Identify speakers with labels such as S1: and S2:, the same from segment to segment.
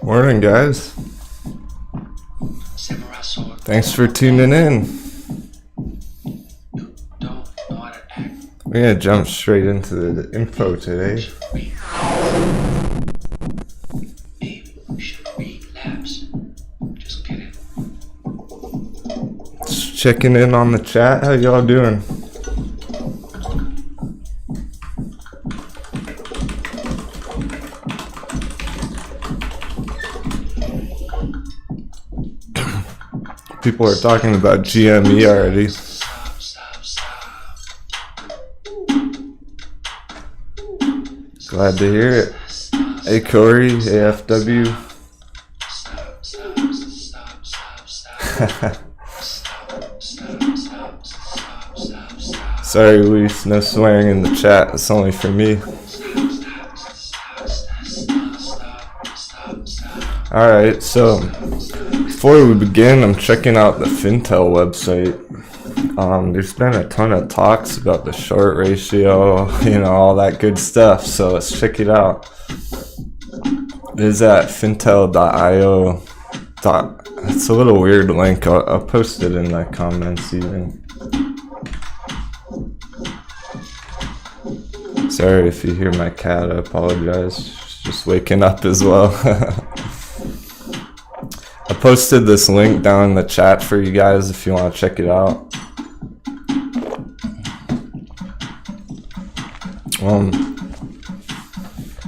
S1: Morning, guys. Thanks for tuning in. We're gonna jump straight into the info today. Just checking in on the chat. How y'all doing? People are talking about GME already. Glad to hear it. Hey Corey, AFW. Sorry Luis, no swearing in the chat, it's only for me. Alright, so before we begin, I'm checking out the Fintel website. There's been a ton of talks about the short ratio, all that good stuff. So let's check it out. It is at fintel.io. It's a little weird link. I'll post it in the comments even. Sorry if you hear my cat, I apologize. She's just waking up as well. I posted this link down in the chat for you guys if you want to check it out.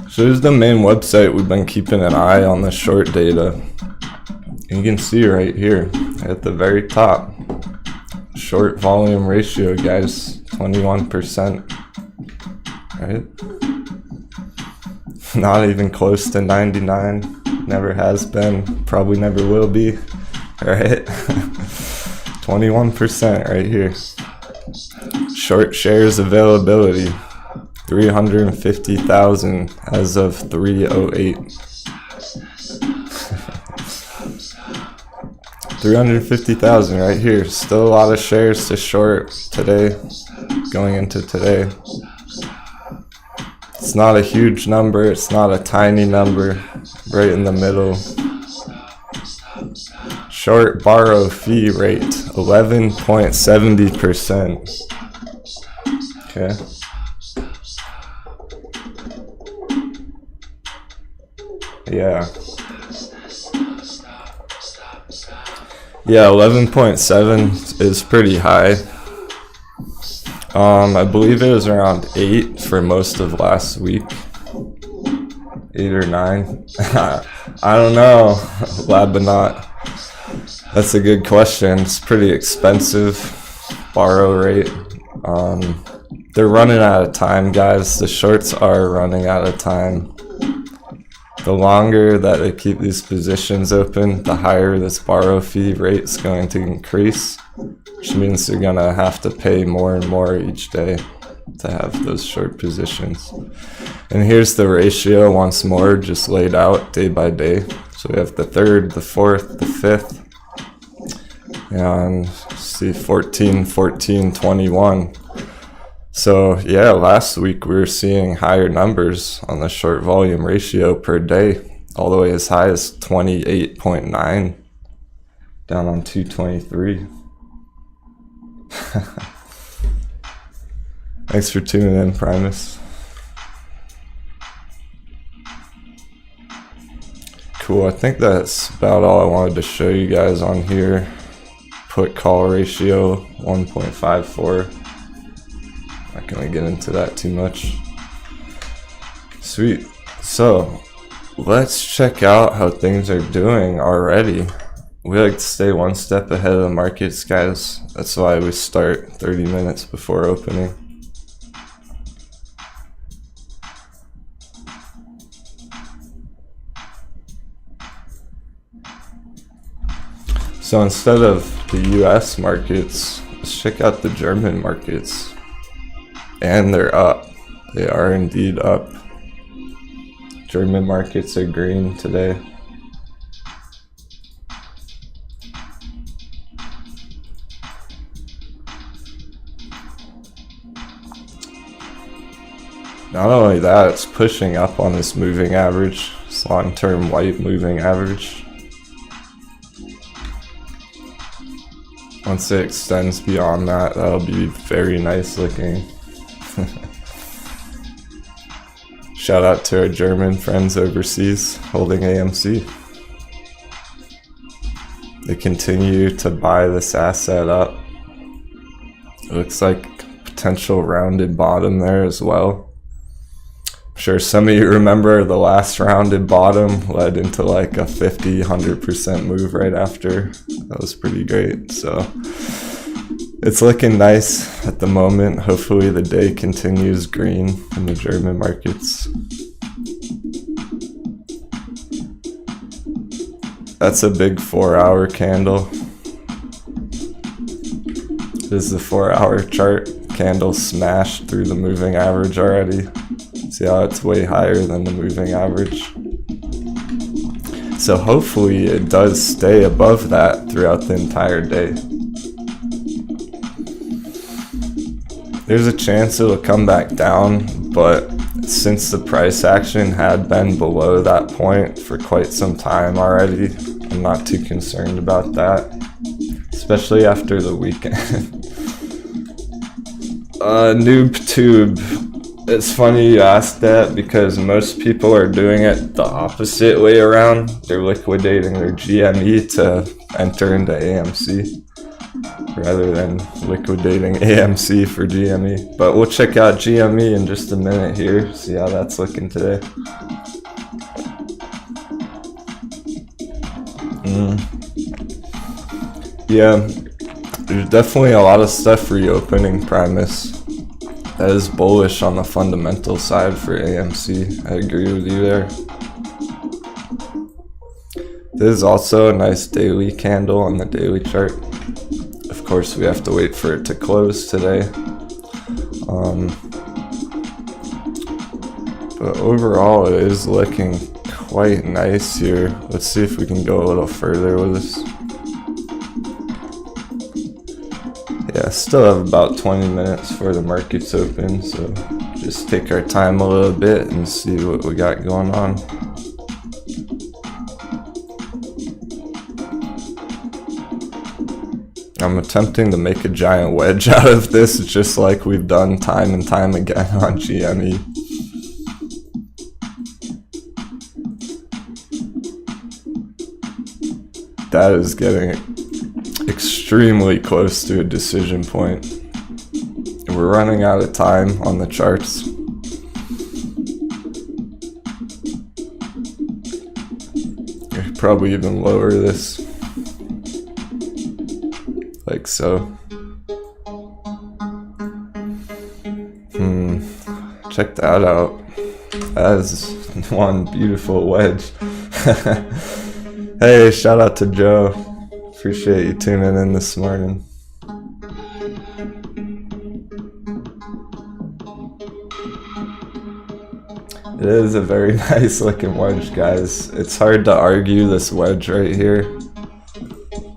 S1: So here's the main website. We've been keeping an eye on the short data. You can see right here at the very top, short volume ratio, guys, 21%, right? Not even close to 99, never has been, probably never will be, right? 21% right here. Short shares availability, 350,000 as of 3:08. 350,000 right here. Still a lot of shares to short today, going into today. It's not a huge number, it's not a tiny number, right in the middle. Short borrow fee rate, 11.70%. Okay. Yeah. Yeah, 11.7 is pretty high. I believe it was around 8 for most of last week. 8 or 9. I don't know, Labanot. That's a good question. It's pretty expensive borrow rate. They're running out of time, guys. The shorts are running out of time. The longer that they keep these positions open, the higher this borrow fee rate is going to increase, which means they're going to have to pay more and more each day to have those short positions. And here's the ratio once more, just laid out day by day. So we have the 3rd, the 4th, the 5th, and see 14, 14, 21. So yeah, last week we were seeing higher numbers on the short volume ratio per day, all the way as high as 28.9, down on 223. Thanks for tuning in, Primus. Cool, I think that's about all I wanted to show you guys on here. Put call ratio 1.54. Not gonna get into that too much. Sweet. So let's check out how things are doing already. We like to stay one step ahead of the markets, guys. That's why we start 30 minutes before opening. So instead of the US markets, let's check out the German markets. And they're up. They are indeed up. German markets are green today. Not only that, it's pushing up on this moving average, this long-term white moving average. Once it extends beyond that, that'll be very nice looking. Shout out to our German friends overseas holding AMC. They continue to buy this asset up. It looks like potential rounded bottom there as well. I'm sure some of you remember the last rounded bottom led into like a 50-100% move right after. That was pretty great. So it's looking nice at the moment. Hopefully the day continues green in the German markets. That's a big 4-hour candle. This is the 4-hour chart. Candle smashed through the moving average already. See how it's way higher than the moving average. So hopefully it does stay above that throughout the entire day. There's a chance it'll come back down, but since the price action had been below that point for quite some time already, I'm not too concerned about that, especially after the weekend. NoobTube. It's funny you asked that because most people are doing it the opposite way around. They're liquidating their GME to enter into AMC rather than liquidating AMC for GME. But we'll check out GME in just a minute here, see how that's looking today. Yeah, there's definitely a lot of stuff reopening Primus. That is bullish on the fundamental side for AMC. I agree with you there. This is also a nice daily candle on the daily chart. Of course, we have to wait for it to close today. But overall, it is looking quite nice here. Let's see if we can go a little further with this. Yeah, still have about 20 minutes before the market's open, so just take our time a little bit and see what we got going on. I'm attempting to make a giant wedge out of this, just like we've done time and time again on GME. That is getting extremely close to a decision point. We're running out of time on the charts. I could probably even lower this. Like so. Check that out. That is one beautiful wedge. Hey, shout out to Joe. Appreciate you tuning in this morning. It is a very nice looking wedge, guys. It's hard to argue this wedge right here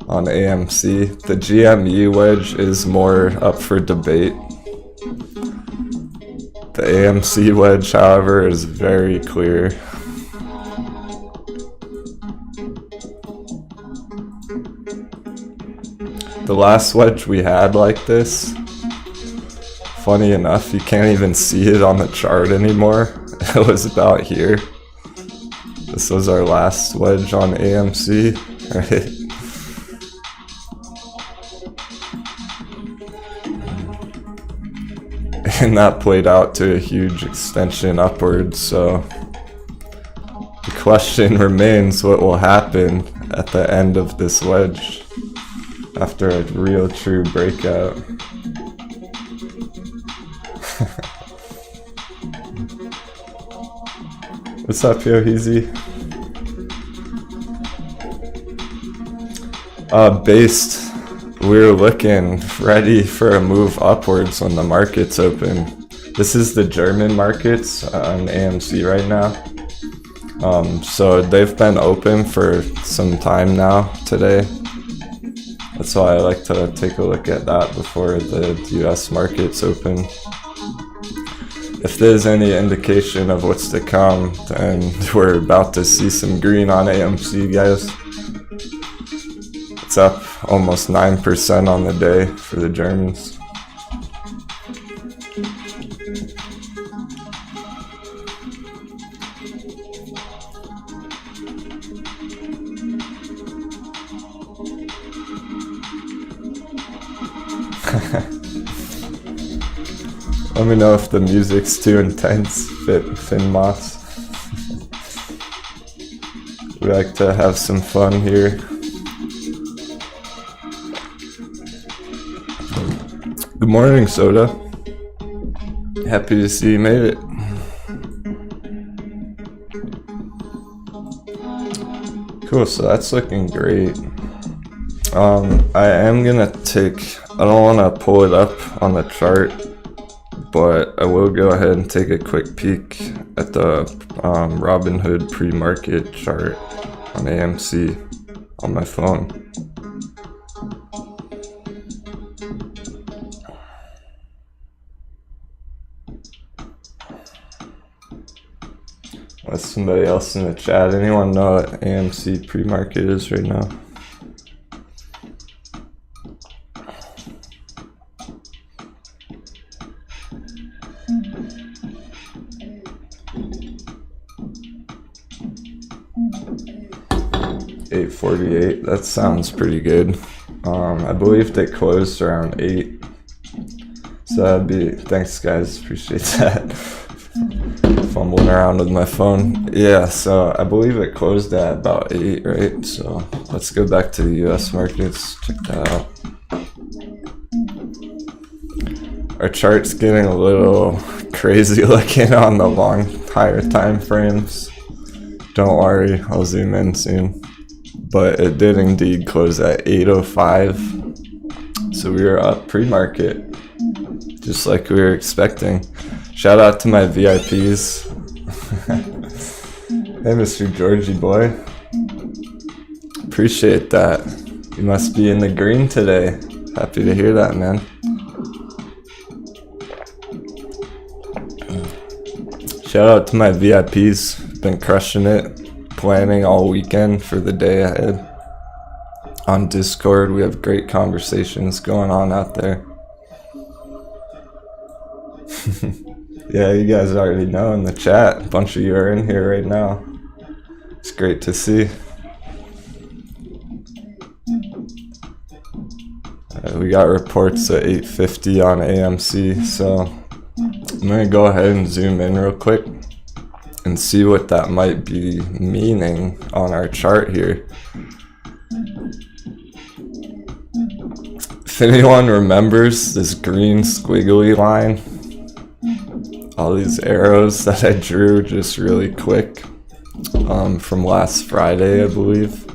S1: on AMC. The GME wedge is more up for debate. The AMC wedge, however, is very clear. The last wedge we had like this, funny enough, you can't even see it on the chart anymore. It was about here. This was our last wedge on AMC, right? And that played out to a huge extension upwards, so the question remains, what will happen at the end of this wedge after a real true breakout? What's up, Yohizi? Based, we're looking ready for a move upwards when the market's open. This is the German markets on AMC right now. So they've been open for some time now today. That's why I like to take a look at that before the US markets open. if there's any indication of what's to come, then we're about to see some green on AMC, guys. It's up almost 9% on the day for the Germans. Let me know if the music's too intense, Finn Moss. We like to have some fun here. Good morning, Soda. Happy to see you made it. Cool, so that's looking great. I am gonna I don't wanna pull it up on the chart, but I will go ahead and take a quick peek at the Robinhood pre-market chart on AMC on my phone. What's somebody else in the chat? Anyone know what AMC pre-market is right now? $8.48. That sounds pretty good. I believe they closed around 8. So that'd be, thanks guys, appreciate that. Fumbling around with my phone. Yeah, so I believe it closed at about 8, right? So let's go back to the US markets, check that out. Our chart's getting a little crazy looking on the higher time frames. Don't worry, I'll zoom in soon. But it did indeed close at 8:05. So we were up pre-market, just like we were expecting. Shout out to my VIPs. Hey, Mr. Georgie boy. Appreciate that. You must be in the green today. Happy to hear that, man. Shout out to my VIPs. Been crushing it. Planning all weekend for the day ahead. On Discord, we have great conversations going on out there. Yeah, you guys already know in the chat. A bunch of you are in here right now. It's great to see. We got reports at 8:50 on AMC, so I'm gonna go ahead and zoom in real quick and see what that might be meaning on our chart here. If anyone remembers this green squiggly line, all these arrows that I drew just really quick from last Friday, I believe.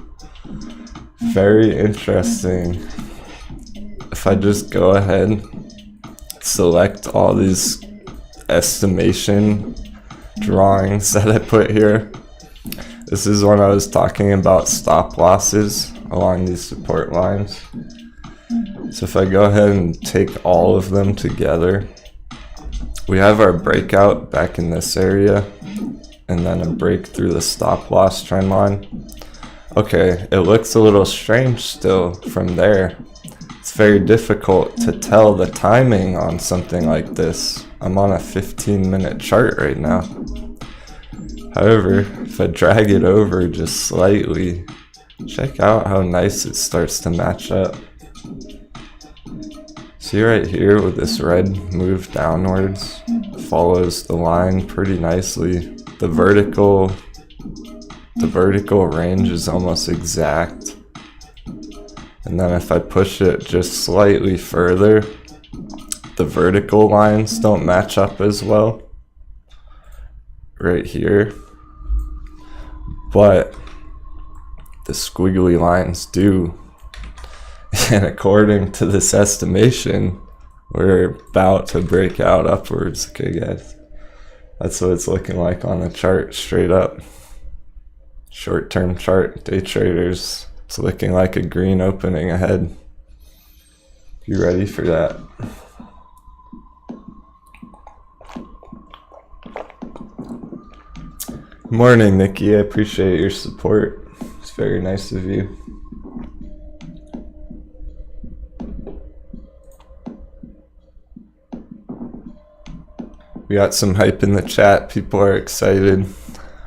S1: Very interesting. If I just go ahead, select all these estimation drawings that I put here. This is when I was talking about stop losses along these support lines. So if I go ahead and take all of them together, we have our breakout back in this area, and then a break through the stop loss trend line. Okay, it looks a little strange still from there. It's very difficult to tell the timing on something like this. I'm on a 15-minute chart right now. However, if I drag it over just slightly, check out how nice it starts to match up. See right here with this red move downwards, follows the line pretty nicely. The vertical range is almost exact. And then if I push it just slightly further, the vertical lines don't match up as well right here, but the squiggly lines do. And according to this estimation, we're about to break out upwards. Okay guys, that's what it's looking like on the chart straight up. Short-term chart, day traders, it's looking like a green opening ahead. You ready for that? Morning, Nikki. I appreciate your support. It's very nice of you. We got some hype in the chat. People are excited.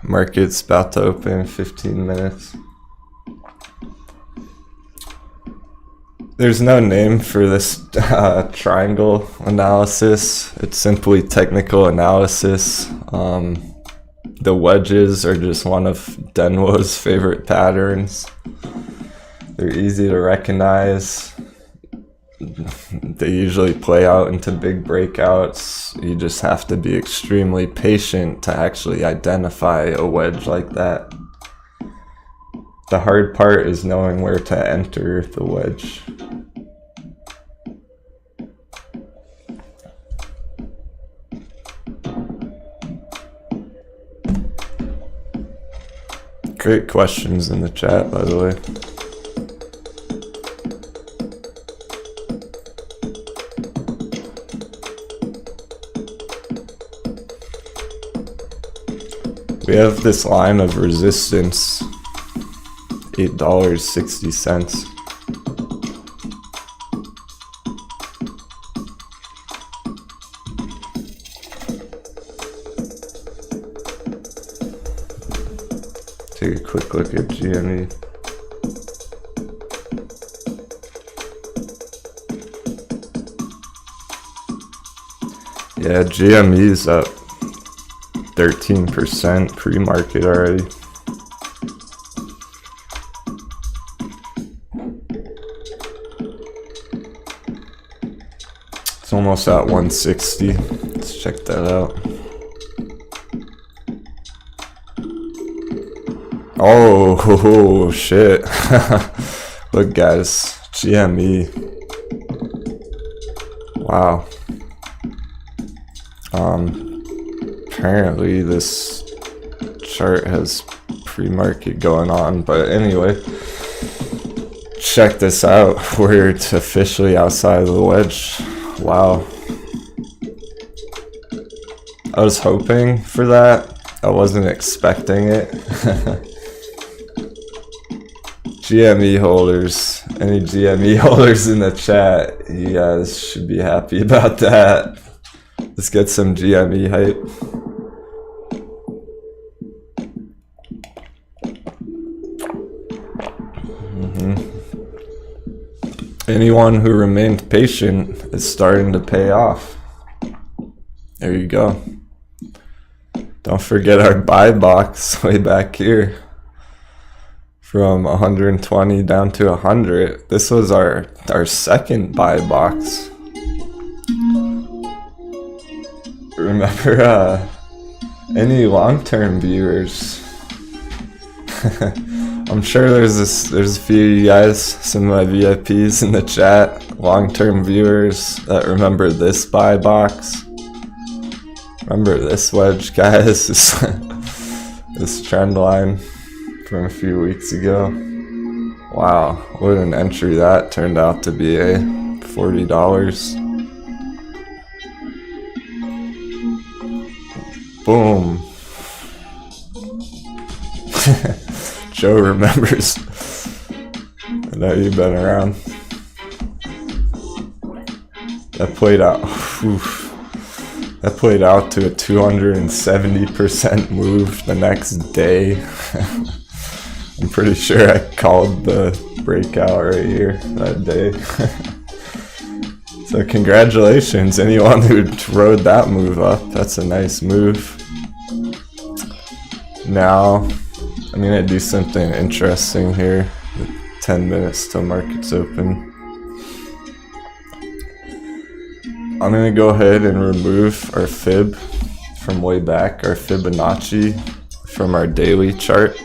S1: Market's about to open in 15 minutes. There's no name for this triangle analysis. It's simply technical analysis. The wedges are just one of Denwo's favorite patterns. They're easy to recognize. They usually play out into big breakouts. You just have to be extremely patient to actually identify a wedge like that. The hard part is knowing where to enter the wedge. Great questions in the chat, by the way. We have this line of resistance, $8.60. Take a quick look at GME. Yeah, GME's up 13% pre-market already. It's almost at 160. Let's check that out. Oh, shit. Look, guys, GME. Wow. Apparently this chart has pre-market going on, but anyway, check this out. We're officially outside of the wedge. Wow. I was hoping for that. I wasn't expecting it. GME holders, any GME holders in the chat, you guys should be happy about that. Let's get some GME hype. Anyone who remained patient is starting to pay off. There you go. Don't forget our buy box way back here. From 120 down to 100. This was our second buy box. Remember, any long-term viewers? I'm sure there's a few of you guys, some of my VIPs in the chat, long-term viewers that remember this buy box. Remember this wedge, guys? This trend line from a few weeks ago. Wow, what an entry that turned out to be, eh? $40. Boom. Joe remembers. I know you've been around. That played out. Oof. That played out to a 270% move the next day. I'm pretty sure I called the breakout right here that day. So congratulations, anyone who rode that move up. That's a nice move. Now, I'm gonna do something interesting here with 10 minutes till market's open. I'm gonna go ahead and remove our fib from way back, our Fibonacci from our daily chart.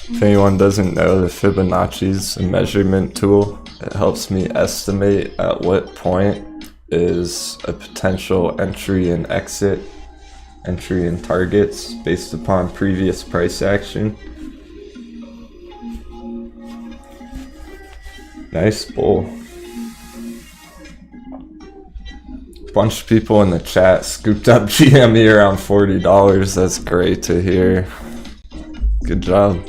S1: If anyone doesn't know, the Fibonacci is a measurement tool. It helps me estimate at what point is a potential entry and exit, entry and targets based upon previous price action. Nice bull. bunch of people in the chat scooped up GME around $40. That's great to hear. Good job.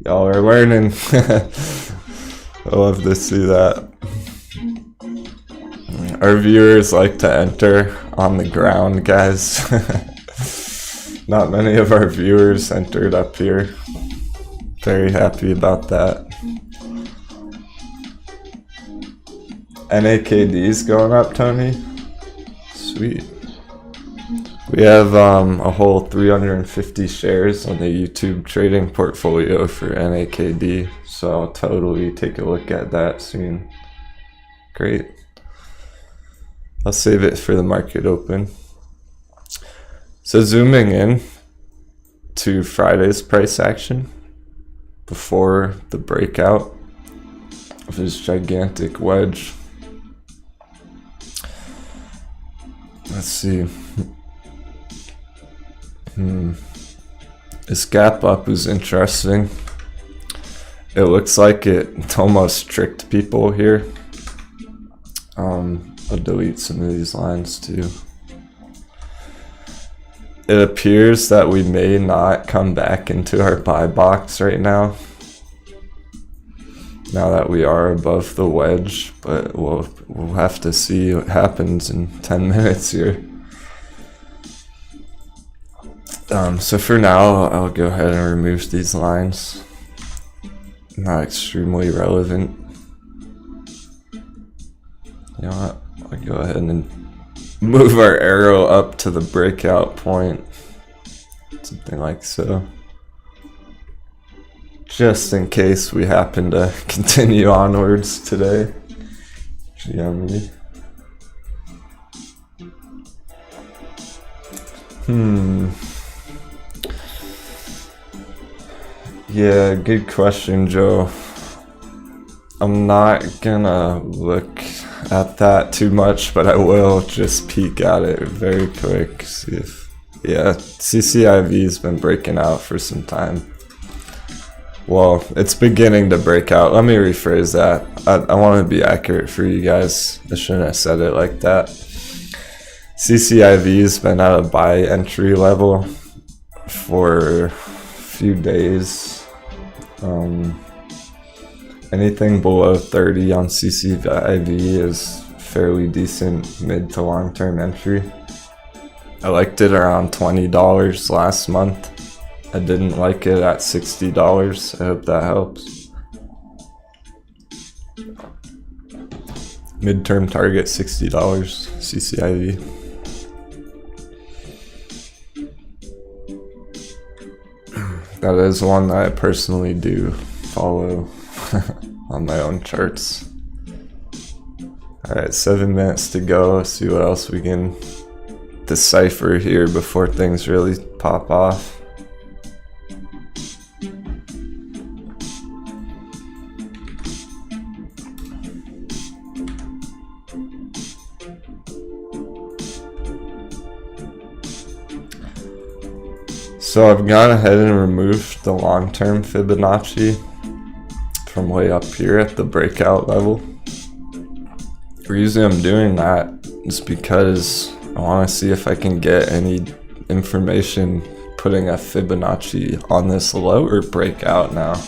S1: Y'all are learning. I love to see that. Our viewers like to enter on the ground, guys. Not many of our viewers entered up here. Very happy about that. NAKD's going up, Tony. Sweet. We have a whole 350 shares on the YouTube trading portfolio for NAKD, so I'll totally take a look at that soon. Great. I'll save it for the market open. So zooming in to Friday's price action before the breakout of this gigantic wedge. Let's see. This gap up is interesting. It looks like it almost tricked people here. I'll delete some of these lines too. It appears that we may not come back into our buy box right now. Now that we are above the wedge, but we'll have to see what happens in 10 minutes here. So for now, I'll go ahead and remove these lines. Not extremely relevant. You know what? I'll go ahead and move our arrow up to the breakout point. Something like so. Just in case we happen to continue onwards today. GME. Yeah, good question, Joe. I'm not gonna look at that too much, but I will just peek at it very quick. See if, yeah, CCIV's been breaking out for some time. Well, it's beginning to break out. Let me rephrase that. I want to be accurate for you guys. I shouldn't have said it like that. CCIV's been at a buy entry level for a few days. Anything below 30 on CCIV is fairly decent mid to long term entry. I liked it around $20 last month. I didn't like it at $60. I hope that helps. Midterm target $60 CCIV. That is one that I personally do follow on my own charts. Alright, 7 minutes to go. Let's see what else we can decipher here before things really pop off. So I've gone ahead and removed the long-term Fibonacci from way up here at the breakout level. The reason I'm doing that is because I want to see if I can get any information putting a Fibonacci on this lower breakout now.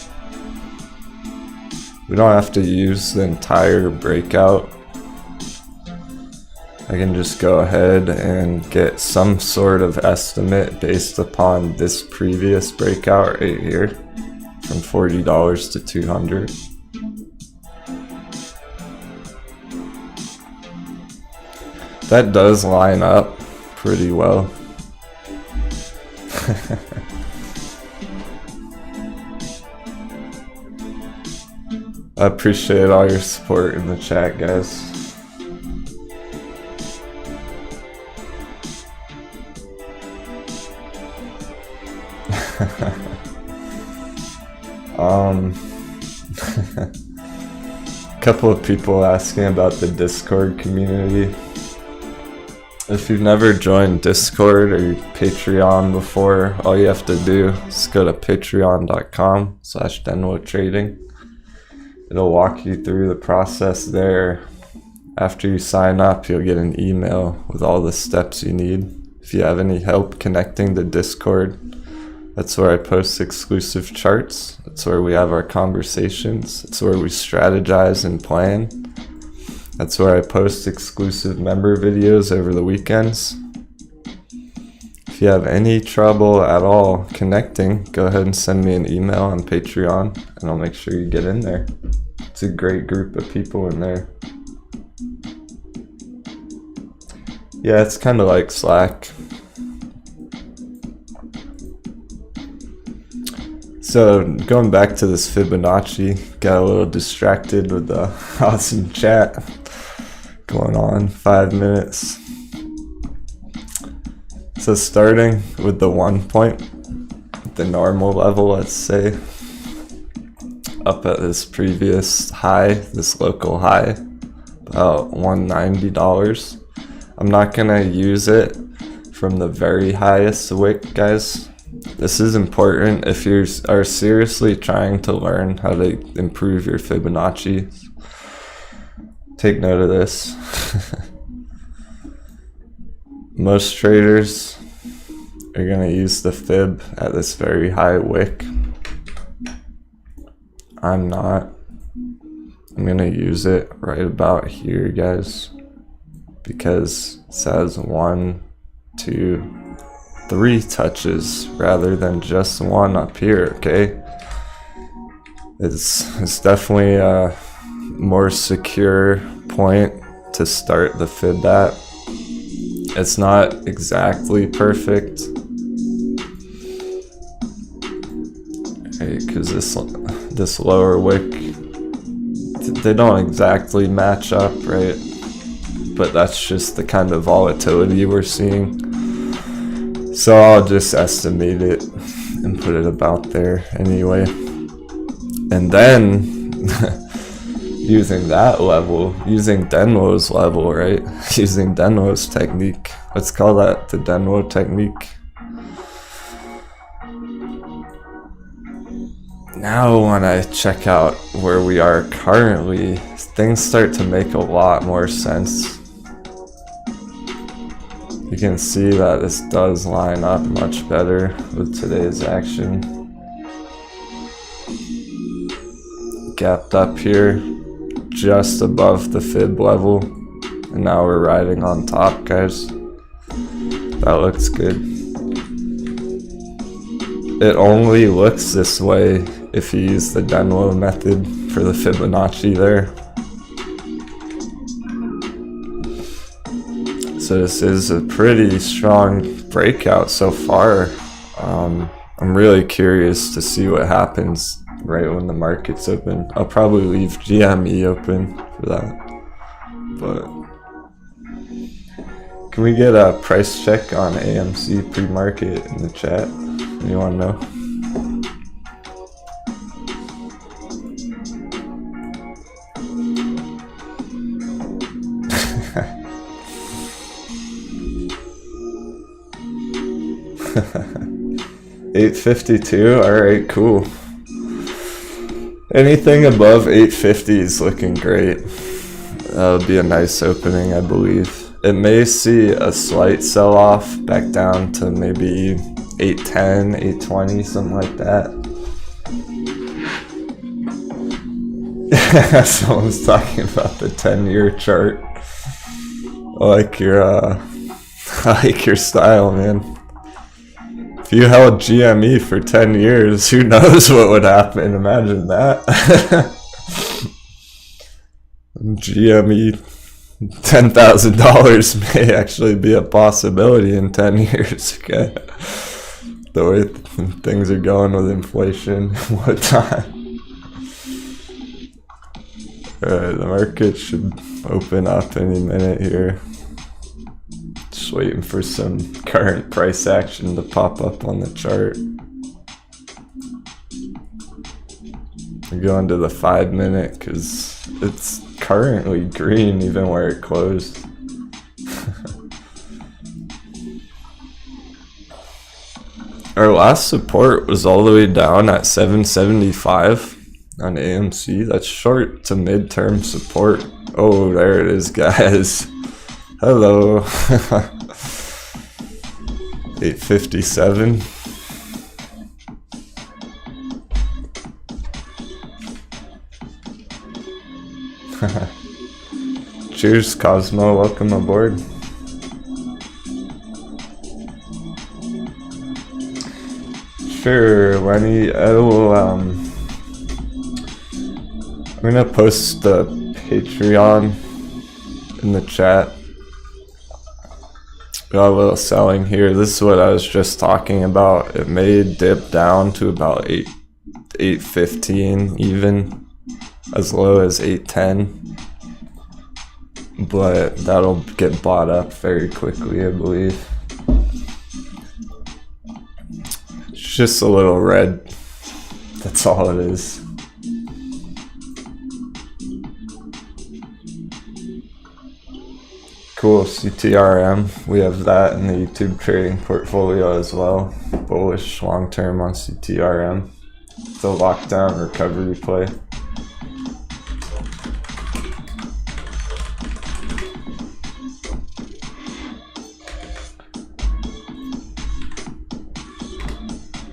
S1: We don't have to use the entire breakout. I can just go ahead and get some sort of estimate based upon this previous breakout right here from $40 to 200. That does line up pretty well. I appreciate all your support in the chat, guys. Couple of people asking about the Discord community. If you've never joined Discord or Patreon before, all you have to do is go to patreon.com/Denwo trading. It'll walk you through the process there After you sign up, you'll get an email with all the steps you need. If you have any help connecting to Discord, that's where I post exclusive charts. That's where we have our conversations. That's where we strategize and plan. That's where I post exclusive member videos over the weekends. If you have any trouble at all connecting, go ahead and send me an email on Patreon and I'll make sure you get in there. It's a great group of people in there. Yeah, it's kind of like Slack. So going back to this Fibonacci, got a little distracted with the awesome chat going on, 5 minutes. So starting with the 1 point, the normal level, let's say, up at this previous high, this local high, about $190. I'm not gonna use it from the very highest wick, guys. This is important if you are seriously trying to learn how to improve your Fibonacci. Take note of this. Most traders are going to use the fib at this very high wick. I'm not. I'm going to use it right about here, guys, because it says 1, 2, 3 touches rather than just 1 up here, okay? It's definitely a more secure point to start the fib at. It's not exactly perfect, because this lower wick, they don't exactly match up, right? But that's just the kind of volatility we're seeing. So I'll just estimate it and put it about there anyway. And then using that level, using Denwo's level, right? Using Denwo's technique. Let's call that the Denwo technique. Now when I check out where we are currently, things start to make a lot more sense. You can see that this does line up much better with today's action. Gapped up here, just above the fib level, and now we're riding on top, guys. That looks good. It only looks this way if you use the Denwo method for the Fibonacci there. So this is a pretty strong breakout so far. I'm really curious to see what happens right when the market's open. I'll probably leave GME open for that. But can we get a price check on AMC pre-market in the chat? Anyone know? $852. All right, cool. Anything above 850 is looking great. That would be a nice opening, I believe. It may see a slight sell-off back down to maybe 810, 820, something like that. Someone's talking about the 10-year chart. I like your style, man. If you held GME for 10 years, who knows what would happen? Imagine that. GME, $10,000 may actually be a possibility in 10 years, okay? The way things are going with inflation, what time? Alright, the market should open up any minute here. Just waiting for some current price action to pop up on the chart. I'm going to the 5 minute because it's currently green even where it closed. Our last support was all the way down at 775. on AMC. That's short to mid-term support. Oh, there it is, guys. Hello. 857. Cheers, Cosmo. Welcome aboard. Sure, Lenny. I'm gonna post the Patreon in the chat. Got a little selling here. This is what I was just talking about. It may dip down to about 815, even as low as 810, but that'll get bought up very quickly, I believe. It's just a little red. That's all it is. Cool, CTRM. We have that in the YouTube trading portfolio as well. Bullish long term on CTRM. It's a lockdown recovery play.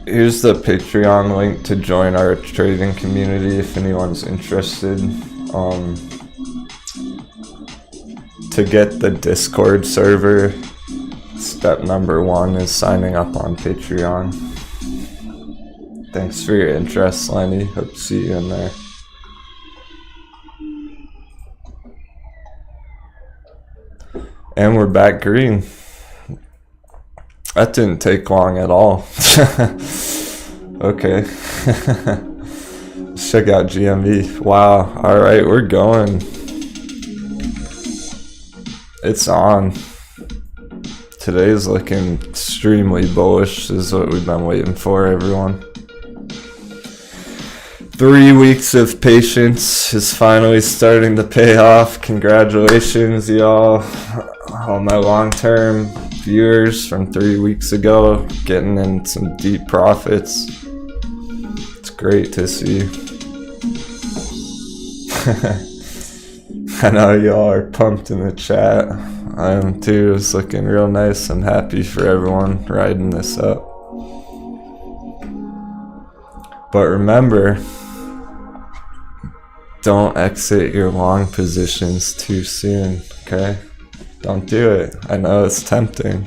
S1: Here's the Patreon link to join our trading community if anyone's interested. To get the Discord server, step number 1 is signing up on Patreon. Thanks for your interest, Lenny. Hope to see you in there. And we're back green. That didn't take long at all. Okay. Let's check out GME. Wow. Alright, we're going. It's on. Today's looking extremely bullish. This is what we've been waiting for, everyone. 3 weeks of patience is finally starting to pay off. Congratulations, y'all. All my long-term viewers from 3 weeks ago getting in some deep profits. It's great to see. I know y'all are pumped in the chat. I am too. It's looking real nice. I'm happy for everyone riding this up. But remember, don't exit your long positions too soon, okay? Don't do it. I know it's tempting.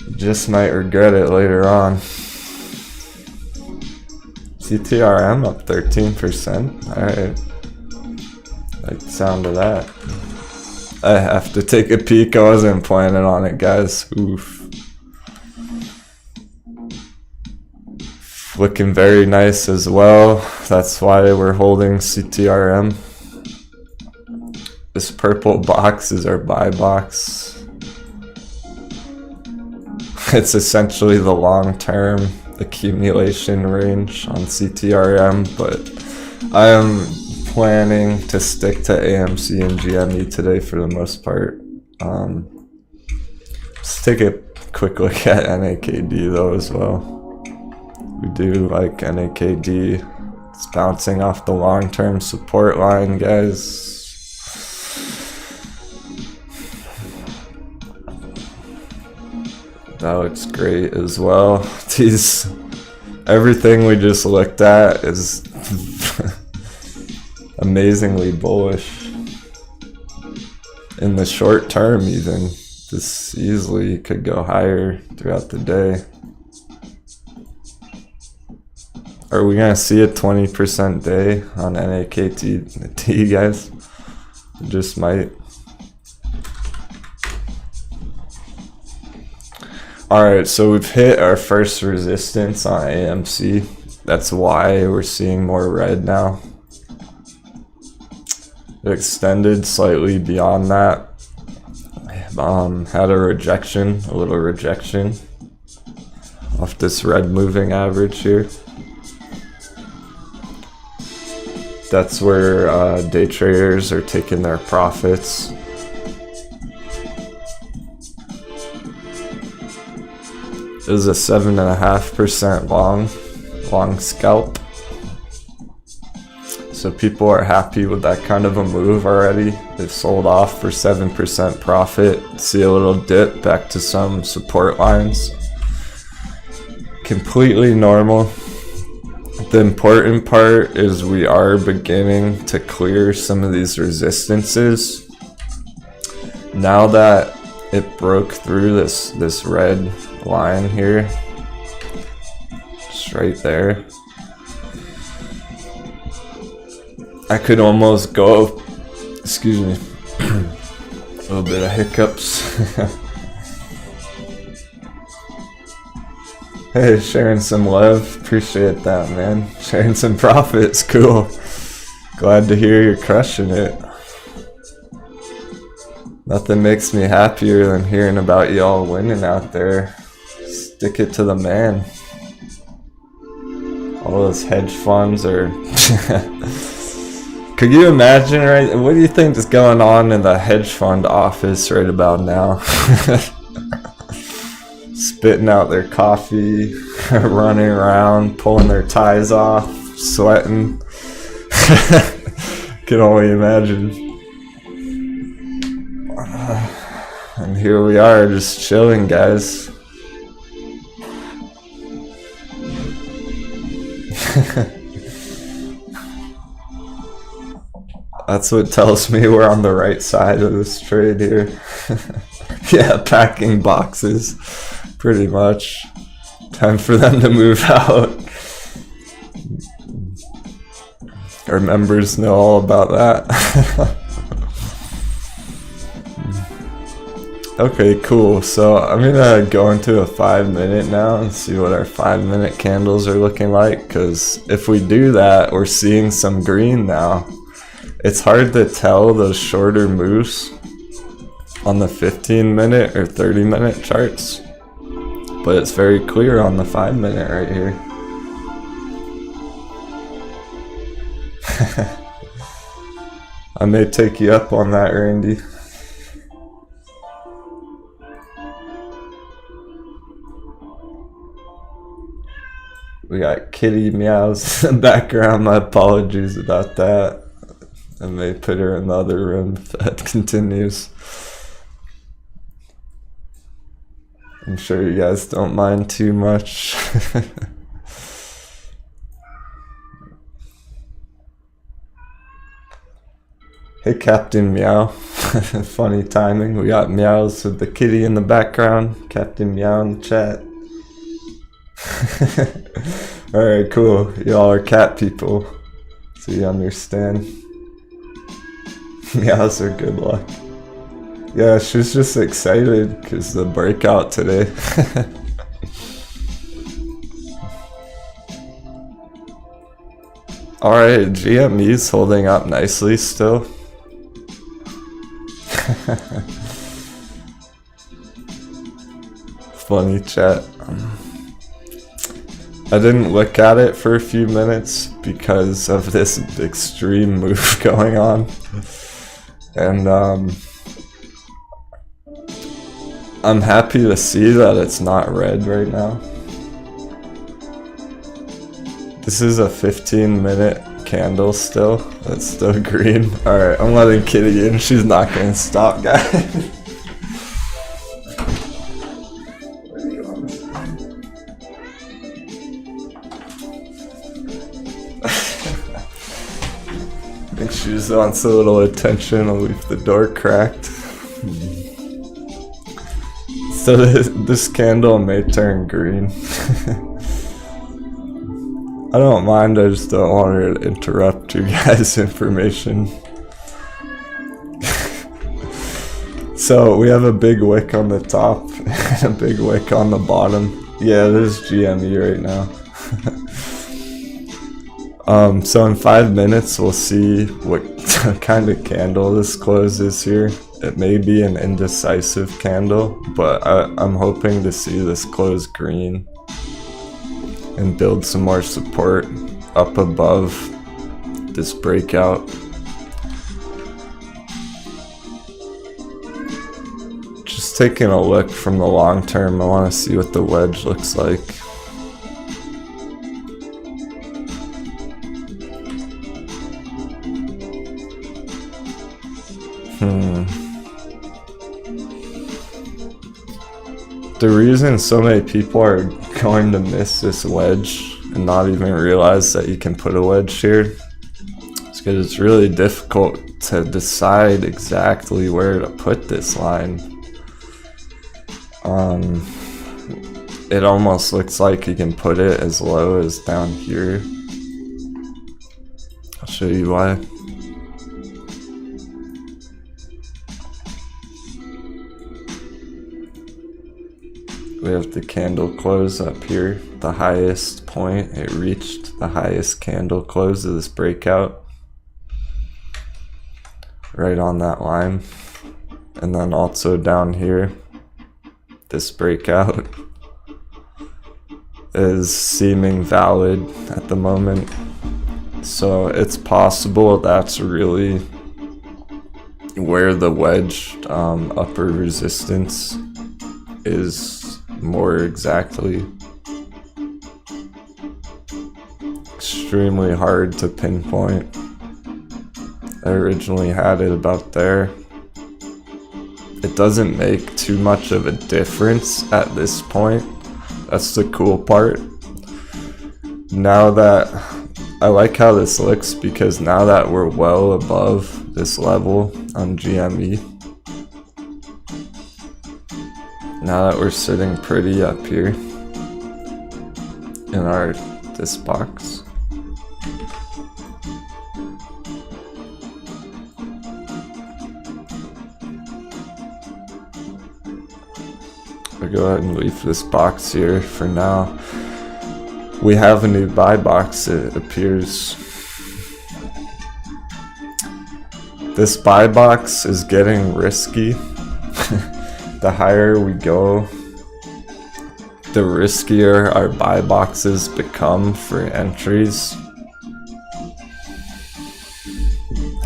S1: You just might regret it later on. CTRM up 13%. Alright. Like the sound of that. I have to take a peek. I wasn't planning on it, guys. Oof. Looking very nice as well. That's why we're holding CTRM. This purple box is our buy box. It's essentially the long-term accumulation range on CTRM, but I am planning to stick to AMC and GME today for the most part. Let's take a quick look at NAKD though as well. We do like NAKD. It's bouncing off the long-term support line, guys. That looks great as well. Everything we just looked at is amazingly bullish. In the short term even. This easily could go higher throughout the day. Are we gonna see a 20% day on NAKT, guys? It just might. Alright, so we've hit our first resistance on AMC. That's why we're seeing more red now. It extended slightly beyond that. Had a rejection, a little rejection off this red moving average here. That's where day traders are taking their profits. It was a 7.5% long scalp. So people are happy with that kind of a move already. They've sold off for 7% profit. See a little dip back to some support lines. Completely normal. The important part is we are beginning to clear some of these resistances. Now that it broke through this red line here, just right there, I could almost go, excuse me, a little bit of hiccups. Hey, sharing some love, appreciate that, man. Sharing some profits, cool. Glad to hear you're crushing it. Nothing makes me happier than hearing about y'all winning out there. Stick it to the man. All those hedge funds are... Could you imagine, right? What do you think is going on in the hedge fund office right about now? Spitting out their coffee, running around, pulling their ties off, sweating. Can only imagine. And here we are, just chilling, guys. That's what tells me we're on the right side of this trade here. Yeah, packing boxes, pretty much. Time for them to move out. Our members know all about that. Okay, cool. So I'm gonna go into a 5-minute now and see what our 5-minute candles are looking like, because if we do that, we're seeing some green now. It's hard to tell those shorter moves on the 15-minute or 30-minute charts, but it's very clear on the 5-minute right here. I may take you up on that, Randy. We got kitty meows in the background. My apologies about that. I may put her in the other room if that continues. I'm sure you guys don't mind too much. Hey, Captain Meow. Funny timing. We got meows with the kitty in the background. Captain Meow in the chat. Alright, cool. Y'all are cat people, so you understand. Meows are good luck. Yeah, she's just excited because the breakout today. Alright, GME's holding up nicely still. Funny chat. I didn't look at it for a few minutes because of this extreme move going on. And I'm happy to see that it's not red right now. This is a 15-minute candle still. That's still green. Alright, I'm letting Kitty in. She's not gonna stop, guys. I think she just wants a little attention. I'll leave the door cracked. So this candle may turn green. I don't mind, I just don't want her to interrupt you guys' information. So we have a big wick on the top and a big wick on the bottom. Yeah, there's GME right now. So in 5 minutes we'll see what kind of candle this closes here. It may be an indecisive candle, but I'm hoping to see this close green and build some more support up above this breakout. Just taking a look from the long term, I want to see what the wedge looks like. The reason so many people are going to miss this wedge and not even realize that you can put a wedge here is because it's really difficult to decide exactly where to put this line. It almost looks like you can put it as low as down here. I'll show you why. We have the candle close up here, the highest point. It reached the highest candle close of this breakout. Right on that line. And then also down here, this breakout is seeming valid at the moment. So it's possible that's really where the wedged upper resistance is more exactly. Extremely hard to pinpoint. I originally had it about there. It doesn't make too much of a difference at this point. That's the cool part. Now that I like how this looks, because now that we're well above this level on GME, now that we're sitting pretty up here in this box, I'll go ahead and leave this box here for now. We have a new buy box, it appears. This buy box is getting risky. The higher we go, the riskier our buy boxes become for entries.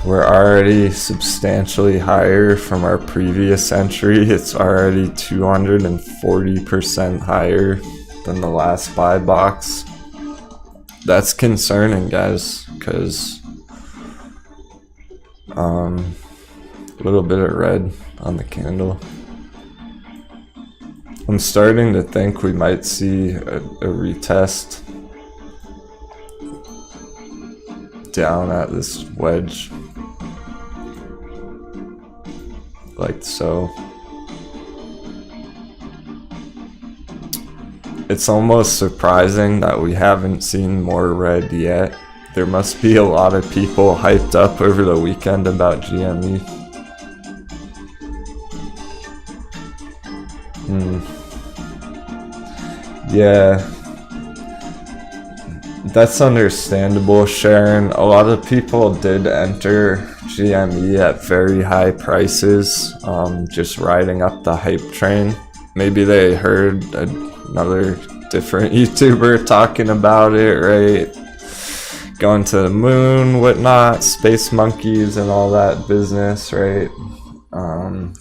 S1: We're already substantially higher from our previous entry. It's already 240% higher than the last buy box. That's concerning, guys, because a little bit of red on the candle. I'm starting to think we might see a retest down at this wedge, like so. It's almost surprising that we haven't seen more red yet. There must be a lot of people hyped up over the weekend about GME. Yeah, that's understandable, Sharon. A lot of people did enter GME at very high prices, just riding up the hype train. Maybe they heard another different YouTuber talking about it, right? Going to the moon, whatnot, space monkeys and all that business, right?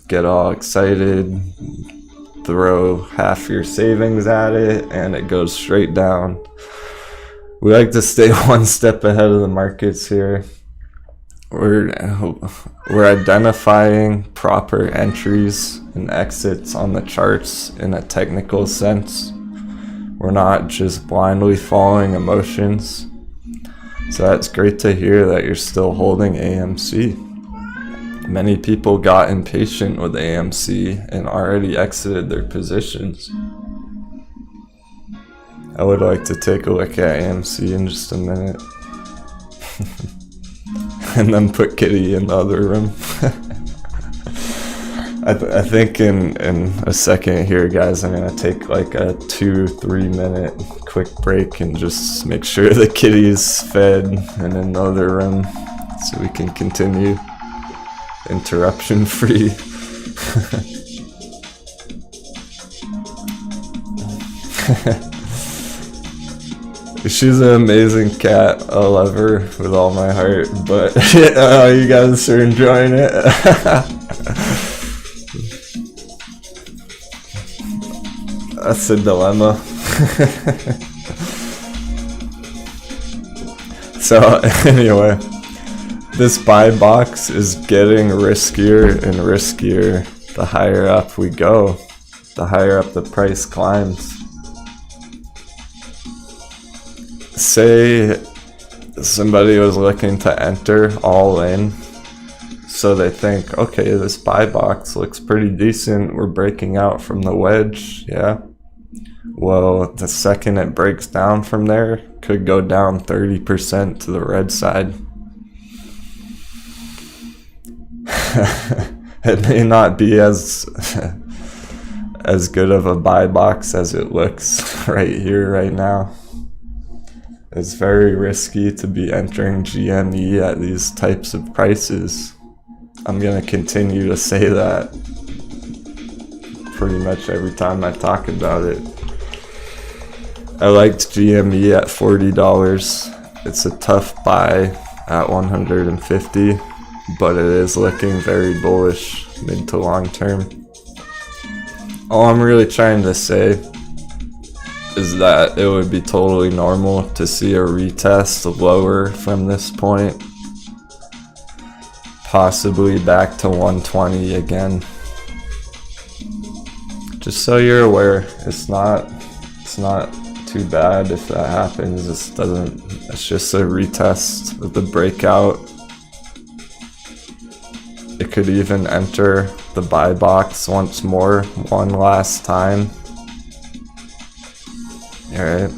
S1: Get all excited, throw half your savings at it, and it goes straight down. We like to stay one step ahead of the markets here. We're identifying proper entries and exits on the charts in a technical sense. We're not just blindly following emotions. So that's great to hear that you're still holding AMC. Many people got impatient with AMC and already exited their positions. I would like to take a look at AMC in just a minute. And then put Kitty in the other room. I think in a second here, guys, I'm going to take like a 2-3 minute quick break and just make sure the kitty's fed and in the other room so we can continue interruption free. She's an amazing cat. I love her with all my heart, but you guys are enjoying it. That's a dilemma. So anyway, This buy box is getting riskier and riskier the higher up we go, the higher up the price climbs. Say somebody was looking to enter all in, so they think, okay, this buy box looks pretty decent, we're breaking out from the wedge, yeah. Well, the second it breaks down from there, could go down 30% to the red side. It may not be as good of a buy box as it looks right here, right now. It's very risky to be entering GME at these types of prices. I'm gonna continue to say that pretty much every time I talk about it. I liked GME at $40. It's a tough buy at $150, but it is looking very bullish mid to long term. All I'm really trying to say is that it would be totally normal to see a retest lower from this point, possibly back to 120 again. Just so you're aware, it's not too bad if that happens. It's just a retest of the breakout. It could even enter the buy box once more, one last time. Alright.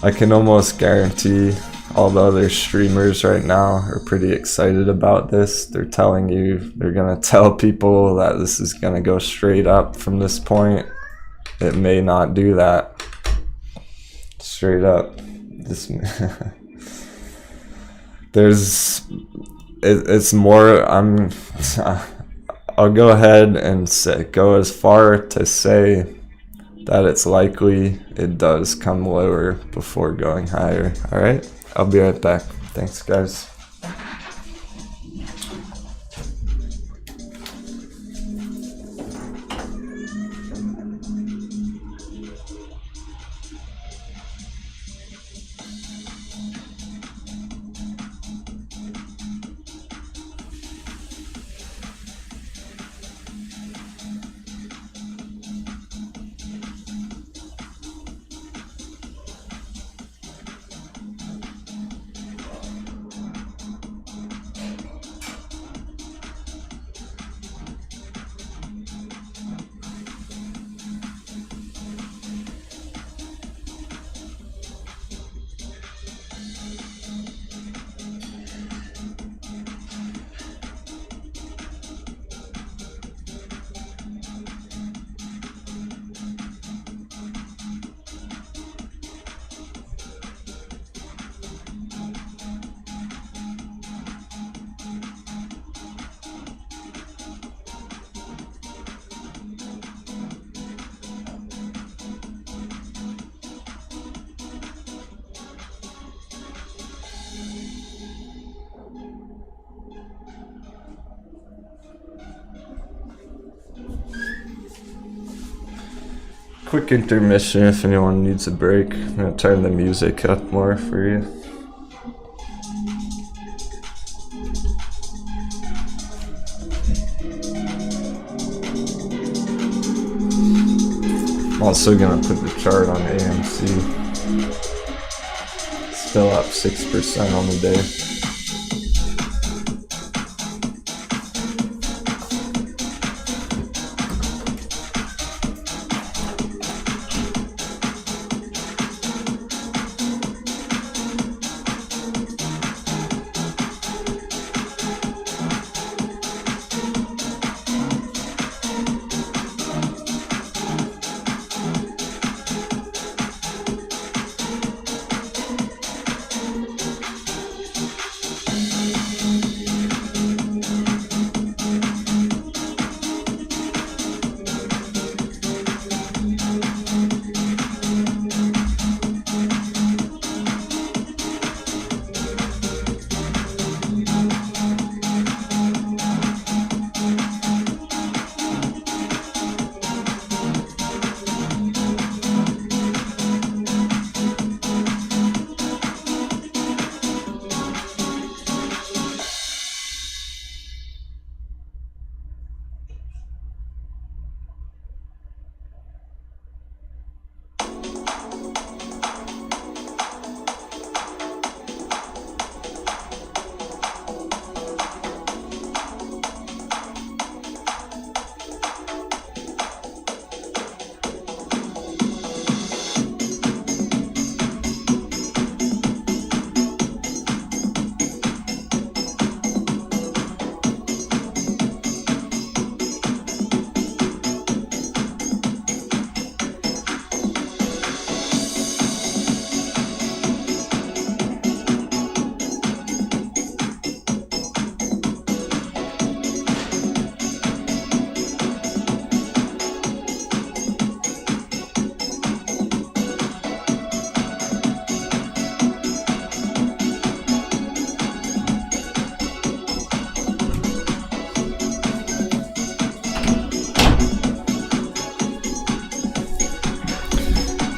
S1: I can almost guarantee all the other streamers right now are pretty excited about this. They're telling you, they're gonna tell people that this is gonna go straight up from this point. It may not do that. Straight up. It's more, I'll go ahead and go as far to say that it's likely it does come lower before going higher. Alright, I'll be right back. Thanks, guys. Quick intermission if anyone needs a break. I'm gonna turn the music up more for you. I'm also gonna put the chart on AMC. Still up 6% on the day.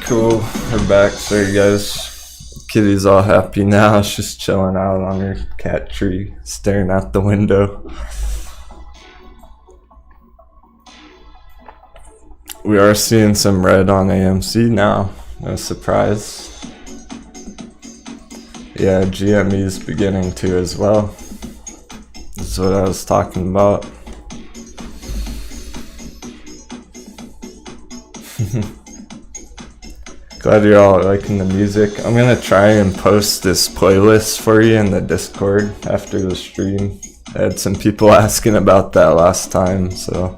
S1: Cool, we're back. Sorry guys, Kitty's all happy now. She's just chilling out on her cat tree, staring out the window. We are seeing some red on AMC now, no surprise. Yeah, GME is beginning to as well. This is what I was talking about. Glad you're all liking the music. I'm gonna try and post this playlist for you in the Discord after the stream. I had some people asking about that last time, so.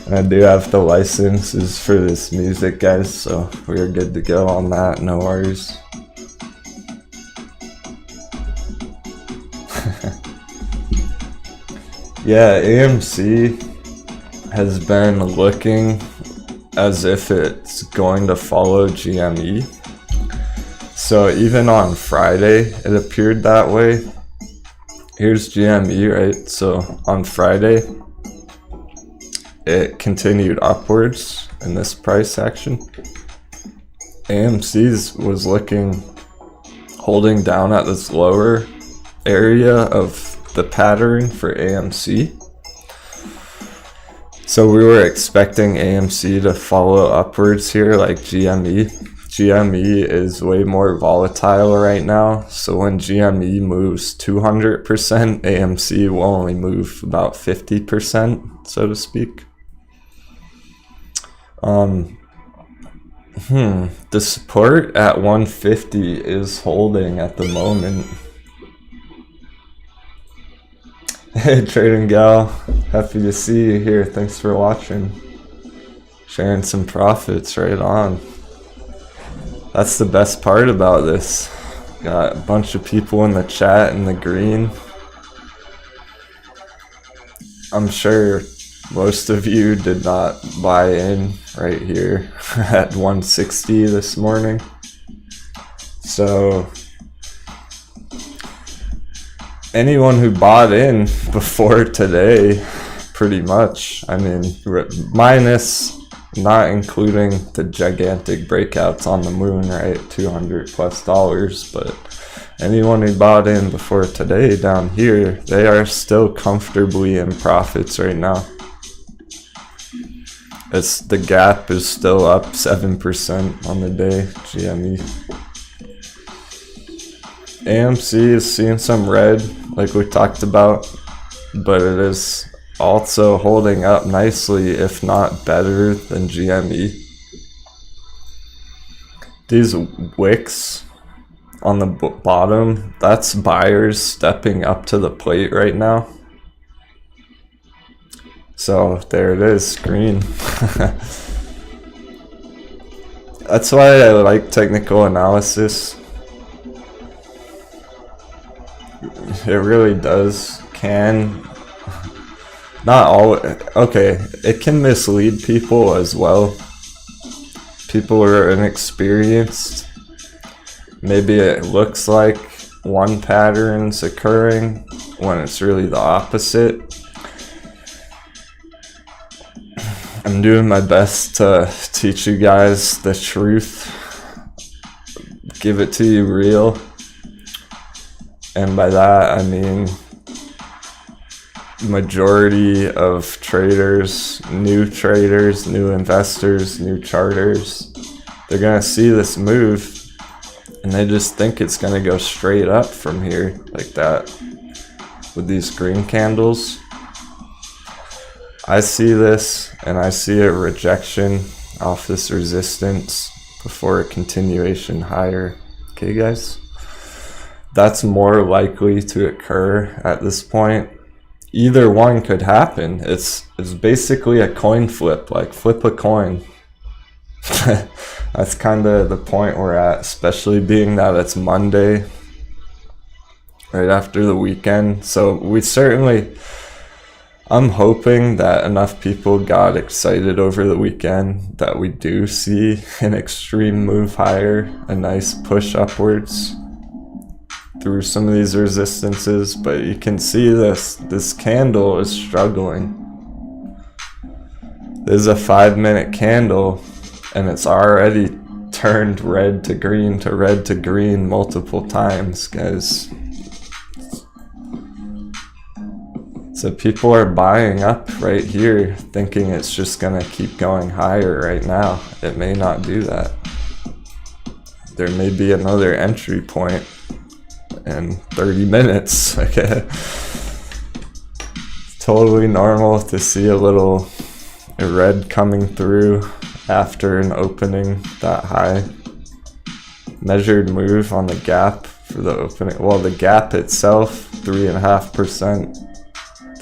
S1: And I do have the licenses for this music, guys, so we're good to go on that, no worries. Yeah, AMC has been looking as if it's going to follow GME. So even on Friday, it appeared that way. Here's GME, right? So on Friday, it continued upwards in this price action. AMC's was holding down at this lower area of the pattern for AMC. So we were expecting AMC to follow upwards here like GME. GME is way more volatile right now. So when GME moves 200%, AMC will only move about 50%, so to speak. The support at 150 is holding at the moment. Hey Trading Gal, happy to see you here. Thanks for watching. Sharing some profits right on. That's the best part about this. Got a bunch of people in the chat in the green. I'm sure most of you did not buy in right here at 160 this morning. So anyone who bought in before today, pretty much, I mean, minus not including the gigantic breakouts on the moon, right, $200+, but anyone who bought in before today down here, they are still comfortably in profits right now. The gap is still up 7% on the day, GME. AMC is seeing some red, like we talked about, but it is also holding up nicely, if not better than GME. These wicks on the bottom, that's buyers stepping up to the plate right now. So there it is, green. That's why I like technical analysis. It really does, not all, okay, it can mislead people as well. People are inexperienced. Maybe it looks like one pattern's occurring when it's really the opposite. I'm doing my best to teach you guys the truth, give it to you real. And by that, I mean, majority of traders, new investors, new charters, they're going to see this move and they just think it's going to go straight up from here like that with these green candles. I see this and I see a rejection off this resistance before a continuation higher. Okay, guys? That's more likely to occur at this point. Either one could happen. It's basically a coin flip, like flip a coin. That's kind of the point we're at, especially being that it's Monday, right after the weekend. So I'm hoping that enough people got excited over the weekend that we do see an extreme move higher, a nice push upwards through some of these resistances, but you can see this candle is struggling. This is a 5-minute candle and it's already turned red to green to red to green multiple times, guys. So people are buying up right here, thinking it's just gonna keep going higher right now. It may not do that. There may be another entry point in 30 minutes, okay? It's totally normal to see a little red coming through after an opening that high. Measured move on the gap for the opening. Well, the gap itself, 3.5%.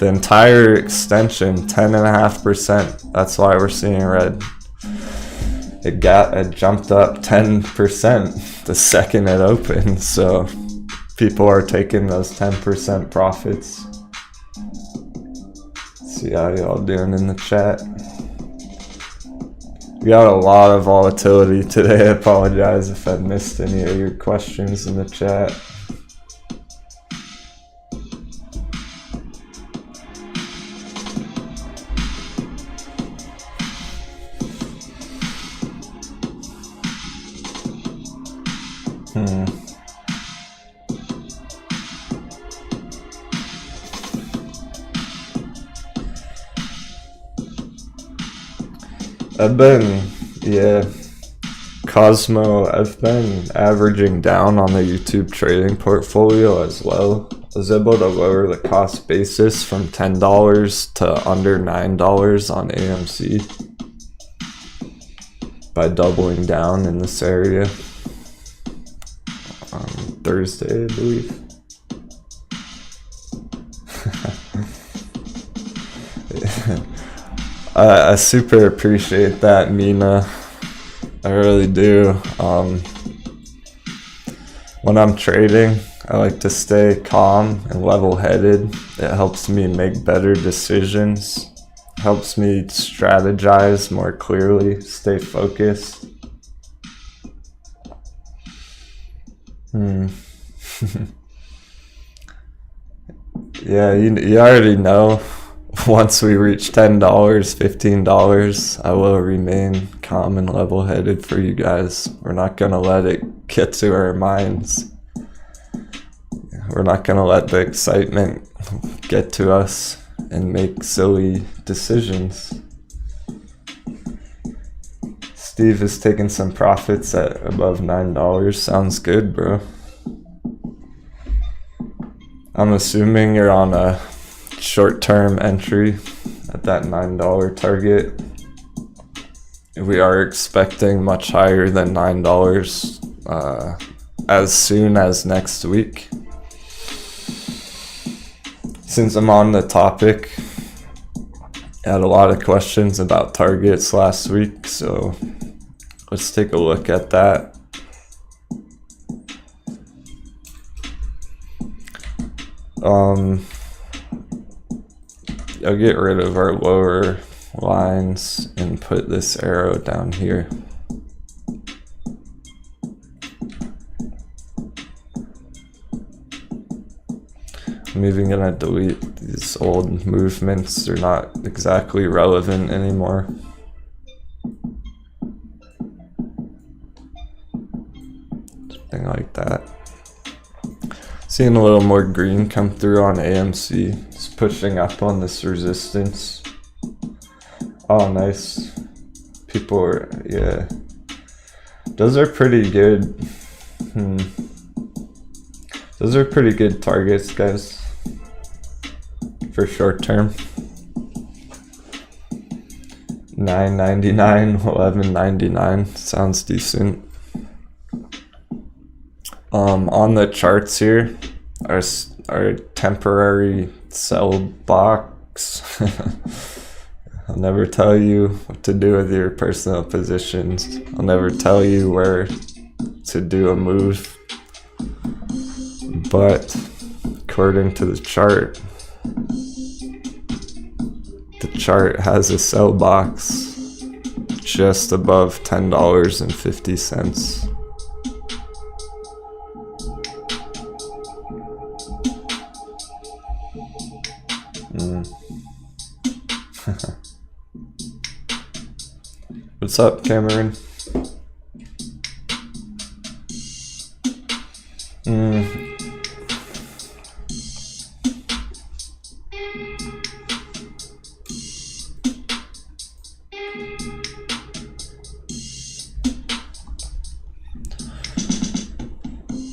S1: The entire extension, 10.5%. That's why we're seeing red. It jumped up 10% the second it opened. So people are taking those 10% profits. See how y'all doing in the chat. We got a lot of volatility today. I apologize if I missed any of your questions in the chat. Cosmo, I've been averaging down on the YouTube trading portfolio as well. I was able to lower the cost basis from $10 to under $9 on AMC by doubling down in this area on Thursday, I believe. I super appreciate that, Mina. I really do. When I'm trading, I like to stay calm and level-headed. It helps me make better decisions, helps me strategize more clearly, stay focused. Yeah, you already know. Once we reach $10, $15, I will remain calm and level-headed for you guys. We're not gonna let it get to our minds. We're not gonna let the excitement get to us and make silly decisions. Steve is taking some profits at above $9. Sounds good, bro. I'm assuming you're on a short-term entry at that $9 target. We are expecting much higher than $9 as soon as next week. Since I'm on the topic, I had a lot of questions about targets last week, so let's take a look at that. I'll get rid of our lower lines and put this arrow down here. I'm even gonna delete these old movements. They're not exactly relevant anymore. Something like that. Seeing a little more green come through on AMC. It's pushing up on this resistance. Oh, nice. People are, yeah. Those are pretty good. Those are pretty good targets, guys. For short term. $9.99, $11.99. Sounds decent. On the charts here, our temporary sell box. I'll never tell you what to do with your personal positions. I'll never tell you where to do a move. But according to the chart has a sell box just above $10.50. What's up, Cameron? Mm.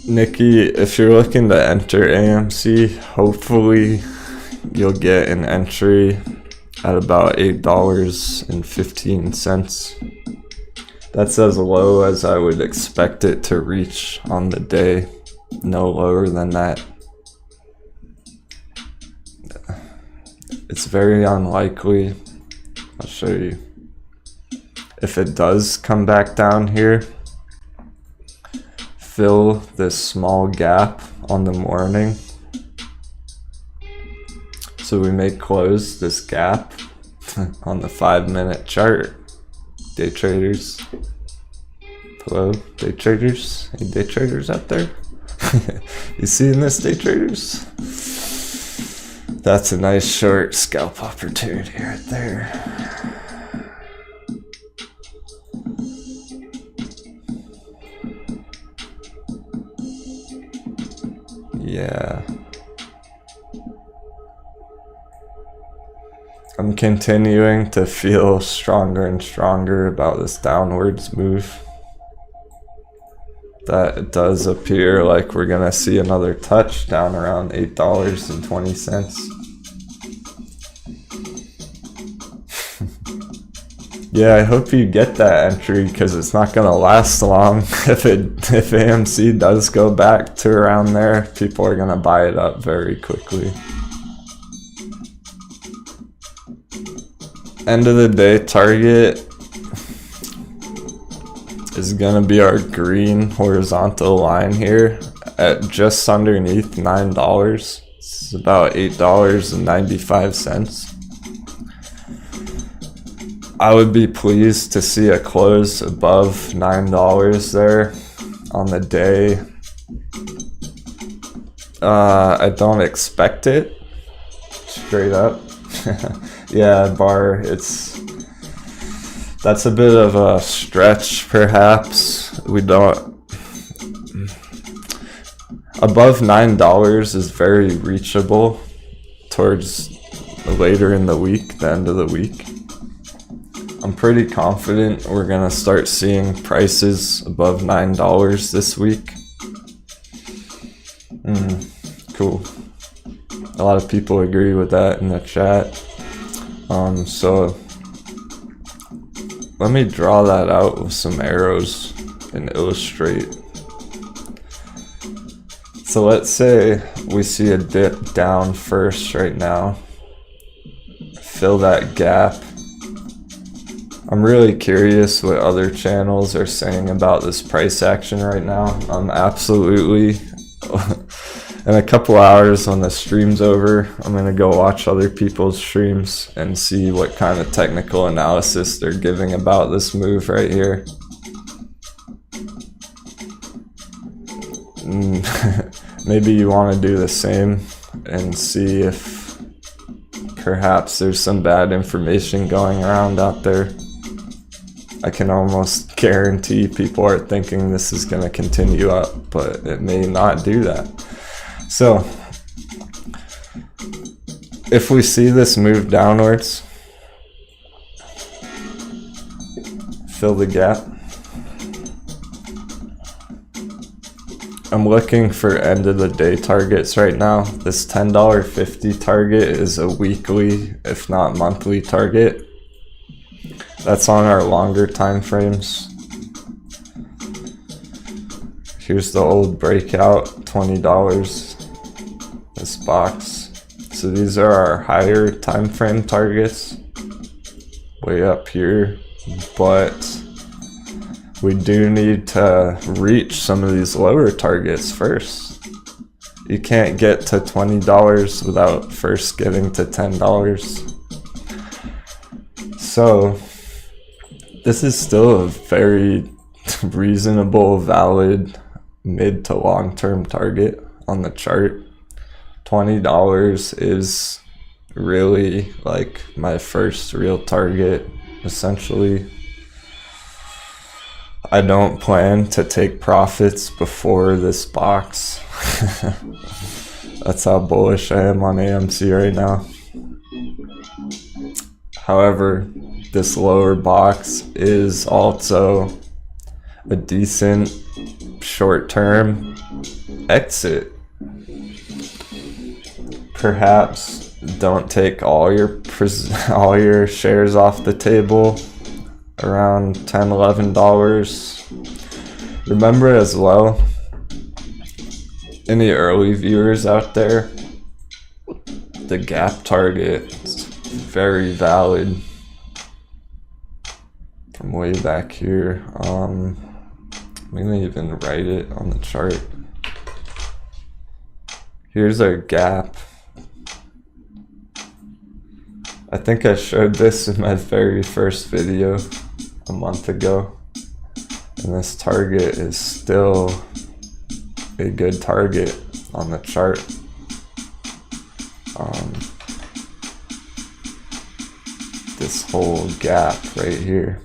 S1: Nikki, if you're looking to enter AMC, hopefully you'll get an entry at about $8.15. That's as low as I would expect it to reach on the day. No lower than that. It's very unlikely. I'll show you. If it does come back down here, fill this small gap on the morning. So we may close this gap on the 5-minute chart. Day traders. Hello, day traders? Any day traders out there? You seeing this, day traders? That's a nice short scalp opportunity right there. Yeah. I'm continuing to feel stronger and stronger about this downwards move. That it does appear like we're gonna see another touch down around $8.20. Yeah, I hope you get that entry because it's not gonna last long. If AMC does go back to around there, people are gonna buy it up very quickly. End of the day target is gonna be our green horizontal line here at just underneath $9. It's about $8.95. I would be pleased to see a close above $9 there on the day. I don't expect it, straight up. Yeah, bar, that's a bit of a stretch perhaps. We don't, above $9 is very reachable towards later in the week, the end of the week. I'm pretty confident we're gonna start seeing prices above $9 this week. Cool. A lot of people agree with that in the chat. So let me draw that out with some arrows and illustrate. So let's say we see a dip down first right now. Fill that gap. I'm really curious what other channels are saying about this price action right now. I'm absolutely, in a couple hours when the stream's over, I'm gonna go watch other people's streams and see what kind of technical analysis they're giving about this move right here. Maybe you want to do the same and see if perhaps there's some bad information going around out there. I can almost guarantee people are thinking this is going to continue up, but it may not do that. So if we see this move downwards, fill the gap. I'm looking for end of the day targets right now. This $10.50 target is a weekly, if not monthly target. That's on our longer time frames. Here's the old breakout, $20, this box. So these are our higher time frame targets, way up here, but we do need to reach some of these lower targets first. You can't get to $20 without first getting to $10. So this is still a very reasonable, valid mid to long term target on the chart. $20 is really like my first real target, essentially. I don't plan to take profits before this box. That's how bullish I am on AMC right now. However, this lower box is also a decent short-term exit. Perhaps don't take all your shares off the table around $10-11. Remember as well, any early viewers out there, the gap target is very valid from way back here. I'm gonna even write it on the chart. Here's our gap. I think I showed this in my very first video a month ago, and this target is still a good target on the chart. This whole gap right here.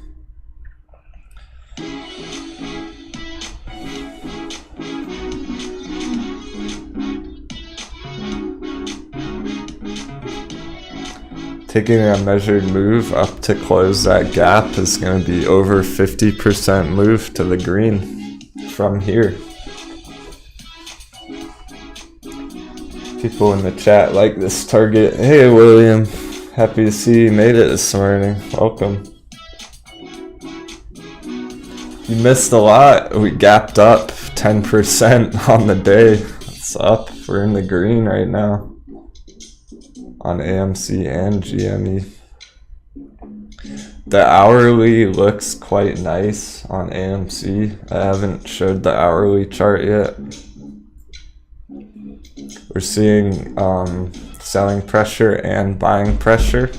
S1: Taking a measured move up to close that gap is going to be over 50% move to the green from here. People in the chat like this target. Hey William, happy to see you made it this morning. Welcome. You missed a lot. We gapped up 10% on the day. It's up. We're in the green right now on AMC and GME. The hourly looks quite nice on AMC. I haven't showed the hourly chart yet. We're seeing selling pressure and buying pressure.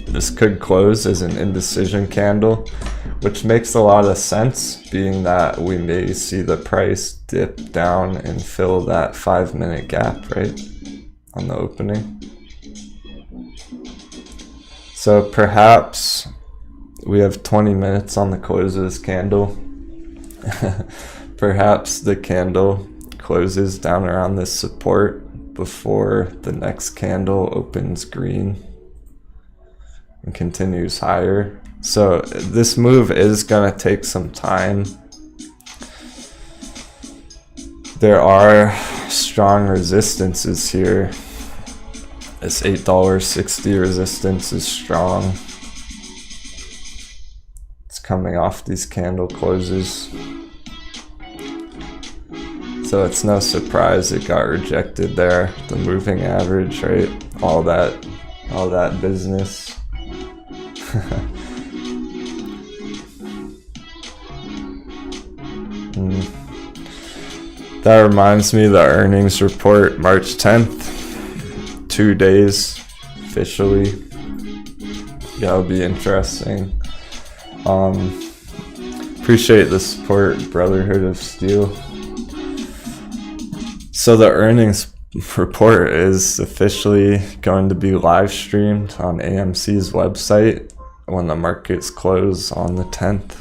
S1: This could close as an indecision candle, which makes a lot of sense, being that we may see the price dip down and fill that 5-minute gap, right, on the opening. So perhaps we have 20 minutes on the close of this candle. Perhaps the candle closes down around this support before the next candle opens green and continues higher. So this move is going to take some time. There are strong resistances here. This $8.60 resistance is strong. It's coming off these candle closes. So it's no surprise it got rejected there. The moving average, right? All that business. That reminds me of the earnings report, March 10th. 2 days officially. That'll be interesting. Appreciate the support, Brotherhood of Steel. So the earnings report is officially going to be live streamed on AMC's website when the markets close on the 10th,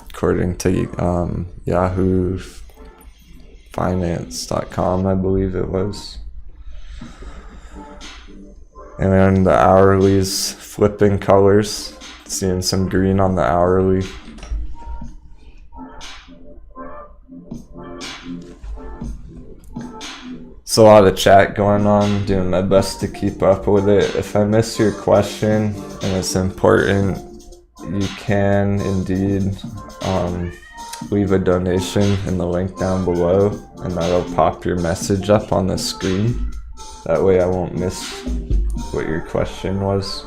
S1: according to Yahoo Finance.com, I believe it was. And then the hourly's flipping colors, seeing some green on the hourly. It's a lot of chat going on, doing my best to keep up with it. If I miss your question and it's important, you can indeed leave a donation in the link down below, and that'll pop your message up on the screen. That way I won't miss what your question was.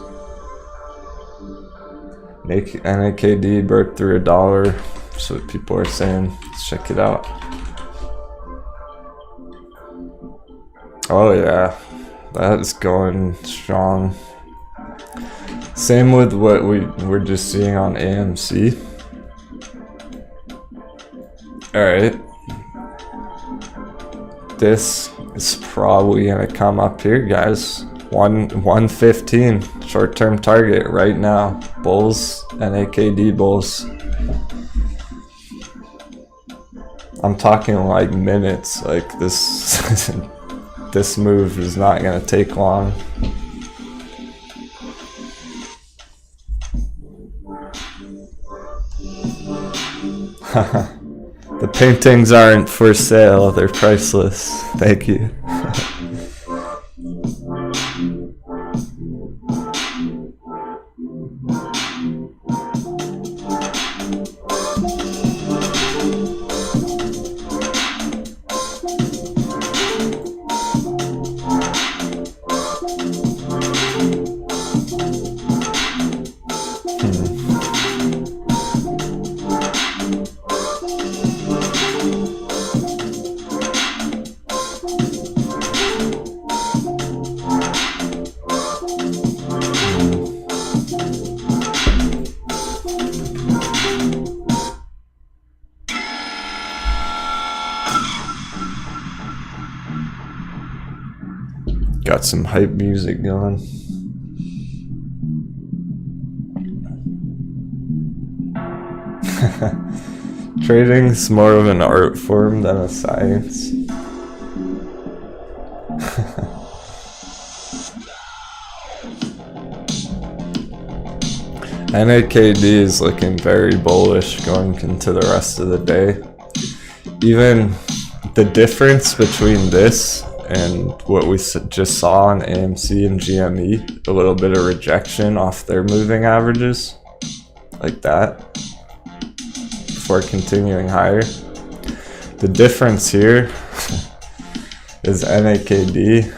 S1: NAKD broke through $1. That's what people are saying. Let's check it out. Oh yeah, that is going strong. Same with what we're just seeing on AMC. Alright. This is probably gonna come up here, guys. 115 short-term target right now. Bulls, NAKD bulls. I'm talking like minutes. Like this, this move is not gonna take long. The paintings aren't for sale, they're priceless. Thank you. Got some hype music going. Trading's more of an art form than a science. NAKD is looking very bullish going into the rest of the day. Even the difference between this and what we just saw on AMC and GME, a little bit of rejection off their moving averages, like that, before continuing higher. The difference here is NAKD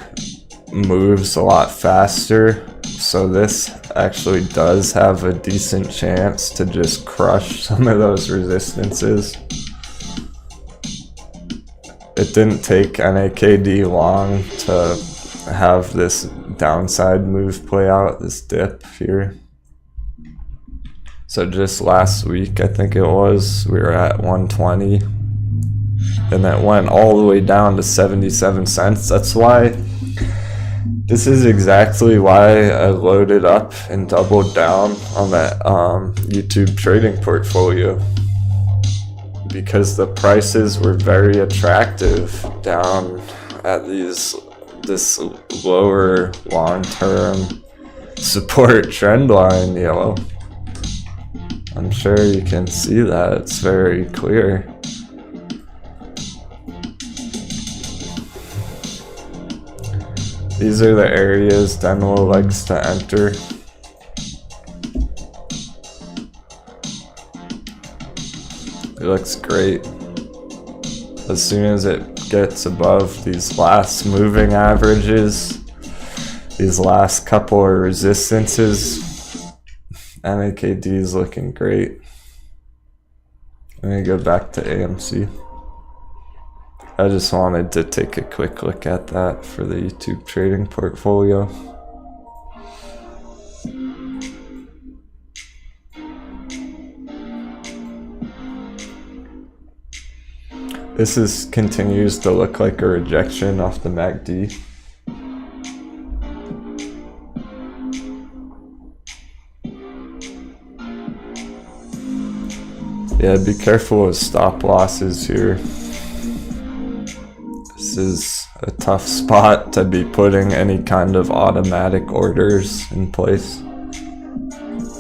S1: moves a lot faster, so this actually does have a decent chance to just crush some of those resistances. It didn't take NAKD long to have this downside move play out, this dip here. So just last week, I think it was, we were at 120 and that went all the way down to 77 cents. That's why, this is exactly why I loaded up and doubled down on that YouTube trading portfolio. Because the prices were very attractive down at this lower long-term support trend line, yellow. I'm sure you can see that, it's very clear. These are the areas Denwo likes to enter. It looks great. As soon as it gets above these last moving averages, these last couple of resistances, NAKD is looking great. Let me go back to AMC. I just wanted to take a quick look at that for the YouTube trading portfolio. This continues to look like a rejection off the MACD. Yeah, be careful with stop losses here. This is a tough spot to be putting any kind of automatic orders in place.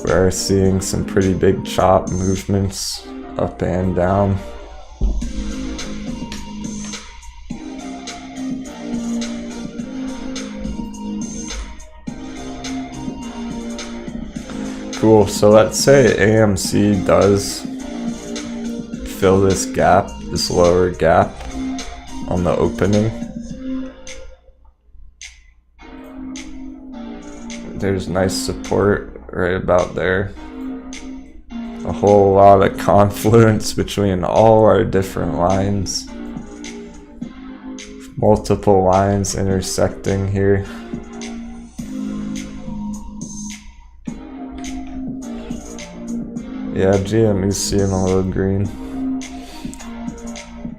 S1: We're seeing some pretty big chop movements up and down. Cool, so let's say AMC does fill this gap, this lower gap on the opening. There's nice support right about there. A whole lot of confluence between all our different lines. Multiple lines intersecting here. Yeah, GME's seeing a little green.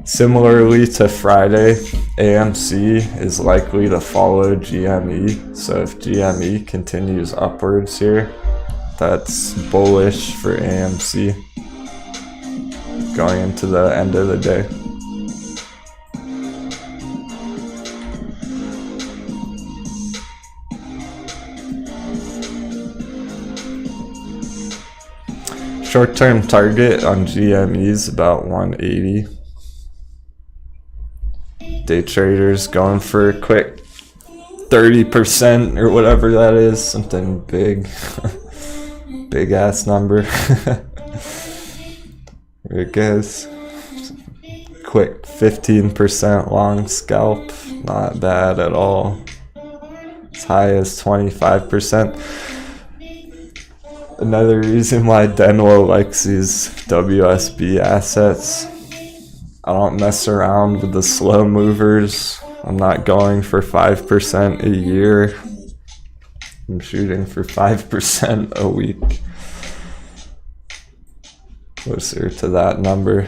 S1: Similarly to Friday, AMC is likely to follow GME. So if GME continues upwards here, that's bullish for AMC going into the end of the day. Short-term target on GME is about 180. Day traders going for a quick 30% or whatever that is, something big. Big ass number. Here it goes. Quick 15% long scalp, not bad at all. As high as 25%. Another reason why Denwo likes these WSB assets. I don't mess around with the slow movers. I'm not going for 5% a year. I'm shooting for 5% a week. Closer to that number.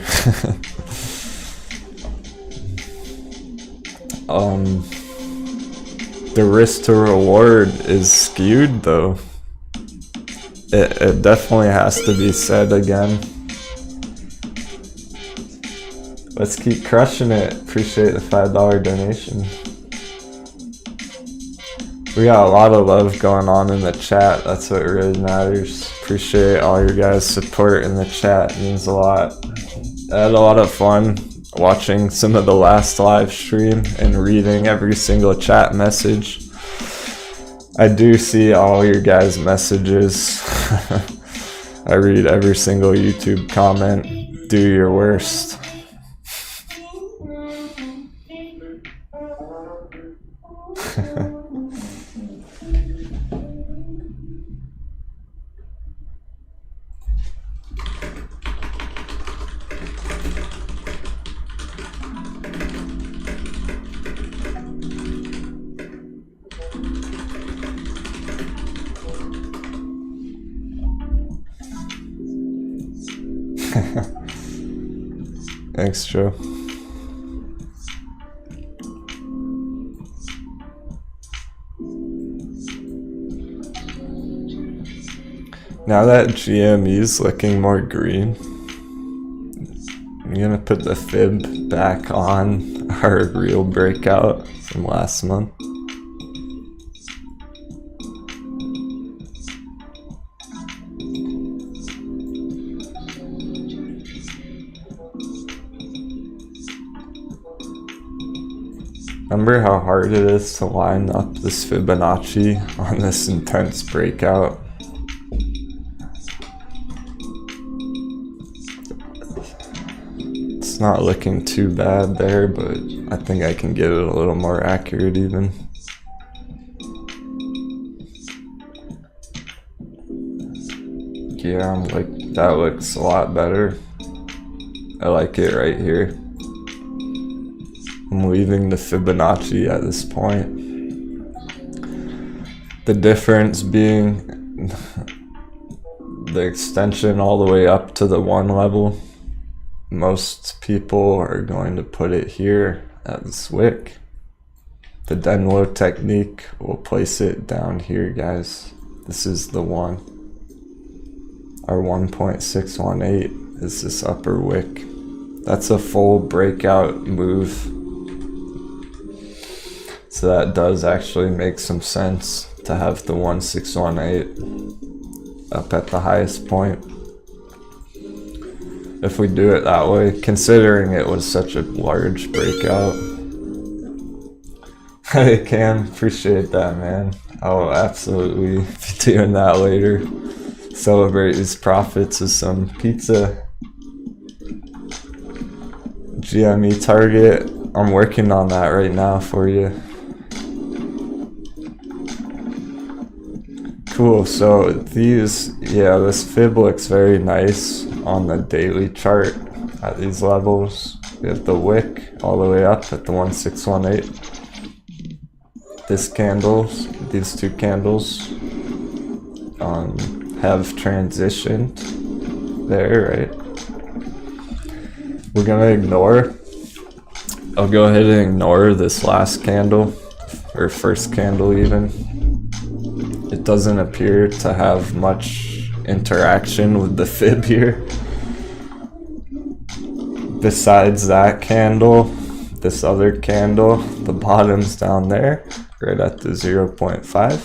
S1: The risk to reward is skewed though. It definitely has to be said again. Let's keep crushing it. Appreciate the $5 donation. We got a lot of love going on in the chat. That's what really matters. Appreciate all your guys' support in the chat. It means a lot. I had a lot of fun watching some of the last live stream and reading every single chat message. I do see all your guys' messages. I read every single YouTube comment. Do your worst. Thanks, Joe. Now that GME is looking more green, I'm gonna put the fib back on our real breakout from last month. Remember how hard it is to line up this Fibonacci on this intense breakout? It's not looking too bad there, but I think I can get it a little more accurate even. Yeah, I'm like, that looks a lot better. I like it right here. I'm leaving the Fibonacci at this point. The difference being the extension all the way up to the 1 level. Most people are going to put it here at this wick. The Denwo technique will place it down here, guys. This is the 1. Our 1.618 is this upper wick. That's a full breakout move. So that does actually make some sense to have the 1618 up at the highest point. If we do it that way, considering it was such a large breakout. Hey Cam, appreciate that, man. I'll absolutely be doing that later. Celebrate these profits with some pizza. GME target, I'm working on that right now for you. Cool, so these, yeah, this fib looks very nice on the daily chart at these levels. We have the wick all the way up at the 1618. This candles, these two candles have transitioned there, right? We're gonna ignore, I'll go ahead and ignore this last candle, or first candle even. It doesn't appear to have much interaction with the fib here. Besides that candle, this other candle, the bottom's down there, right at the 0.5.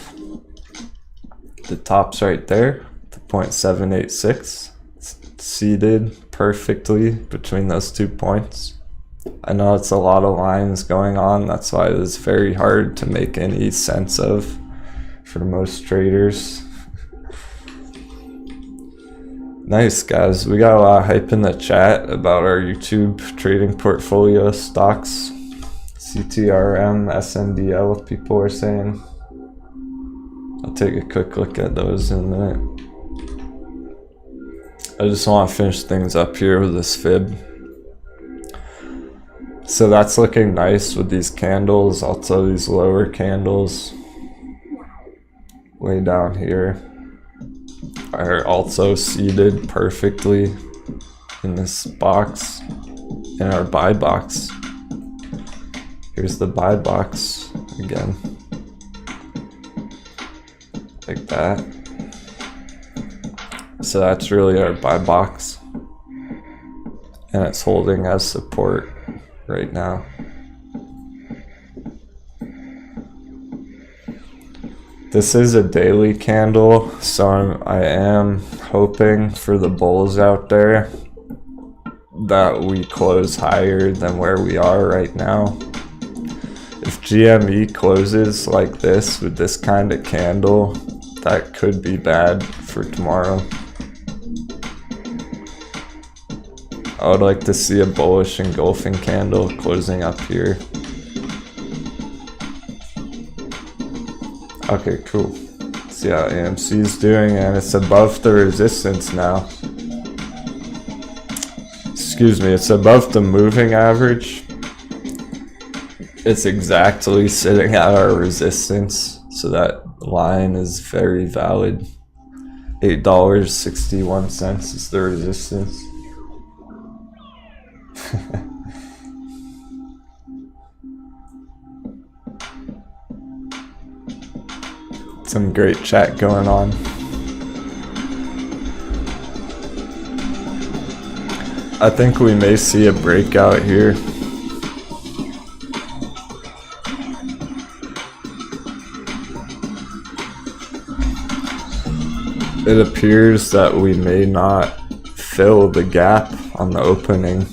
S1: The top's right there, the 0.786. It's seated perfectly between those 2 points. I know it's a lot of lines going on, that's why it is very hard to make any sense of for most traders. Nice, guys. We got a lot of hype in the chat about our YouTube trading portfolio stocks. CTRM, SNDL, people are saying. I'll take a quick look at those in a minute. I just want to finish things up here with this fib. So that's looking nice with these candles, also these lower candles way down here are also seated perfectly in this box, in our buy box. Here's the buy box again, like that. So that's really our buy box, and it's holding as support right now. This is a daily candle, so I am hoping for the bulls out there that we close higher than where we are right now. If GME closes like this with this kind of candle, that could be bad for tomorrow. I would like to see a bullish engulfing candle closing up here. Okay, cool. See how AMC is doing, and it's above the resistance now. Excuse me, it's above the moving average. It's exactly sitting at our resistance, so that line is very valid. $8.61 is the resistance. Some great chat going on. I think we may see a breakout here. It appears that we may not fill the gap on the opening.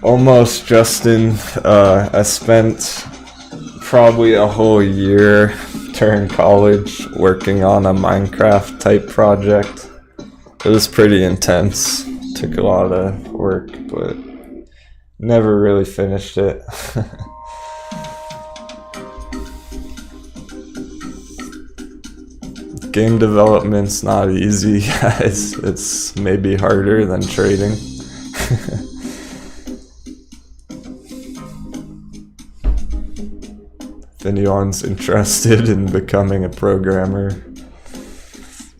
S1: Almost, Justin. I spent probably a whole year during college working on a Minecraft type project. It was pretty intense. Took a lot of work, but never really finished it. Game development's not easy, guys. It's maybe harder than trading. If anyone's interested in becoming a programmer,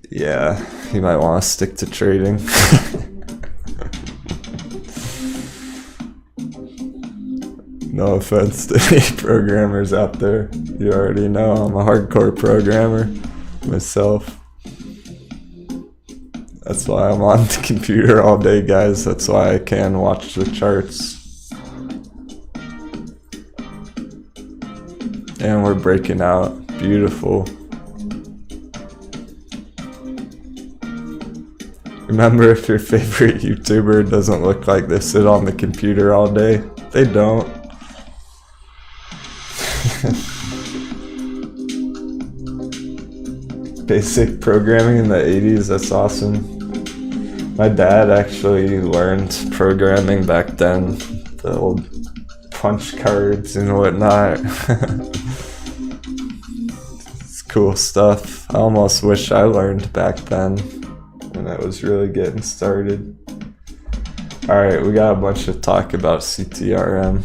S1: yeah, you might want to stick to trading. No offense to any programmers out there. You already know I'm a hardcore programmer myself. That's why I'm on the computer all day, guys. That's why I can watch the charts. And we're breaking out. Beautiful. Remember, if your favorite YouTuber doesn't look like they sit on the computer all day, they don't. Basic programming in the 80s, that's awesome. My dad actually learned programming back then, the old punch cards and whatnot. It's cool stuff. I almost wish I learned back then when I was really getting started. Alright, we got a bunch of talk about CTRM.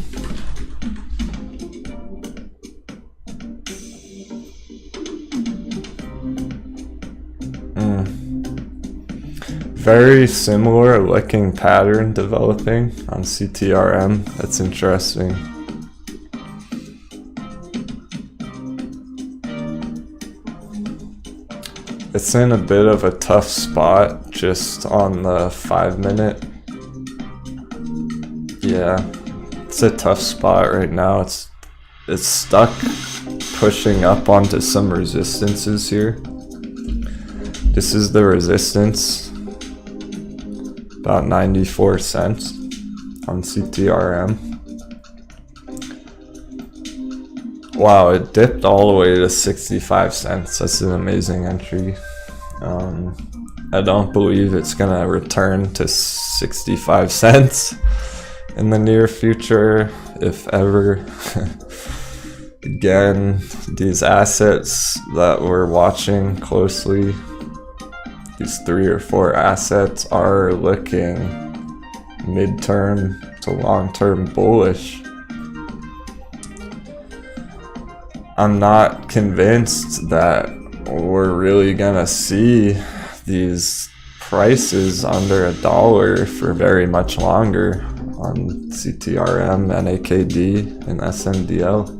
S1: Very similar looking pattern developing on CTRM. That's interesting. It's in a bit of a tough spot just on the 5 minute. Yeah, it's a tough spot right now. It's stuck pushing up onto some resistances here. This is the resistance, about 94 cents on CTRM. Wow, it dipped all the way to 65 cents. That's an amazing entry. I don't believe it's gonna return to 65 cents in the near future, if ever. Again, these assets that we're watching closely, these 3 or 4 assets, are looking midterm to long-term bullish. I'm not convinced that we're really gonna see these prices under $1 for very much longer on CTRM, NAKD, and SNDL.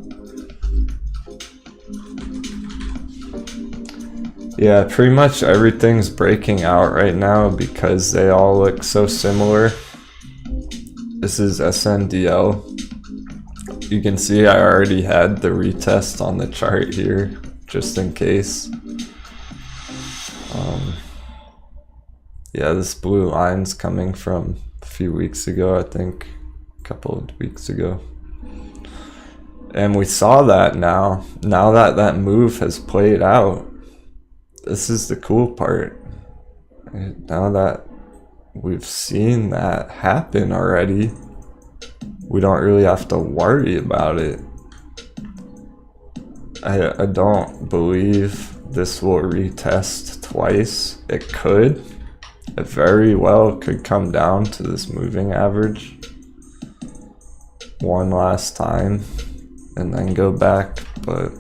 S1: Yeah, pretty much everything's breaking out right now because they all look so similar. This is SNDL. You can see I already had the retest on the chart here, just in case. Yeah, this blue line's coming from a few weeks ago, I think, a couple of weeks ago. And we saw that now that that move has played out. This is the cool part. Now that we've seen that happen already, we don't really have to worry about it. I don't believe this will retest twice. It could. It very well could come down to this moving average one last time and then go back, but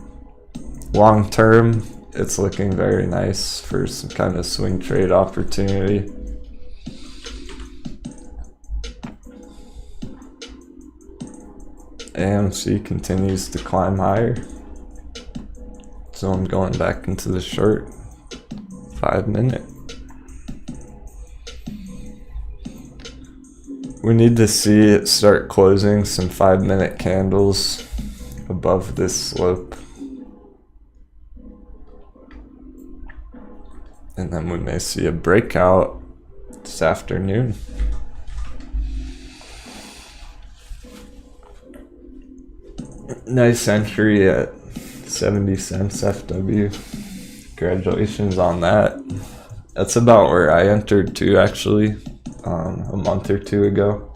S1: long term it's looking very nice for some kind of swing trade opportunity. AMC continues to climb higher, so I'm going back into the short 5 minute. We need to see it start closing some 5 minute candles above this slope, and then we may see a breakout this afternoon. Nice entry at 70 cents FW. Congratulations on that. That's about where I entered too, actually, a month or 2 ago.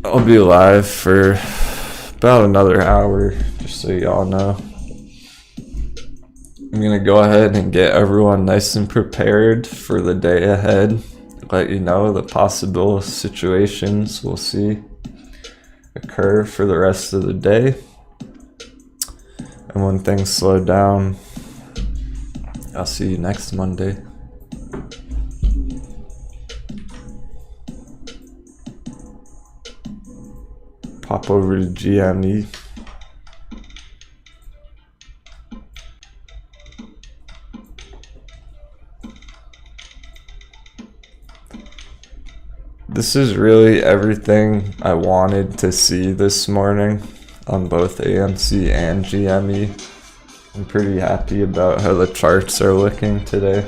S1: I'll be live for about another hour, just so y'all know. I'm gonna go ahead and get everyone nice and prepared for the day ahead. Let you know the possible situations we'll see occur for the rest of the day. And when things slow down, I'll see you next Monday. Pop over to GME. This is really everything I wanted to see this morning on both AMC and GME. I'm pretty happy about how the charts are looking today.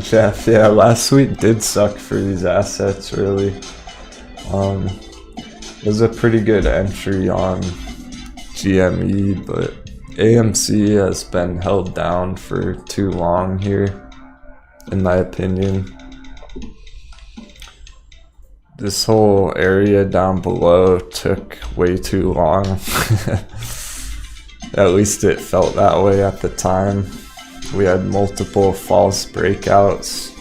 S1: Jeff, yeah, last week did suck for these assets, really. It was a pretty good entry on GME, but AMC has been held down for too long here, in my opinion. This whole area down below took way too long. At least it felt that way at the time. We had multiple false breakouts,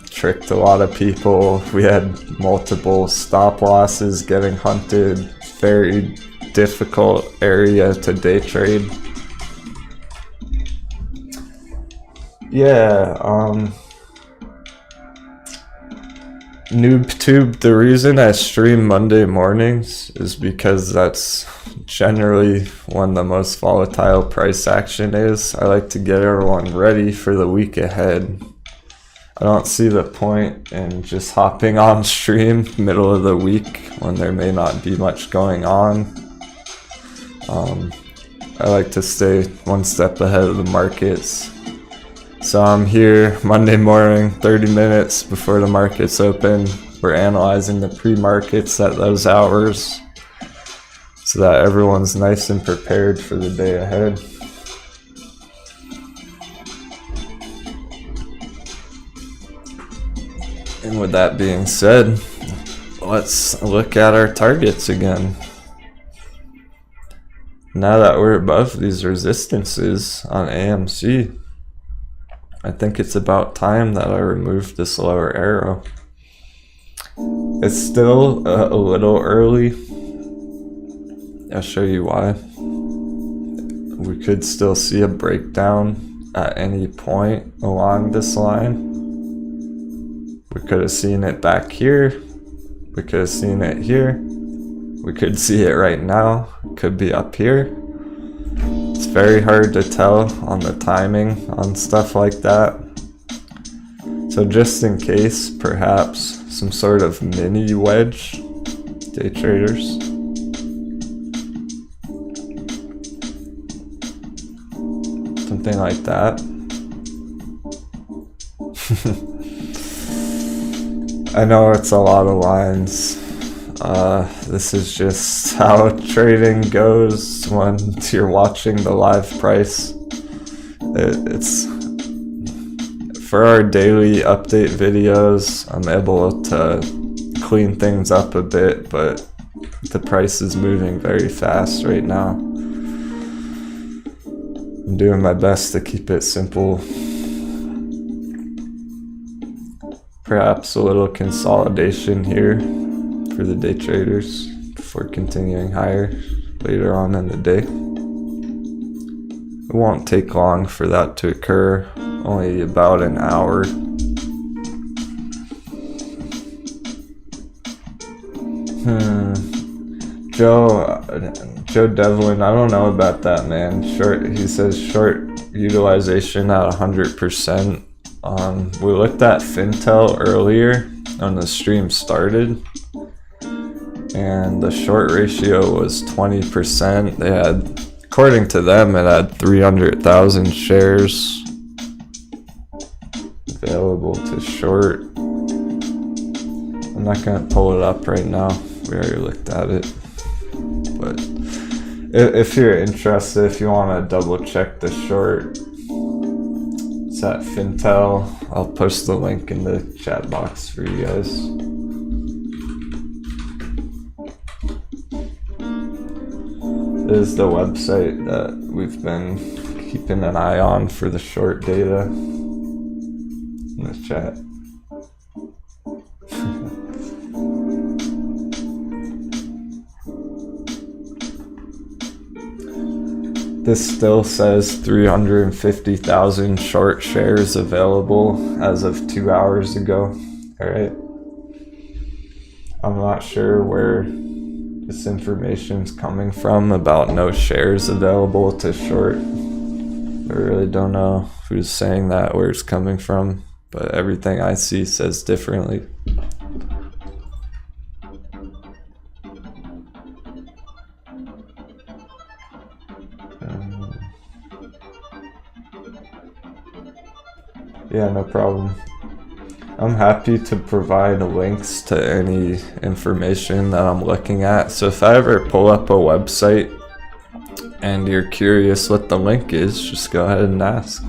S1: tricked a lot of people. We had multiple stop losses getting hunted. Very difficult area to day trade. Yeah, NoobTube, the reason I stream Monday mornings is because that's generally when the most volatile price action is. I like to get everyone ready for the week ahead. I don't see the point in just hopping on stream middle of the week when there may not be much going on. I like to stay one step ahead of the markets. So I'm here Monday morning, 30 minutes before the markets open. We're analyzing the pre-markets at those hours so that everyone's nice and prepared for the day ahead. And with that being said, let's look at our targets again. Now that we're above these resistances on AMC, I think it's about time that I remove this lower arrow. It's still a little early. I'll show you why. We could still see a breakdown at any point along this line. We could have seen it back here. We could have seen it here. We could see it right now. It could be up here. It's very hard to tell on the timing on stuff like that. So just in case, perhaps some sort of mini wedge, day traders. Something like that. I know it's a lot of lines. This is just how trading goes when you're watching the live price. It's for our daily update videos, I'm able to clean things up a bit, but the price is moving very fast right now. I'm doing my best to keep it simple. Perhaps a little consolidation here for the day traders before continuing higher later on in the day. It won't take long for that to occur, only about an hour. Joe Devlin, I don't know about that, man. He says short utilization at 100%. We looked at Fintel earlier when the stream started, and the short ratio was 20%. They had, according to them, it had 300,000 shares available to short. I'm not gonna pull it up right now. We already looked at it. But if you're interested, if you want to double check the short, it's at Fintel. I'll post the link in the chat box for you guys. This is the website that we've been keeping an eye on for the short data in the chat. This still says 350,000 short shares available as of 2 hours ago. Alright. I'm not sure where this information's coming from about no shares available to short. I really don't know who's saying that, where it's coming from, but everything I see says differently. Yeah, no problem. I'm happy to provide links to any information that I'm looking at. So if I ever pull up a website and you're curious what the link is, just go ahead and ask.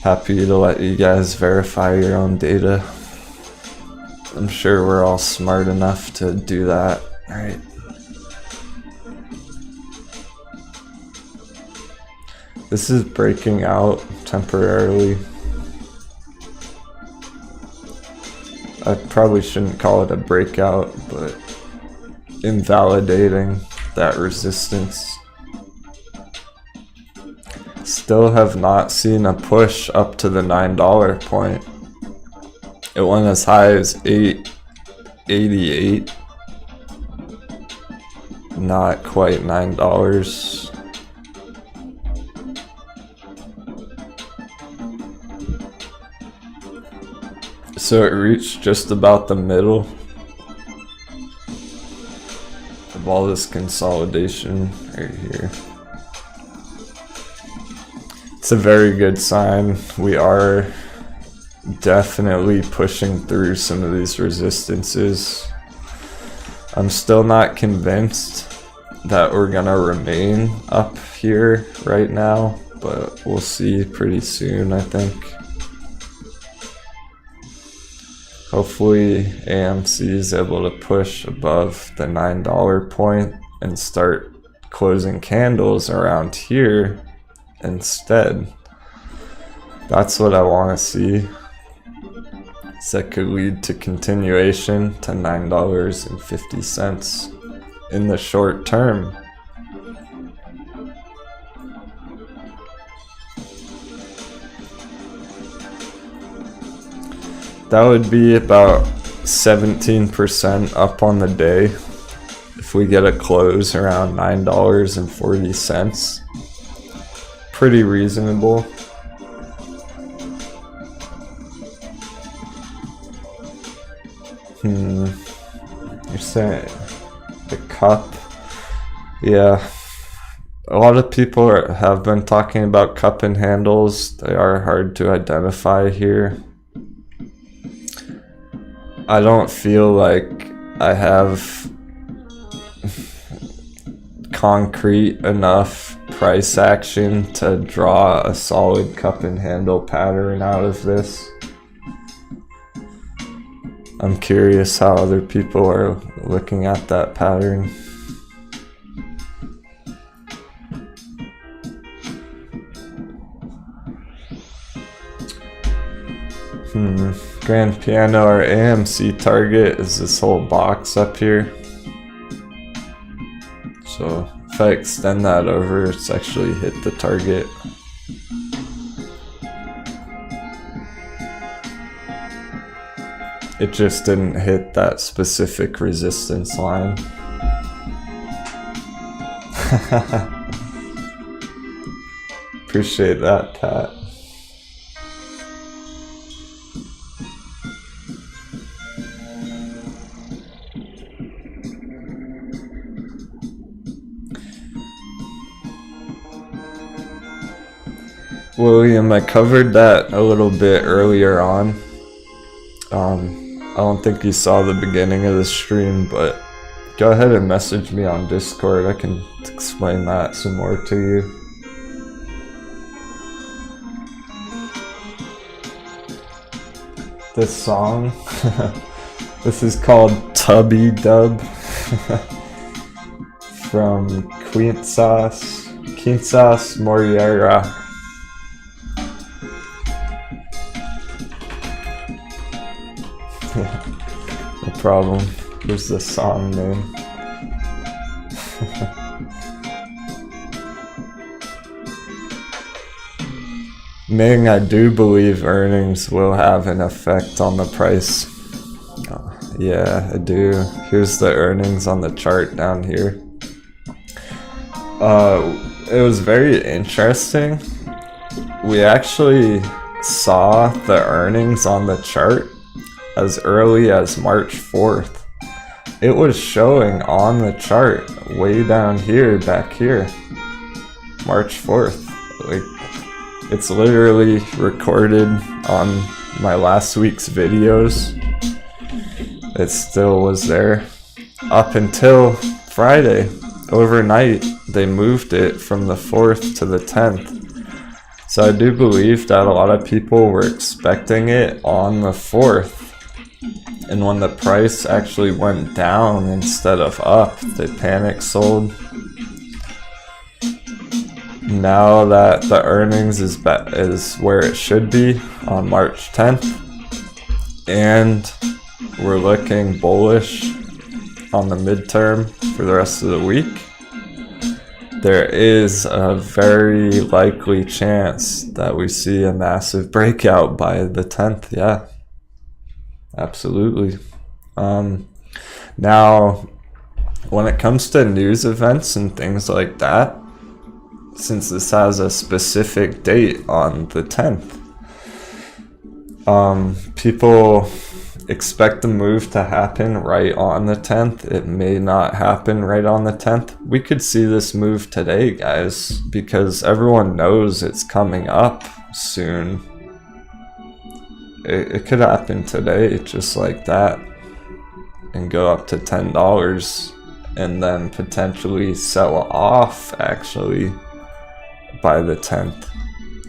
S1: Happy to let you guys verify your own data. I'm sure we're all smart enough to do that, right? This is breaking out temporarily. I probably shouldn't call it a breakout, but invalidating that resistance. Still have not seen a push up to the $9 point. It went as high as $8.88. Not quite $9. So it reached just about the middle of all this consolidation right here. It's a very good sign. We are definitely pushing through some of these resistances. I'm still not convinced that we're gonna remain up here right now, but we'll see pretty soon, I think. Hopefully AMC is able to push above the $9 point and start closing candles around here instead. That's what I want to see. So that could lead to continuation to $9.50 in the short term. That would be about 17% up on the day if we get a close around $9.40. Pretty reasonable. You're saying the cup? Yeah. A lot of people have been talking about cup and handles. They are hard to identify here. I don't feel like I have concrete enough price action to draw a solid cup and handle pattern out of this. I'm curious how other people are looking at that pattern. Grand Piano, our AMC target is this whole box up here. So if I extend that over, it's actually hit the target. It just didn't hit that specific resistance line. Appreciate that, Pat. William, I covered that a little bit earlier on. I don't think you saw the beginning of the stream, but go ahead and message me on Discord. I can explain that some more to you. This song, this is called Tubby Dub from Quintas Moriera. No problem. Here's the song name. Ming, I do believe earnings will have an effect on the price. Yeah, I do. Here's the earnings on the chart down here. It was very interesting. We actually saw the earnings on the chart as early as March 4th. It was showing on the chart way down here, back here, March 4th. Like, it's literally recorded on my last week's videos. It still was there up until Friday. Overnight, they moved it from the 4th to the 10th. So I do believe that a lot of people were expecting it on the 4th. And when the price actually went down instead of up, they panic sold. Now that the earnings is where it should be on March 10th, and we're looking bullish on the midterm for the rest of the week, there is a very likely chance that we see a massive breakout by the 10th. Yeah. Absolutely. Now, when it comes to news events and things like that, since this has a specific date on the 10th, People expect the move to happen right on the 10th. It may not happen right on the 10th. We could see this move today, guys, because everyone knows it's coming up soon. It could happen today, just like that, and go up to $10 and then potentially sell off actually by the 10th.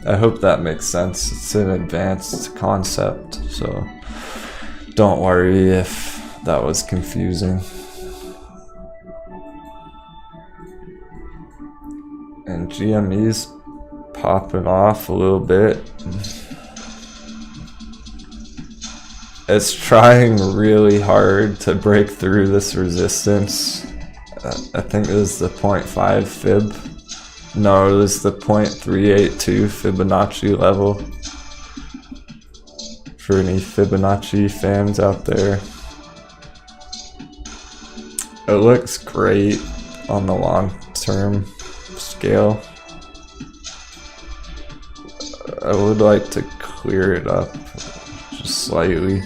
S1: I hope that makes sense. It's an advanced concept, so don't worry if that was confusing. And GME's popping off a little bit. It's trying really hard to break through this resistance. I think it was the 0.5 fib. No, it was the 0.382 Fibonacci level. For any Fibonacci fans out there. It looks great on the long-term scale. I would like to clear it up just slightly.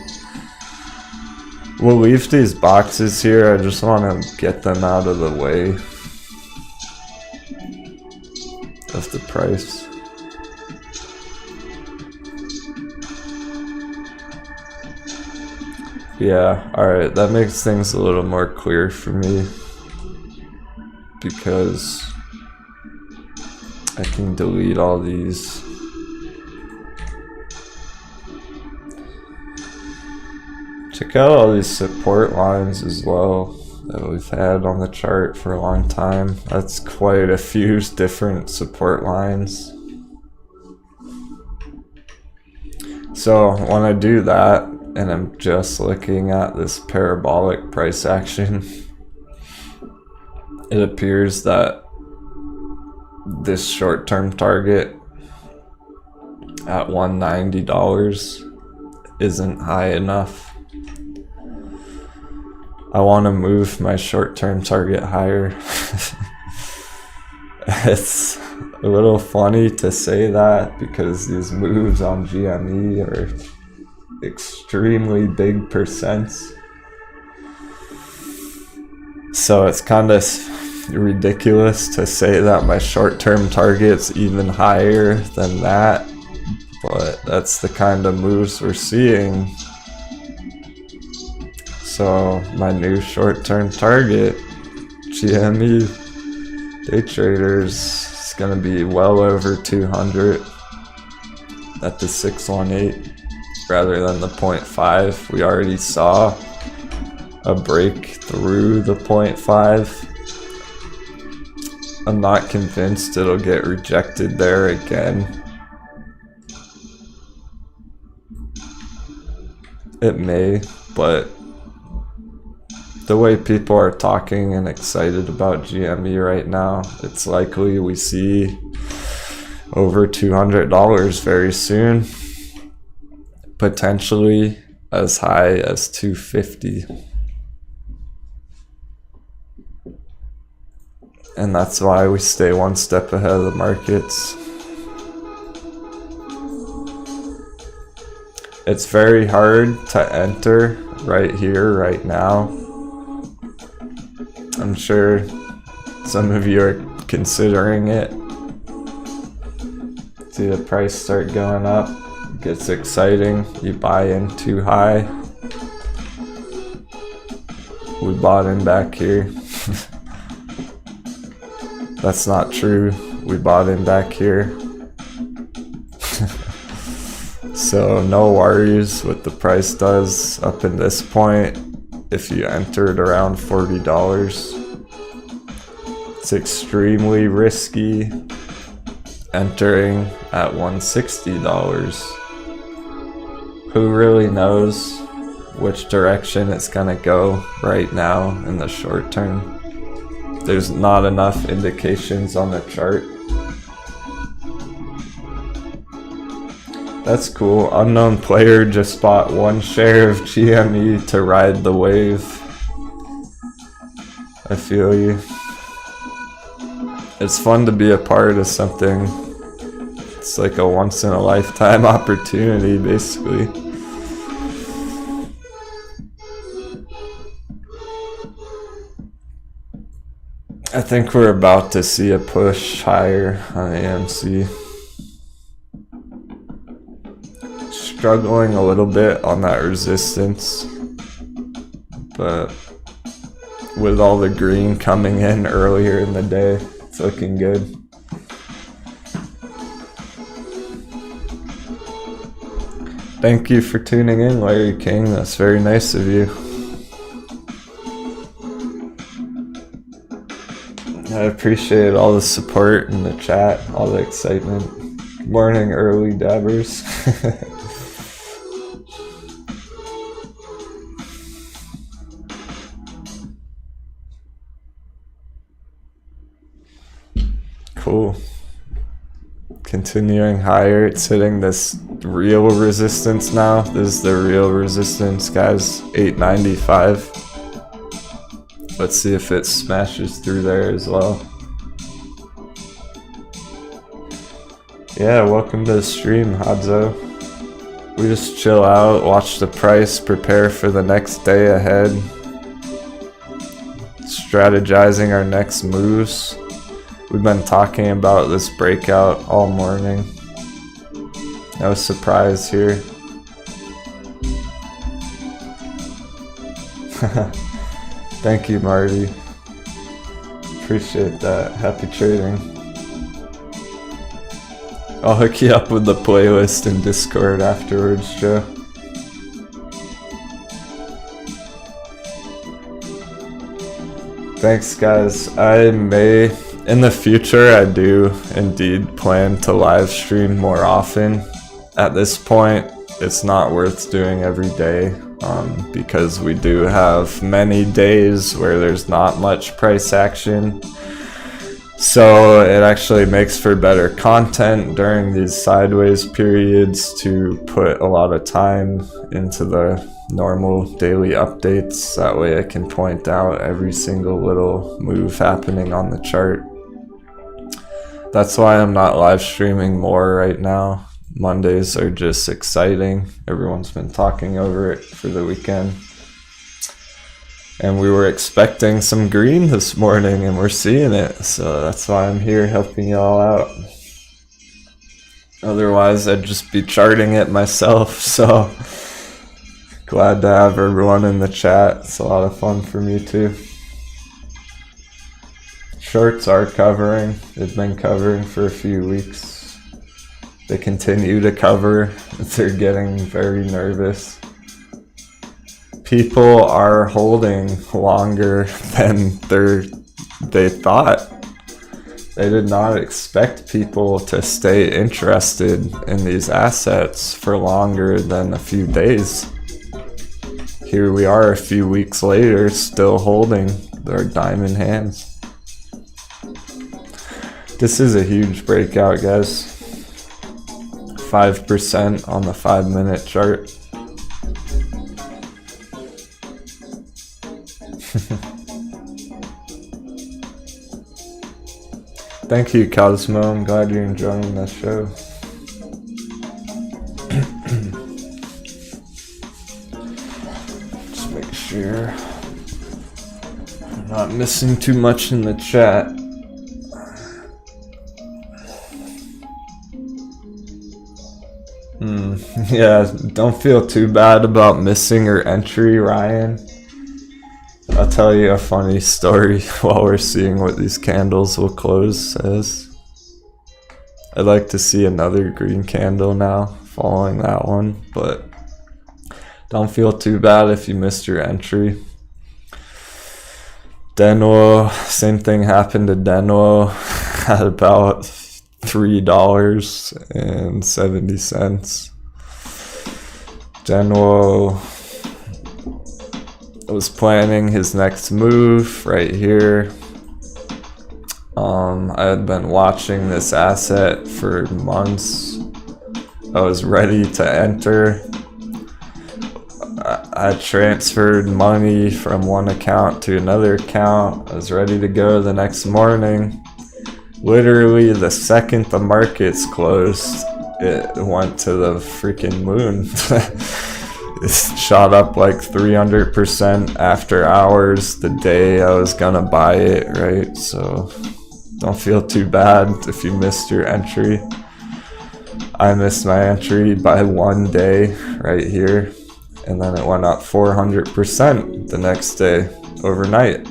S1: We'll leave these boxes here. I just want to get them out of the way of the price. Yeah, alright, that makes things a little more clear for me because I can delete all these. Check out all these support lines as well that we've had on the chart for a long time. That's quite a few different support lines. So when I do that, and I'm just looking at this parabolic price action, it appears that this short-term target at $190 isn't high enough. I want to move my short-term target higher. It's a little funny to say that because these moves on GME are extremely big percents. So it's kind of ridiculous to say that my short-term target's even higher than that, but that's the kind of moves we're seeing. So my new short-term target, GME day traders, is gonna be well over 200 at the 618. Rather than the 0.5. We already saw a break through the 0.5. I'm not convinced it'll get rejected there again. It may, but the way people are talking and excited about GME right now, it's likely we see over $200 very soon. Potentially as high as 250. And that's why we stay one step ahead of the markets. It's very hard to enter right here, right now. I'm sure some of you are considering it. See the price start going up. Gets exciting, you buy in too high. We bought in back here. That's not true. We bought in back here. So no worries what the price does up in this point. If you entered around $40, it's extremely risky entering at $160. Who really knows which direction it's gonna go right now in the short term? There's not enough indications on the chart. That's cool. Unknown player just bought 1 share of GME to ride the wave. I feel you. It's fun to be a part of something It's like a once in a lifetime opportunity, basically. I think we're about to see a push higher on AMC. Struggling a little bit on that resistance, but with all the green coming in earlier in the day, it's looking good. Thank you for tuning in, Larry King. That's very nice of you. I appreciate all the support in the chat, all the excitement. Good morning, early dabbers. Cool. Continuing higher. It's hitting this real resistance now. This is the real resistance, guys. 895. Let's see if it smashes through there as well. Yeah, welcome to the stream, Hadzo. We just chill out, watch the price, prepare for the next day ahead. Strategizing our next moves. We've been talking about this breakout all morning. No surprise here. Thank you, Marty. Appreciate that. Happy trading. I'll hook you up with the playlist in Discord afterwards, Joe. Thanks, guys. In the future, I do indeed plan to live stream more often. At this point, it's not worth doing every day because we do have many days where there's not much price action. So it actually makes for better content during these sideways periods to put a lot of time into the normal daily updates. That way I can point out every single little move happening on the chart. That's why I'm not live streaming more right now. Mondays are just exciting. Everyone's been talking over it for the weekend. And we were expecting some green this morning and we're seeing it. So that's why I'm here helping you all out. Otherwise, I'd just be charting it myself. So glad to have everyone in the chat. It's a lot of fun for me too. Shorts are covering. They've been covering for a few weeks. They continue to cover. They're getting very nervous. People are holding longer than they thought. They did not expect people to stay interested in these assets for longer than a few days. Here we are a few weeks later, still holding their diamond hands. This is a huge breakout, guys. 5% on the 5-minute chart. Thank you, Cosmo. I'm glad you're enjoying the show. Just make sure I'm not missing too much in the chat. Yeah, don't feel too bad about missing your entry, Ryan. I'll tell you a funny story while we're seeing what these candles will close as. I'd like to see another green candle now following that one, but don't feel too bad if you missed your entry. Denwo, same thing happened to Denwo at about $3.70. Denwo was planning his next move right here. I had been watching this asset for months. I was ready to enter. I transferred money from one account to another account. I was ready to go the next morning. Literally the second the markets closed, it went to the freaking moon. It shot up like 300% after hours the day I was gonna buy it, right? So don't feel too bad if you missed your entry. I missed my entry by 1 day right here, and then it went up 400% the next day overnight.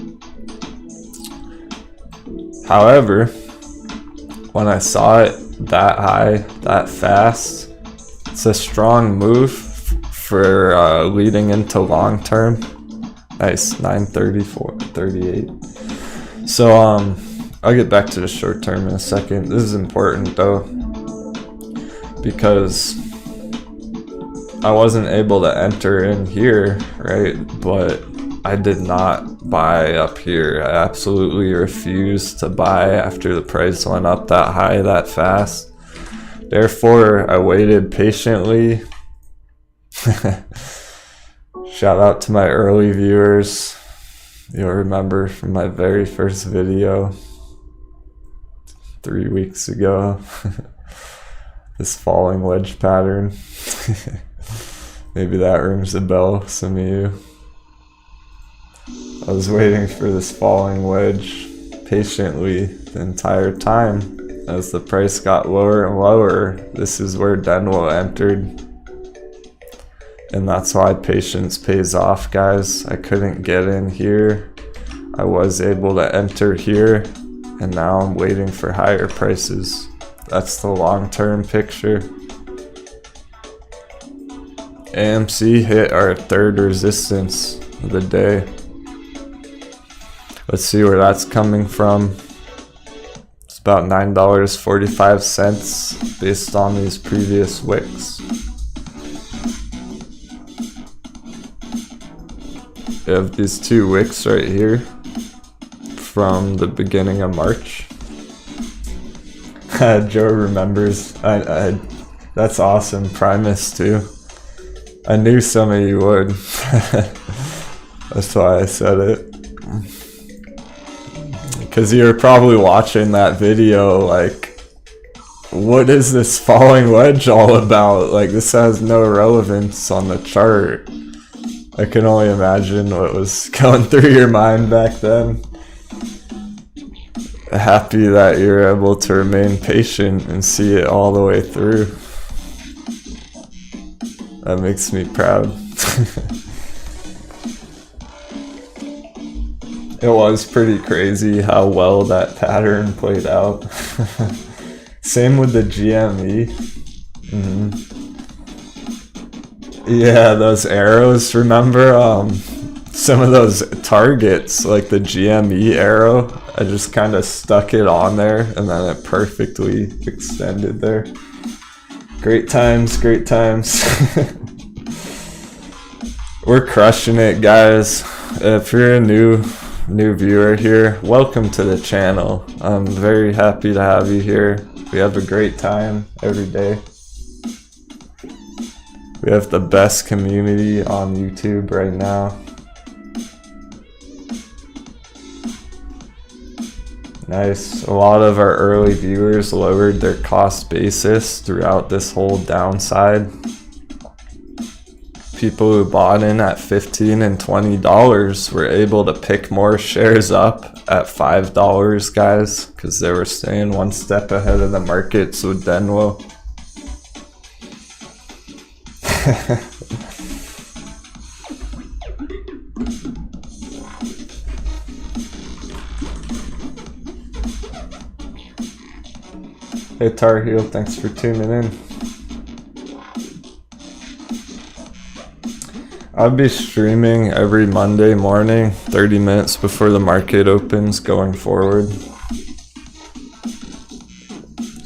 S1: However, when I saw it that high, that fast, it's a strong move for leading into long term. Nice, 934, 38. So I'll get back to the short term in a second. This is important though, because I wasn't able to enter in here, right? But I did not buy up here. I absolutely refused to buy after the price went up that high that fast. Therefore, I waited patiently. Shout out to my early viewers. You'll remember from my very first video 3 weeks ago. This falling wedge pattern. Maybe that rings a bell, some of you. I was waiting for this falling wedge patiently the entire time. As the price got lower and lower, this is where Denwo entered. And that's why patience pays off, guys. I couldn't get in here. I was able to enter here, and now I'm waiting for higher prices. That's the long-term picture. AMC hit our third resistance of the day. Let's see where that's coming from. It's about $9.45 based on these previous wicks. We have these two wicks right here from the beginning of March. Joe remembers. That's awesome. Primus too. I knew some of you would. That's why I said it. Because you're probably watching that video like, what is this falling wedge all about? Like, this has no relevance on the chart. I can only imagine what was going through your mind back then. Happy that you're able to remain patient and see it all the way through. That makes me proud. It was pretty crazy how well that pattern played out. Same with the GME. Yeah, those arrows, remember? Some of those targets, like the GME arrow, I just kind of stuck it on there and then it perfectly extended there. Great times, great times. We're crushing it, guys. If you're a new viewer here, welcome to the channel. I'm very happy to have you here. We have a great time every day. We have the best community on YouTube right now. Nice. A lot of our early viewers lowered their cost basis throughout this whole downside. People who bought in at $15 and $20 were able to pick more shares up at $5, guys, because they were staying one step ahead of the markets with Denwo. Hey Tar Heel, thanks for tuning in. I'll be streaming every Monday morning, 30 minutes before the market opens going forward.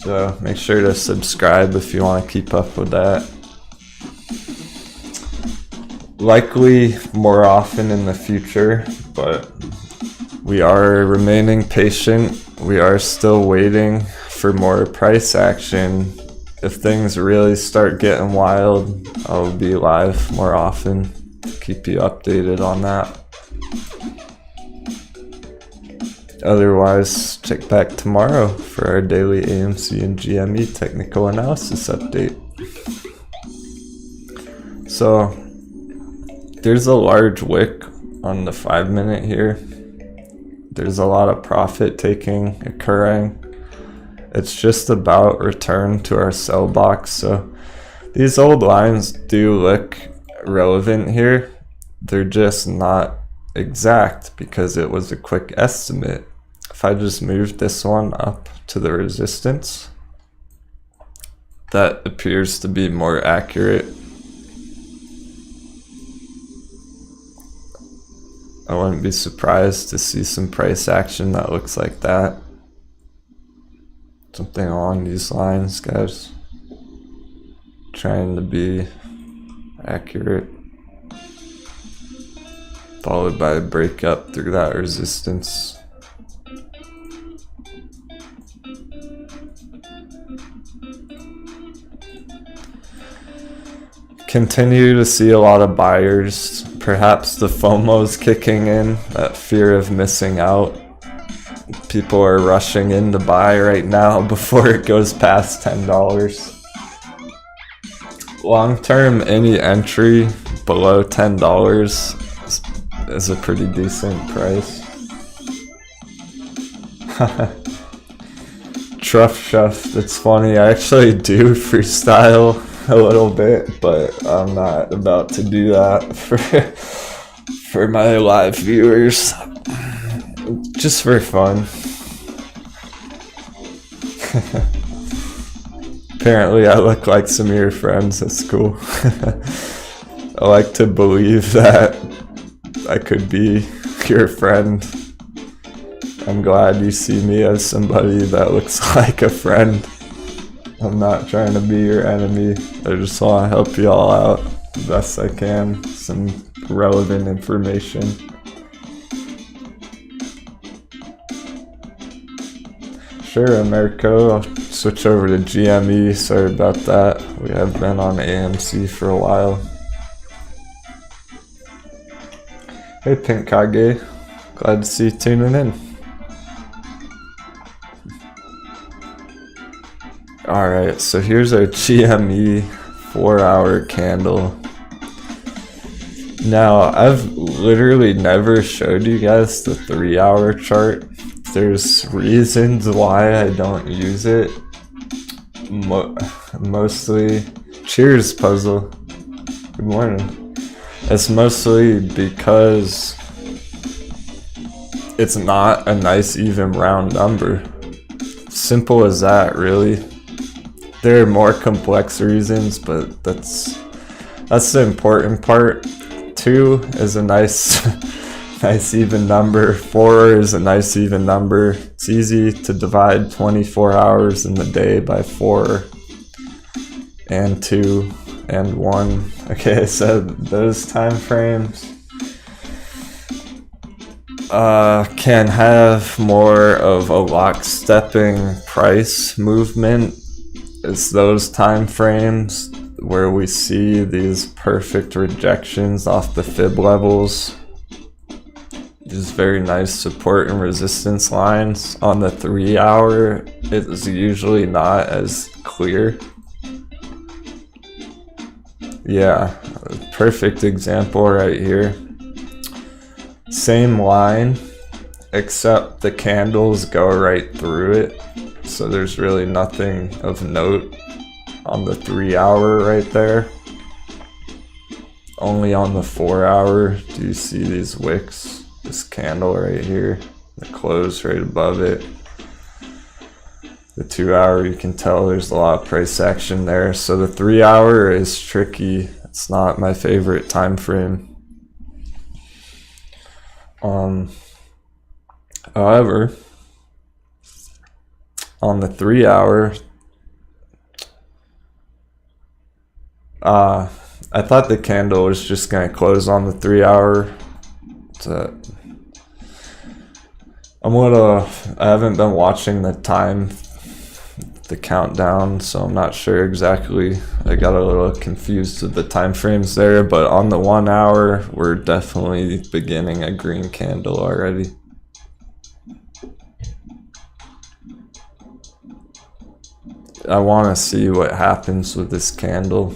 S1: So make sure to subscribe if you want to keep up with that. Likely more often in the future, but we are remaining patient. We are still waiting for more price action. If things really start getting wild, I'll be live more often to keep you updated on that. Otherwise, check back tomorrow for our daily AMC and GME technical analysis update. So there's a large wick on the 5-minute here. There's a lot of profit taking occurring. It's just about return to our sell box. So these old lines do look relevant here. They're just not exact because it was a quick estimate. If I just moved this one up to the resistance, that appears to be more accurate. I wouldn't be surprised to see some price action that looks like that. Something along these lines, guys. Trying to be accurate. Followed by a breakup through that resistance. Continue to see a lot of buyers. Perhaps the FOMO's kicking in, that fear of missing out. People are rushing in to buy right now before it goes past $10. Long term, any entry below $10 is a pretty decent price. Truff shuff, that's funny. I actually do freestyle a little bit, but I'm not about to do that for my live viewers. Just for fun. Apparently I look like some of your friends. That's cool. I like to believe that I could be your friend. I'm glad you see me as somebody that looks like a friend. I'm not trying to be your enemy. I just want to help you all out the best I can. Some relevant information. Sure, Americo. I'll switch over to GME. Sorry about that. We have been on AMC for a while. Hey, Pink Kage. Glad to see you tuning in. Alright, so here's our GME 4-hour candle. Now, I've literally never showed you guys the 3-hour chart. There's reasons why I don't use it. Mostly, cheers puzzle. Good morning. It's mostly because it's not a nice even round number. Simple as that, really. There are more complex reasons, but that's the important part. 2 is a nice nice even number. 4 is a nice even number. It's easy to divide 24 hours in the day by 4 and 2 and 1. Okay, so those time frames can have more of a lockstepping price movement. It's those time frames where we see these perfect rejections off the fib levels. These very nice support and resistance lines. On the 3-hour, it's usually not as clear. Yeah, perfect example right here. Same line, except the candles go right through it. So there's really nothing of note on the 3-hour right there. Only on the 4-hour do you see these wicks. This candle right here, the close right above it. The 2-hour, you can tell there's a lot of price action there. So the 3-hour is tricky. It's not my favorite time frame. However, on the 3-hour, I thought the candle was just gonna close on the 3-hour. I haven't been watching the countdown, so I'm not sure exactly. I got a little confused with the time frames there, but on the 1-hour, we're definitely beginning a green candle already. I want to see what happens with this candle.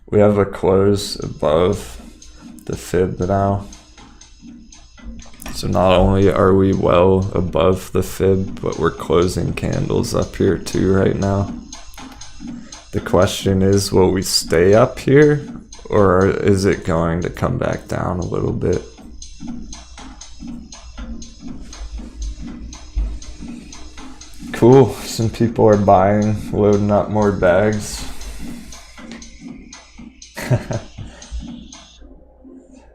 S1: We have a close above the fib now. So not only are we well above the fib, but we're closing candles up here too right now. The question is, will we stay up here, or is it going to come back down a little bit? Cool, some people are buying, loading up more bags.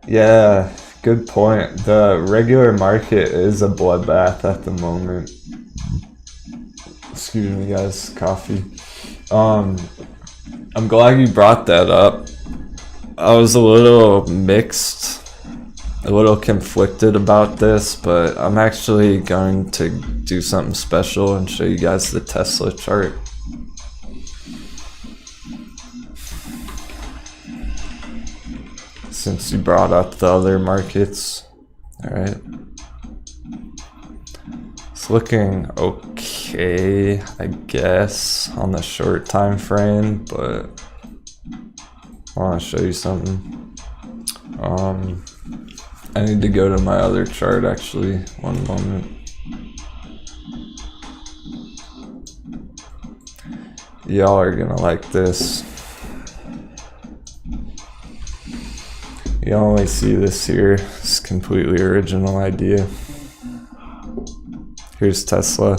S1: Yeah, good point. The regular market is a bloodbath at the moment. Excuse me guys, coffee. I'm glad you brought that up. I was a little mixed, a little conflicted about this, but I'm actually going to do something special and show you guys the Tesla chart. Since you brought up the other markets, all right. It's looking okay, I guess, on the short time frame, but I want to show you something. I need to go to my other chart actually, one moment. Y'all are gonna like this. You only see this here. It's a completely original idea. Here's Tesla.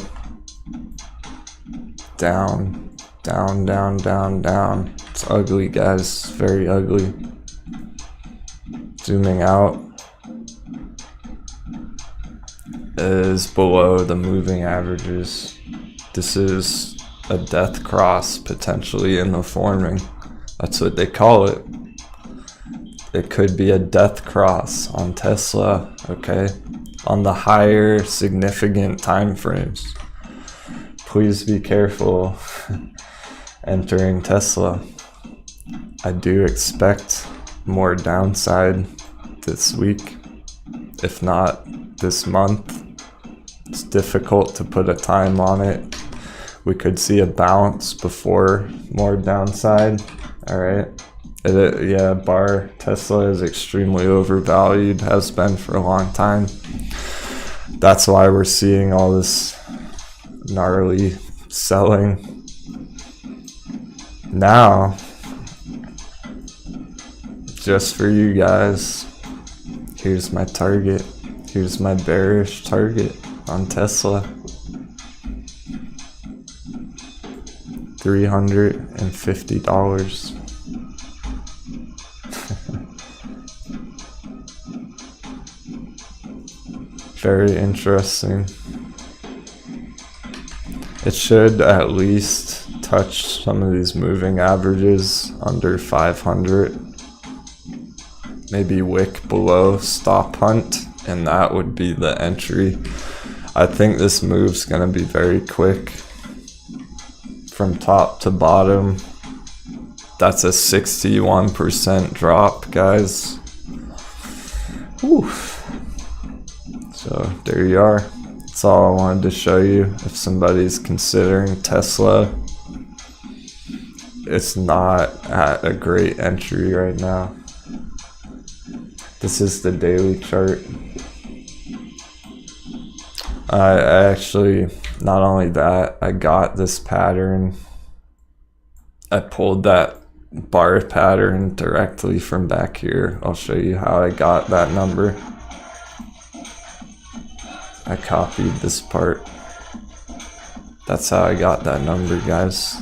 S1: Down, down, down, down, down. It's ugly, guys. Very ugly. Zooming out is below the moving averages. This is a death cross potentially in the forming. That's what they call it. It could be a death cross on Tesla, okay? On the higher significant time frames. Please be careful entering Tesla. I do expect more downside this week, if not this month. It's difficult to put a time on it. We could see a bounce before more downside, all right? Yeah, Tesla is extremely overvalued, has been for a long time. That's why we're seeing all this gnarly selling. Now, just for you guys, here's my target. Here's my bearish target on Tesla. $350. Very interesting. It should at least touch some of these moving averages under 500. Maybe wick below stop hunt, and that would be the entry. I think this move's gonna be very quick. From top to bottom. That's a 61% drop, guys. Whew. So there you are. That's all I wanted to show you. If somebody's considering Tesla, it's not at a great entry right now. This is the daily chart. I actually, not only that, I got this pattern. I pulled that bar pattern directly from back here. I'll show you how I got that number. I copied this part. That's how I got that number, guys.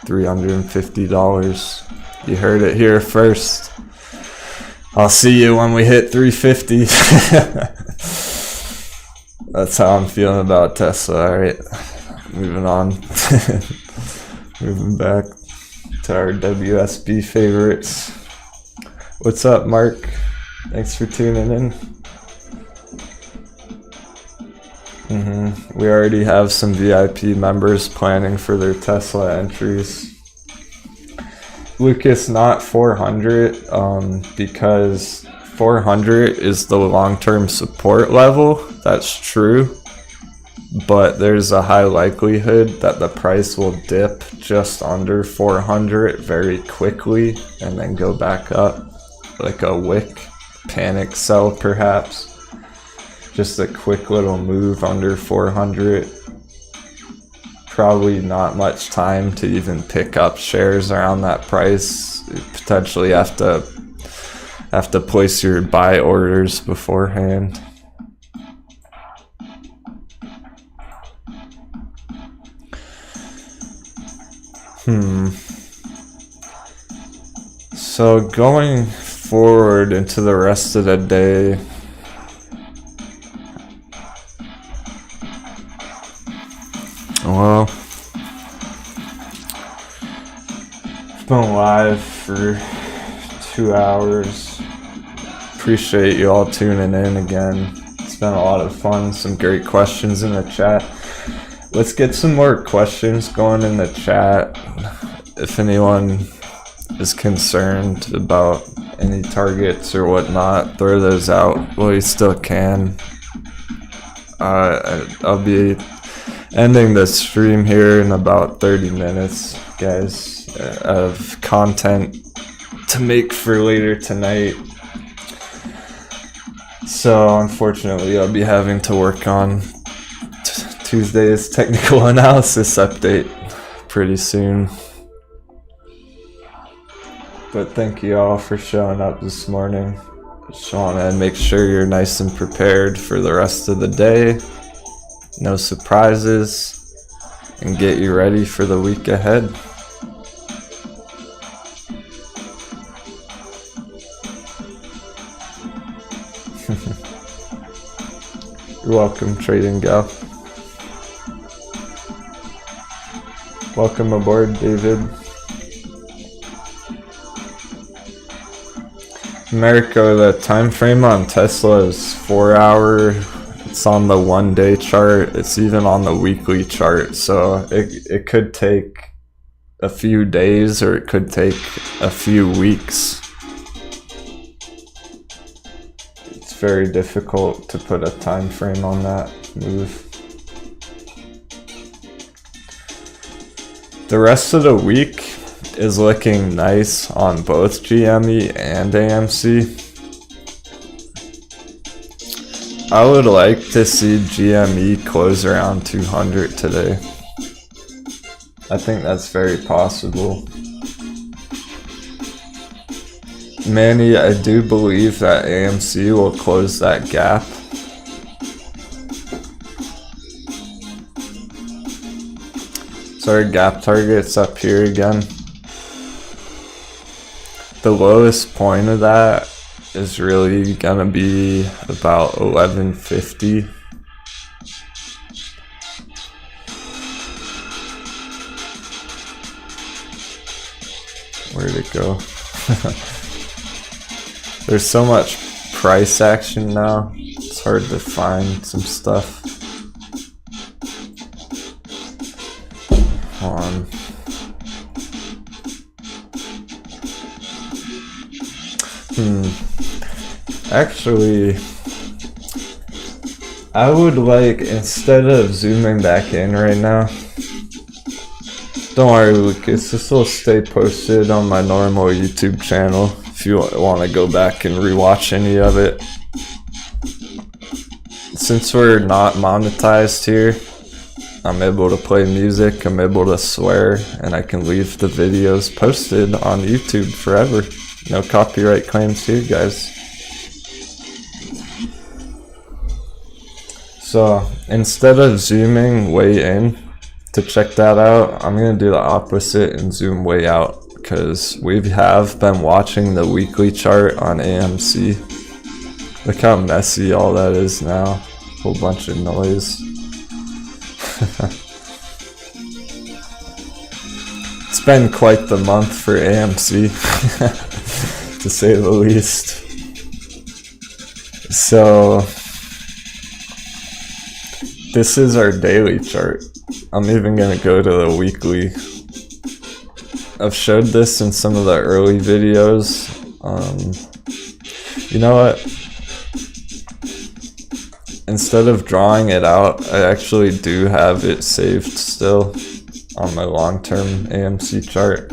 S1: $350. You heard it here first. I'll see you when we hit 350. That's how I'm feeling about Tesla. All right, moving on. Moving back to our WSB favorites. What's up, Mark? Thanks for tuning in. We already have some VIP members planning for their Tesla entries. Lucas, not 400, because 400 is the long-term support level. That's true. but there's a high likelihood that the price will dip just under 400 very quickly and then go back up, like a wick panic sell perhaps. Just a quick little move under 400. Probably not much time to even pick up shares around that price. You potentially have to place your buy orders beforehand. So going forward into the rest of the day, well, it's been live for 2 hours. Appreciate you all tuning in again. It's been a lot of fun, some great questions in the chat. Let's get some more questions going in the chat. If anyone is concerned about any targets or whatnot, throw those out while you still can. I'll be ending the stream here in about 30 minutes, guys, of content to make for later tonight. So unfortunately, I'll be having to work on Tuesday's technical analysis update pretty soon. But thank you all for showing up this morning. Just want to make sure you're nice and prepared for the rest of the day. No surprises. And get you ready for the week ahead. You're welcome, Trading Gal. Welcome aboard, David. America, the time frame on Tesla is 4 hour. It's on the 1 day chart. It's even on the weekly chart. So it could take a few days or it could take a few weeks. It's very difficult to put a time frame on that move. The rest of the week is looking nice on both GME and AMC. I would like to see GME close around 200 today. I think that's very possible. Manny, I do believe that AMC will close that gap. So our gap target's up here again. The lowest point of that is really gonna be about 1150. Where'd it go? There's so much price action now, it's hard to find some stuff. Hold on. Actually, I would like, instead of zooming back in right now, don't worry Lucas, this will stay posted on my normal YouTube channel if you want to go back and rewatch any of it. Since we're not monetized here, I'm able to play music, I'm able to swear, and I can leave the videos posted on YouTube forever. No copyright claims here, guys. So instead of zooming way in to check that out, I'm going to do the opposite and zoom way out, because we have been watching the weekly chart on AMC. Look how messy all that is now. Whole bunch of noise. It's been quite the month for AMC, to say the least. So this is our daily chart. I'm even gonna go to the weekly. I've showed this in some of the early videos. You know what? instead of drawing it out, I actually do have it saved still on my long-term AMC chart.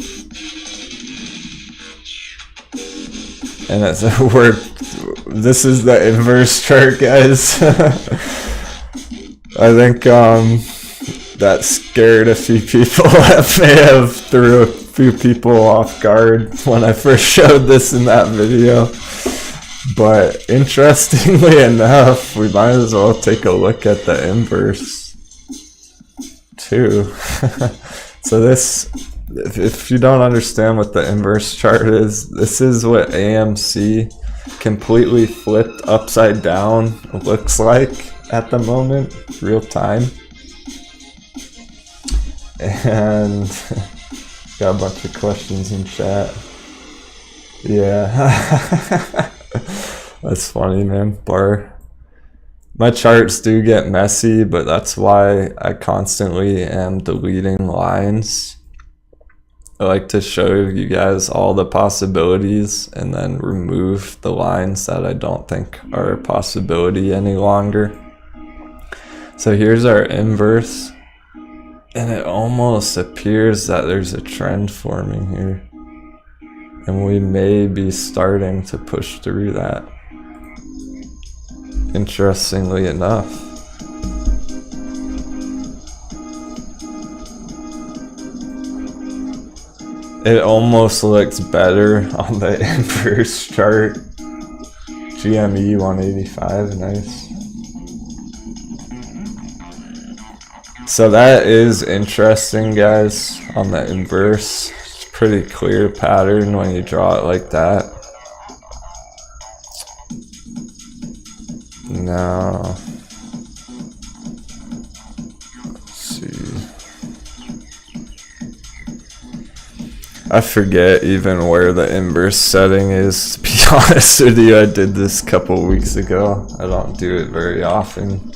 S1: And it's this is the inverse chart, guys. I think that scared a few people. That may have threw a few people off guard when I first showed this in that video. But interestingly enough, we might as well take a look at the inverse too. So this, if you don't understand what the inverse chart is, this is what AMC completely flipped upside down looks like at the moment, real time. And got a bunch of questions in chat. Yeah. That's funny, man. My charts do get messy, but that's why I constantly am deleting lines. I like to show you guys all the possibilities and then remove the lines that I don't think are a possibility any longer. So here's our inverse, and it almost appears that there's a trend forming here, and we may be starting to push through that. Interestingly enough. It almost looks better on the inverse chart. GME 185, nice. So that is interesting, guys, on the inverse. It's a pretty clear pattern when you draw it like that. Now, let's see. I forget even where the inverse setting is, to be honest with you. I did this a couple weeks ago. I don't do it very often.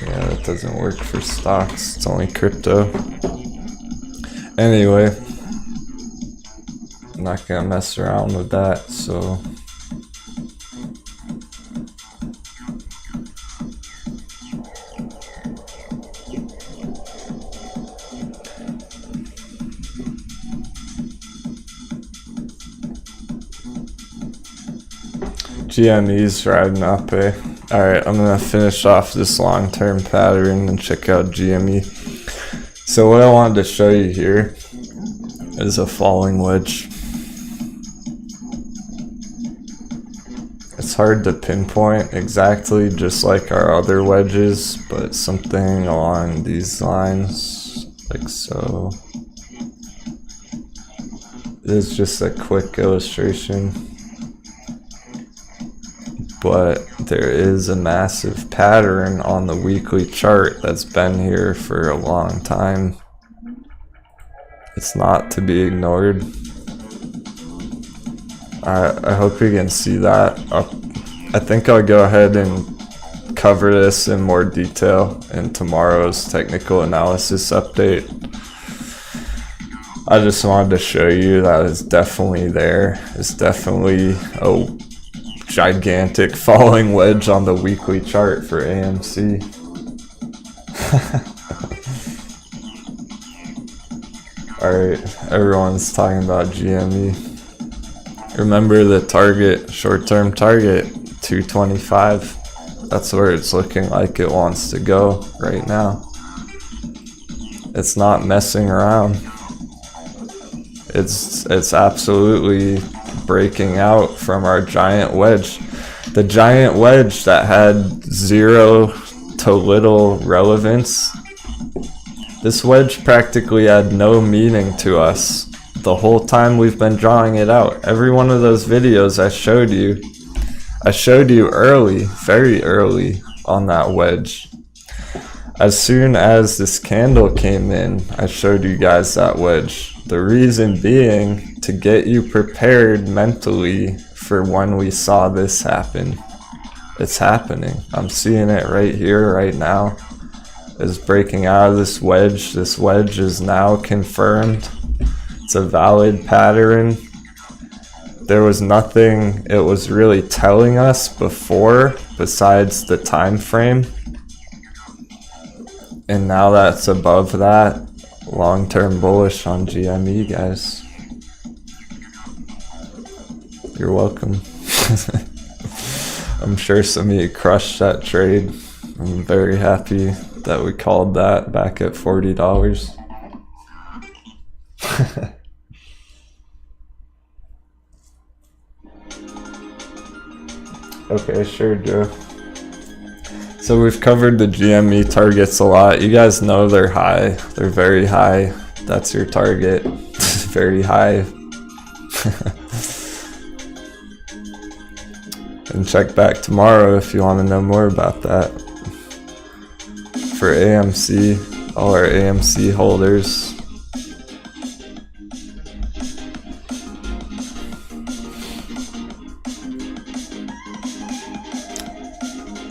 S1: Yeah, that doesn't work for stocks. It's only crypto. Anyway, I'm not gonna mess around with that, so GME's riding up, eh? Alright, I'm gonna finish off this long-term pattern and check out GME. So what I wanted to show you here is a falling wedge. It's hard to pinpoint exactly, just like our other wedges, but something along these lines, like so. This is just a quick illustration, but there is a massive pattern on the weekly chart that's been here for a long time. It's not to be ignored. I hope you can see that. I think I'll go ahead and cover this in more detail in tomorrow's technical analysis update. I just wanted to show you that it's definitely there. It's definitely a gigantic falling wedge on the weekly chart for AMC. Alright, everyone's talking about GME. Remember the target, short-term target, 225. That's where it's looking like it wants to go right now. It's not messing around. It's absolutely breaking out from our giant wedge. The giant wedge that had zero to little relevance. This wedge practically had no meaning to us the whole time we've been drawing it out. Every one of those videos I showed you early, very early on that wedge. As soon as this candle came in, I showed you guys that wedge. The reason being to get you prepared mentally for when we saw this happen. It's happening. I'm seeing it right here, right now. It's breaking out of this wedge. This wedge is now confirmed. It's a valid pattern. there was nothing it was really telling us before besides the time frame. And now that's above that. Long-term bullish on GME, guys. You're welcome. I'm sure some of you crushed that trade. I'm very happy that we called that back at $40. Okay, sure, Joe. So we've covered the GME targets a lot. You guys know they're high. They're very high. That's your target. Very high. And check back tomorrow if you want to know more about that. For AMC, all our AMC holders.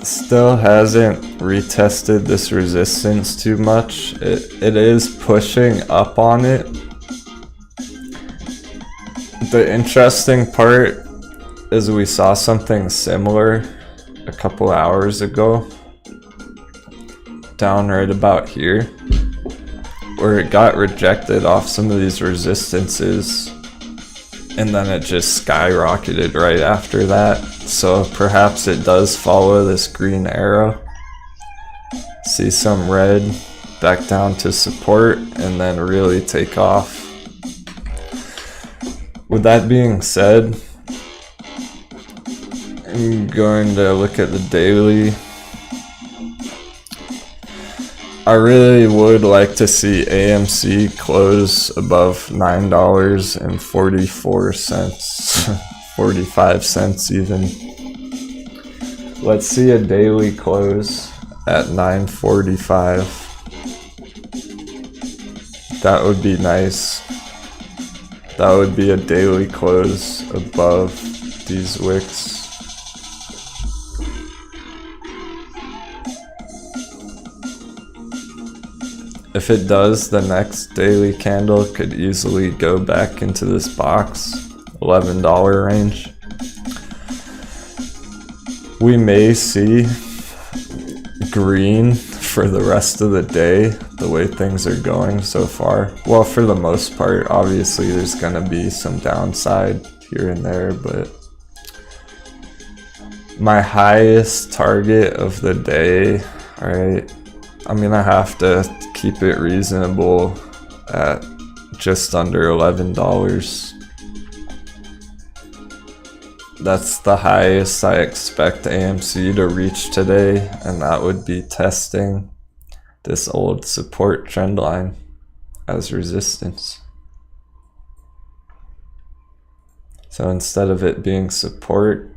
S1: Still hasn't retested this resistance too much. It is pushing up on it. The interesting part is we saw something similar a couple hours ago down right about here where it got rejected off some of these resistances and then it just skyrocketed right after that. So perhaps it does follow this green arrow. See some red back down to support and then really take off. With that being said, I'm going to look at the daily. I really would like to see AMC close above $9.44, 45 cents even. Let's see a daily close at $9.45. That would be nice. That would be a daily close above these wicks. If it does, the next daily candle could easily go back into this box, $11 range. We may see green for the rest of the day, the way things are going so far. Well, for the most part, obviously there's gonna be some downside here and there, but my highest target of the day, alright, I'm gonna have to keep it reasonable at just under $11. That's the highest I expect AMC to reach today, and that would be testing this old support trend line as resistance. So instead of it being support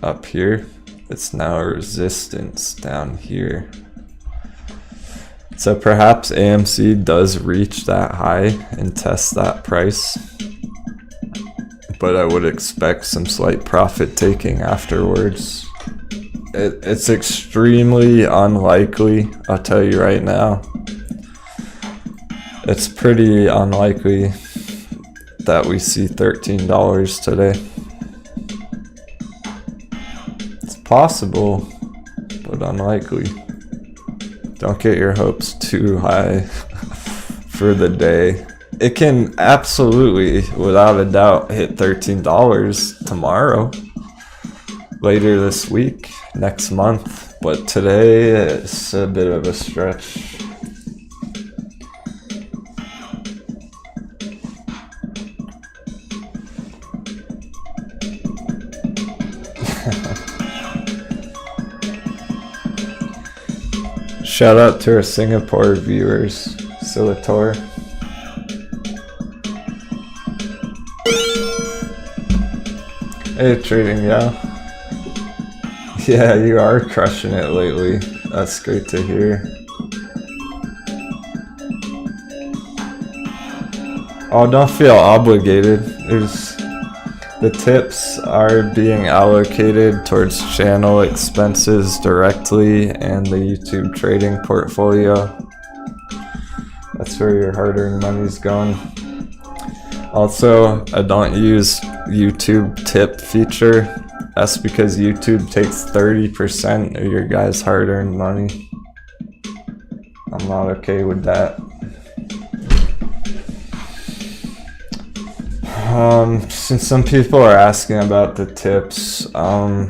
S1: up here, it's now resistance down here. So perhaps AMC does reach that high and test that price, but I would expect some slight profit taking afterwards. It's extremely unlikely, I'll tell you right now. It's pretty unlikely that we see $13 today. It's possible, but unlikely. Don't get your hopes too high for the day. It can absolutely, without a doubt, hit $13 tomorrow, later this week, next month. But today, it's a bit of a stretch. Shout out to our Singapore viewers, Silator. Hey, trading, yeah. Yeah, you are crushing it lately. That's great to hear. Oh, don't feel obligated. The tips are being allocated towards channel expenses directly and the YouTube trading portfolio. That's where your hard-earned money's going. Also, I don't use YouTube tip feature. That's because YouTube takes 30% of your guys' hard-earned money. I'm not okay with that. Since some people are asking about the tips, I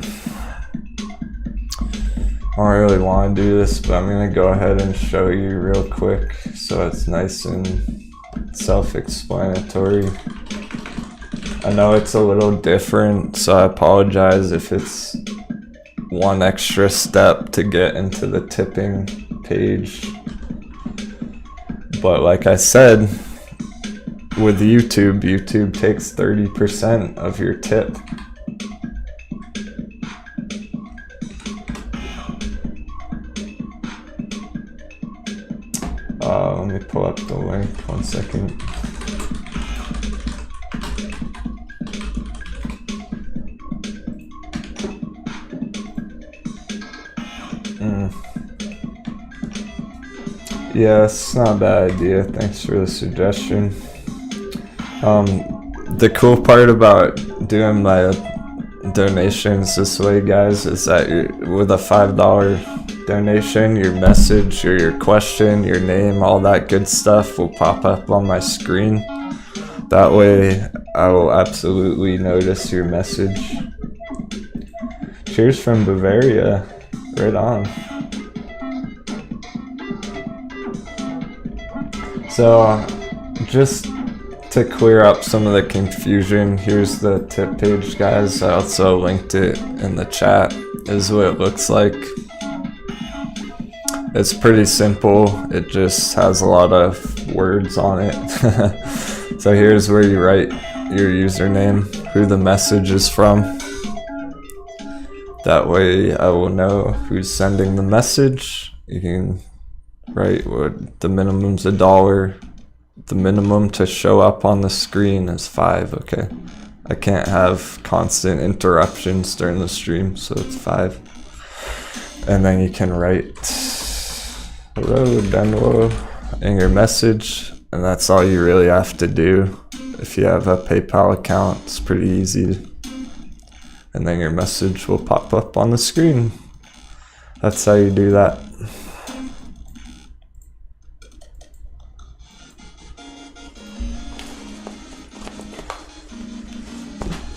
S1: don't really want to do this, but I'm gonna go ahead and show you real quick so it's nice and self-explanatory. I know it's a little different, so I apologize if it's one extra step to get into the tipping page. But like I said, with YouTube takes 30% of your tip. Let me pull up the link, 1 second. Yeah, it's not a bad idea. Thanks for the suggestion. The cool part about doing my donations this way, guys, is that with a $5 donation, your message or your question, your name, all that good stuff will pop up on my screen. That way I will absolutely notice your message. Cheers from Bavaria. Right on. So just to clear up some of the confusion, here's the tip page, guys. I also linked it in the chat. This is what it looks like. It's pretty simple. It just has a lot of words on it. So here's where you write your username, who the message is from. That way I will know who's sending the message. You can write what the minimum's $1. The minimum to show up on the screen is $5. Okay. I can't have constant interruptions during the stream, so it's $5. And then you can write hello Denwo in your message, and that's all you really have to do. If you have a PayPal account, it's pretty easy. And then your message will pop up on the screen. That's how you do that.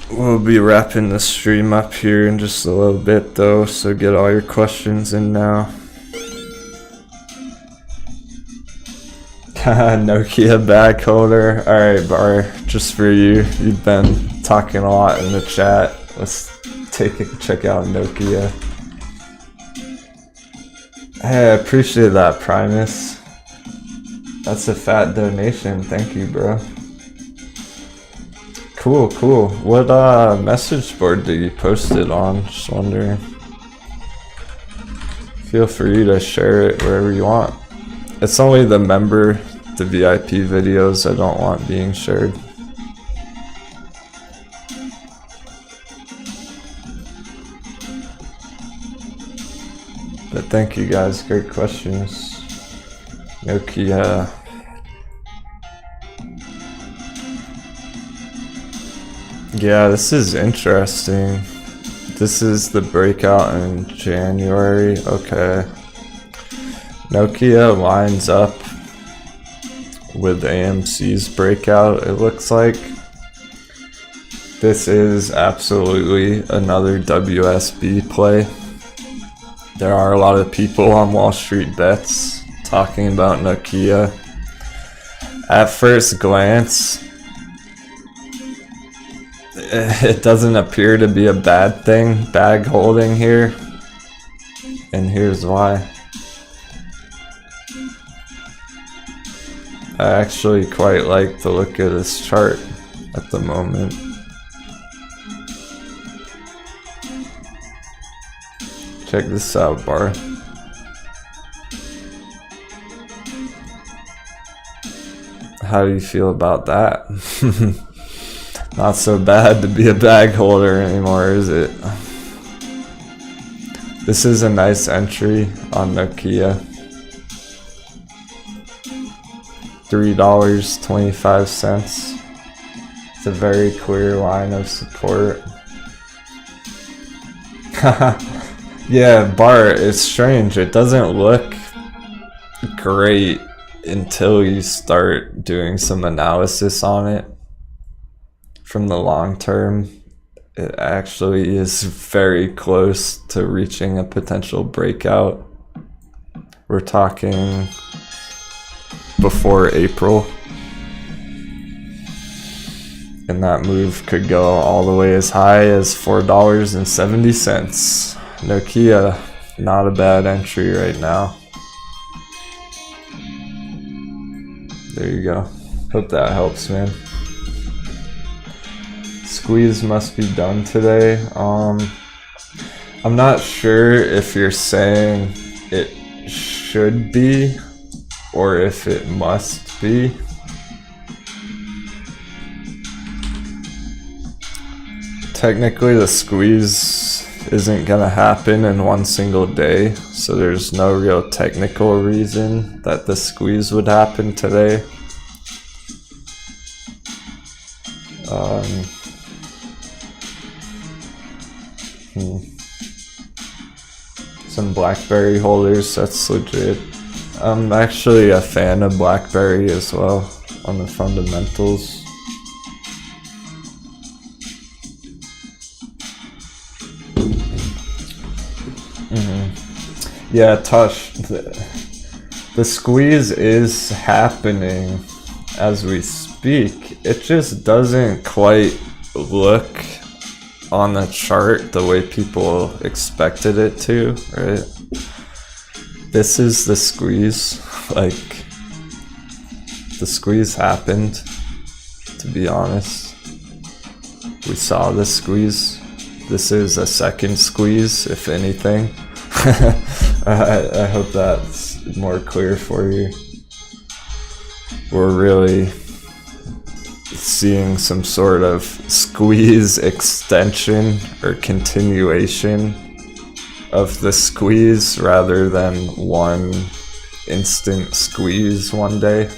S1: We'll be wrapping the stream up here in just a little bit though, so get all your questions in now. Nokia bag holder. Alright, Bar, just for you. You've been talking a lot in the chat. Let's check out Nokia. Hey, I appreciate that, Primus. That's a fat donation. Thank you, bro. Cool, cool. What message board do you post it on? Just wondering. Feel free to share it wherever you want. It's only the member, the VIP videos I don't want being shared. But thank you guys, great questions. Nokia. Yeah, this is interesting. This is the breakout in January. Okay. Nokia lines up with AMC's breakout, it looks like. This is absolutely another WSB play. There are a lot of people on Wall Street Bets talking about Nokia. At first glance, it doesn't appear to be a bad thing, bag holding here. And here's why. I actually quite like the look of this chart at the moment. Check this out, Bar. How do you feel about that? Not so bad to be a bag holder anymore, is it? This is a nice entry on Nokia. $3.25. It's a very clear line of support. Yeah, Bart, it's strange. It doesn't look great until you start doing some analysis on it. From the long term, it actually is very close to reaching a potential breakout. We're talking before April. And that move could go all the way as high as $4.70. Nokia, not a bad entry right now. There you go. Hope that helps, man. Squeeze must be done today. I'm not sure if you're saying it should be or if it must be. Technically, the squeeze isn't gonna happen in one single day, so there's no real technical reason that the squeeze would happen today. Some BlackBerry holders, that's legit. I'm actually a fan of BlackBerry as well on the fundamentals. Yeah, Tush, the squeeze is happening as we speak. It just doesn't quite look on the chart the way people expected it to, right? This is the squeeze. Like, the squeeze happened, to be honest. We saw the squeeze. This is a second squeeze, if anything. I hope that's more clear for you. We're really seeing some sort of squeeze extension or continuation of the squeeze rather than one instant squeeze one day.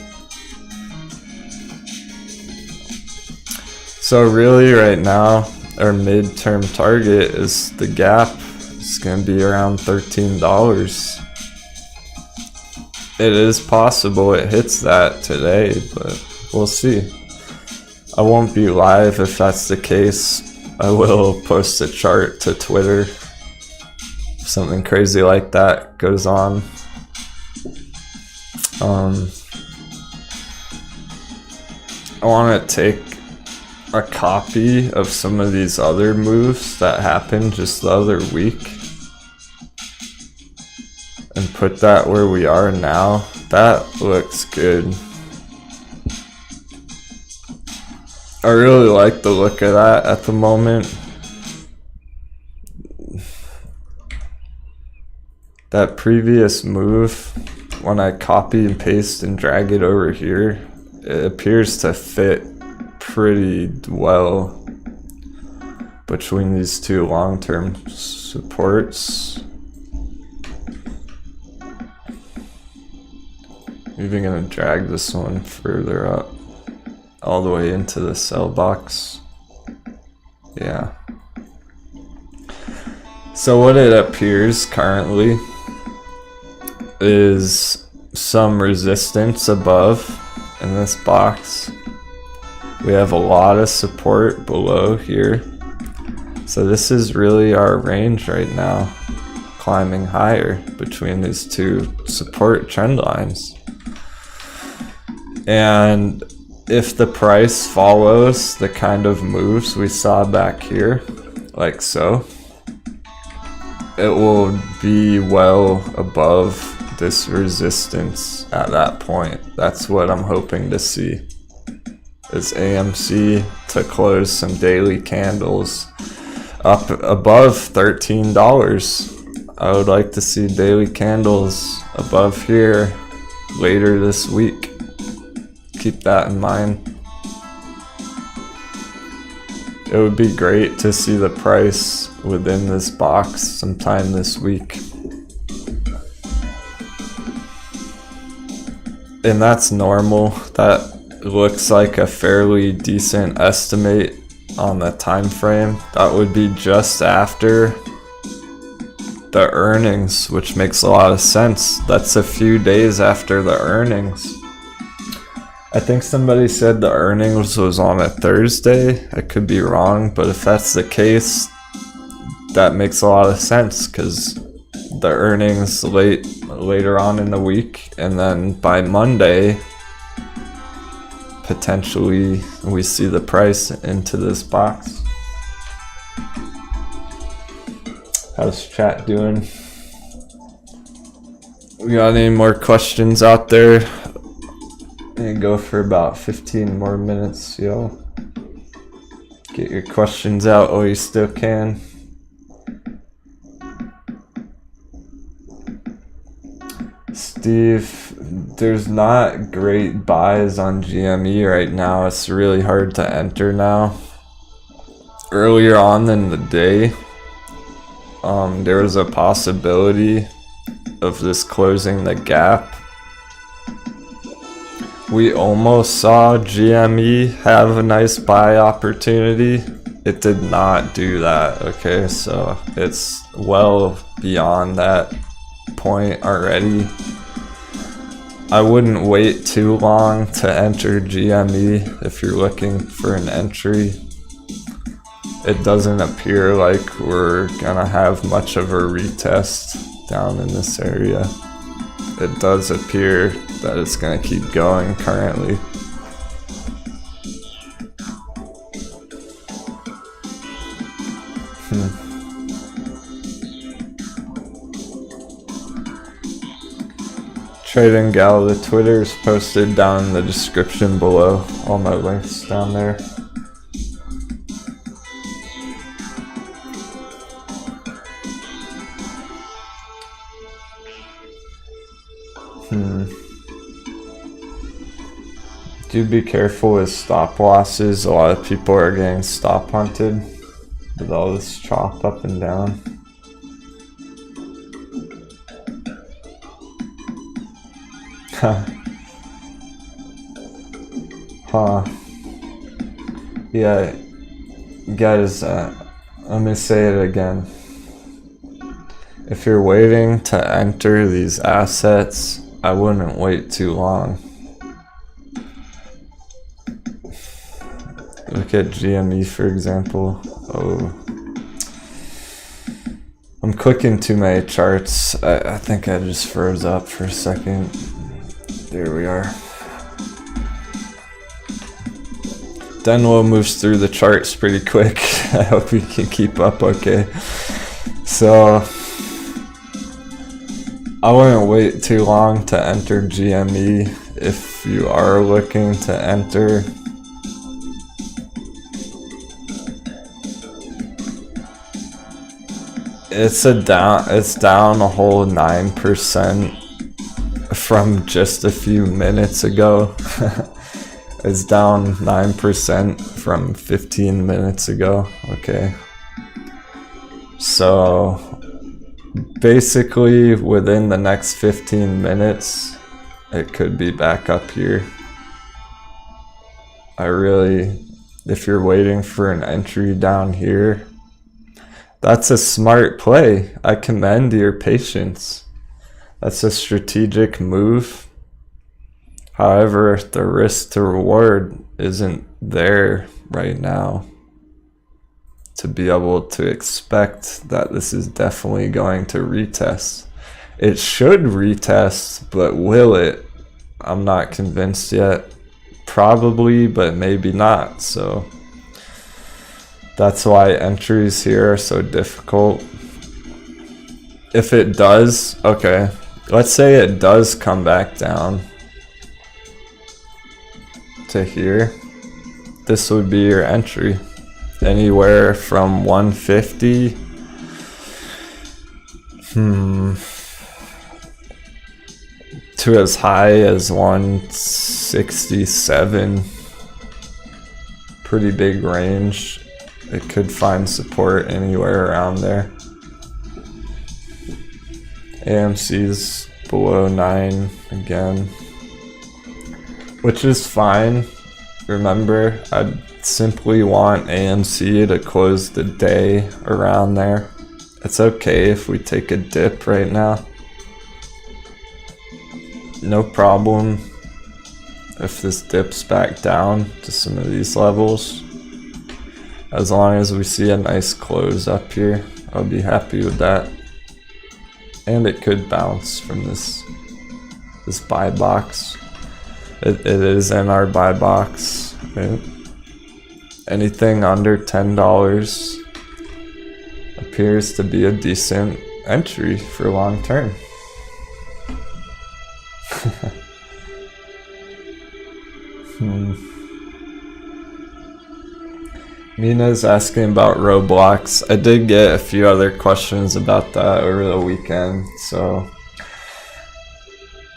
S1: So really right now, our midterm target is the gap. It's gonna be around $13. It is possible it hits that today, but we'll see. I won't be live if that's the case. I will post a chart to Twitter if something crazy like that goes on. I want to take a copy of some of these other moves that happened just the other week and put that where we are now. That looks good. I really like the look of that at the moment. That previous move, when I copy and paste and drag it over here, it appears to fit pretty well between these two long-term supports. Even gonna drag this one further up, all the way into the sell box. Yeah. So what it appears currently is some resistance above in this box. We have a lot of support below here. So this is really our range right now, climbing higher between these two support trend lines. And if the price follows the kind of moves we saw back here, like so, it will be well above this resistance at that point. That's what I'm hoping to see, is AMC to close some daily candles up above $13. I would like to see daily candles above here later this week. Keep that in mind. It would be great to see the price within this box sometime this week. And that's normal. That looks like a fairly decent estimate on the time frame. That would be just after the earnings, which makes a lot of sense. That's a few days after the earnings. I think somebody said the earnings was on a Thursday. I could be wrong, but if that's the case, that makes a lot of sense, because the earnings later on in the week, and then by Monday, potentially we see the price into this box. How's chat doing? We got any more questions out there? And go for about 15 more minutes, yo. Get your questions out while you still can. Steve, there's not great buys on GME right now. It's really hard to enter now. Earlier on in the day, there was a possibility of this closing the gap. We almost saw GME have a nice buy opportunity. It did not do that, okay? So it's well beyond that point already. I wouldn't wait too long to enter GME if you're looking for an entry. It doesn't appear like we're gonna have much of a retest down in this area. It does appear that it's gonna keep going currently. Trading Gal, the Twitter is posted down in the description below. All my links down there. Do be careful with stop losses. A lot of people are getting stop hunted with all this chop up and down. Huh. Yeah, guys, let me say it again. If you're waiting to enter these assets, I wouldn't wait too long. Look at GME, for example. Oh, I'm clicking too many charts. I think I just froze up for a second. There we are. Denwo moves through the charts pretty quick. I hope you can keep up okay. So, I wouldn't wait too long to enter GME if you are looking to enter. It's down a whole 9% from just a few minutes ago. It's down 9% from 15 minutes ago. Okay. So basically within the next 15 minutes, it could be back up here. If you're waiting for an entry down here, that's a smart play. I commend your patience. That's a strategic move. However, the risk to reward isn't there right now to be able to expect that this is definitely going to retest. It should retest, but will it? I'm not convinced yet. Probably, but maybe not. So that's why entries here are so difficult. If it does, okay, let's say it does come back down to here, this would be your entry. Anywhere from 150 to as high as 167. Pretty big range. It could find support anywhere around there. AMC's below 9 again. which is fine. Remember, I simply want AMC to close the day around there. It's okay if we take a dip right now. No problem if this dips back down to some of these levels. As long as we see a nice close up here, I'll be happy with that. And it could bounce from this buy box. It is in our buy box. Right? Anything under $10 appears to be a decent entry for long term. Mina's asking about Roblox. I did get a few other questions about that over the weekend, so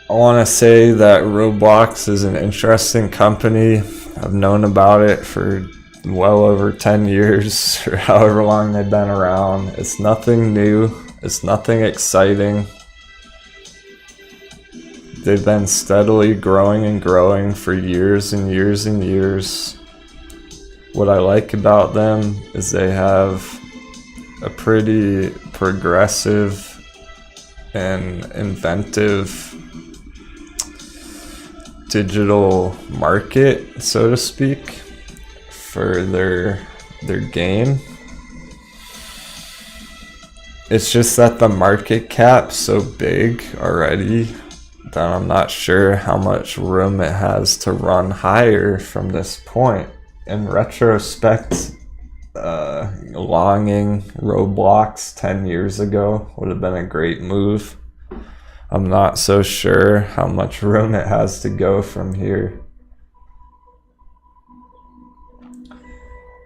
S1: I want to say that Roblox is an interesting company. I've known about it for well over 10 years or however long they've been around. It's nothing new. It's nothing exciting. They've been steadily growing and growing for years and years and years. What I like about them is they have a pretty progressive and inventive digital market, so to speak, for their game. It's just that the market cap's so big already that I'm not sure how much room it has to run higher from this point. In retrospect, longing Roblox 10 years ago would have been a great move. I'm not so sure how much room it has to go from here.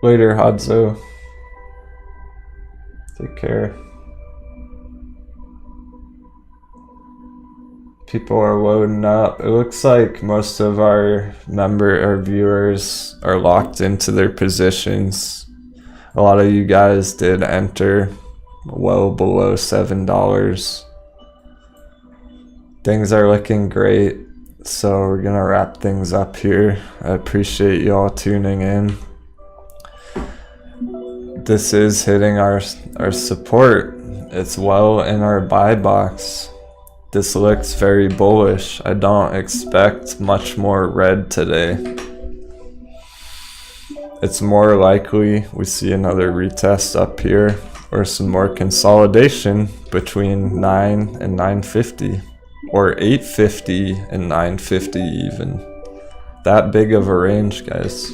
S1: Later, Hadzo. Take care. People are loading up. It looks like most of our viewers are locked into their positions. A lot of you guys did enter well below $7. Things are looking great, so we're gonna wrap things up here. I appreciate you all tuning in. This is hitting our support. It's well in our buy box. This looks very bullish. I don't expect much more red today. It's more likely we see another retest up here or some more consolidation between 9 and 950 or 850 and 950 even. That big of a range, guys.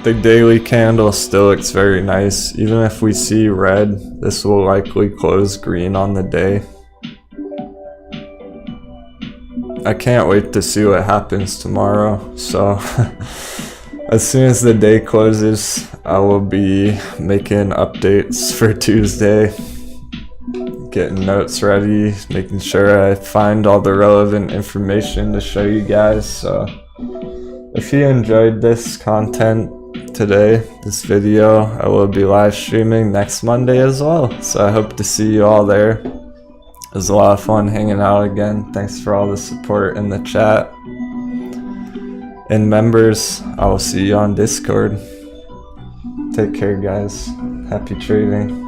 S1: The daily candle still looks very nice. Even if we see red, this will likely close green on the day. I can't wait to see what happens tomorrow. So as soon as the day closes, I will be making updates for Tuesday, getting notes ready, making sure I find all the relevant information to show you guys. So if you enjoyed this content today, this video, I will be live streaming next Monday as well. So I hope to see you all there. It was a lot of fun hanging out again. Thanks for all the support in the chat. And members, I will see you on Discord. Take care, guys. Happy trading.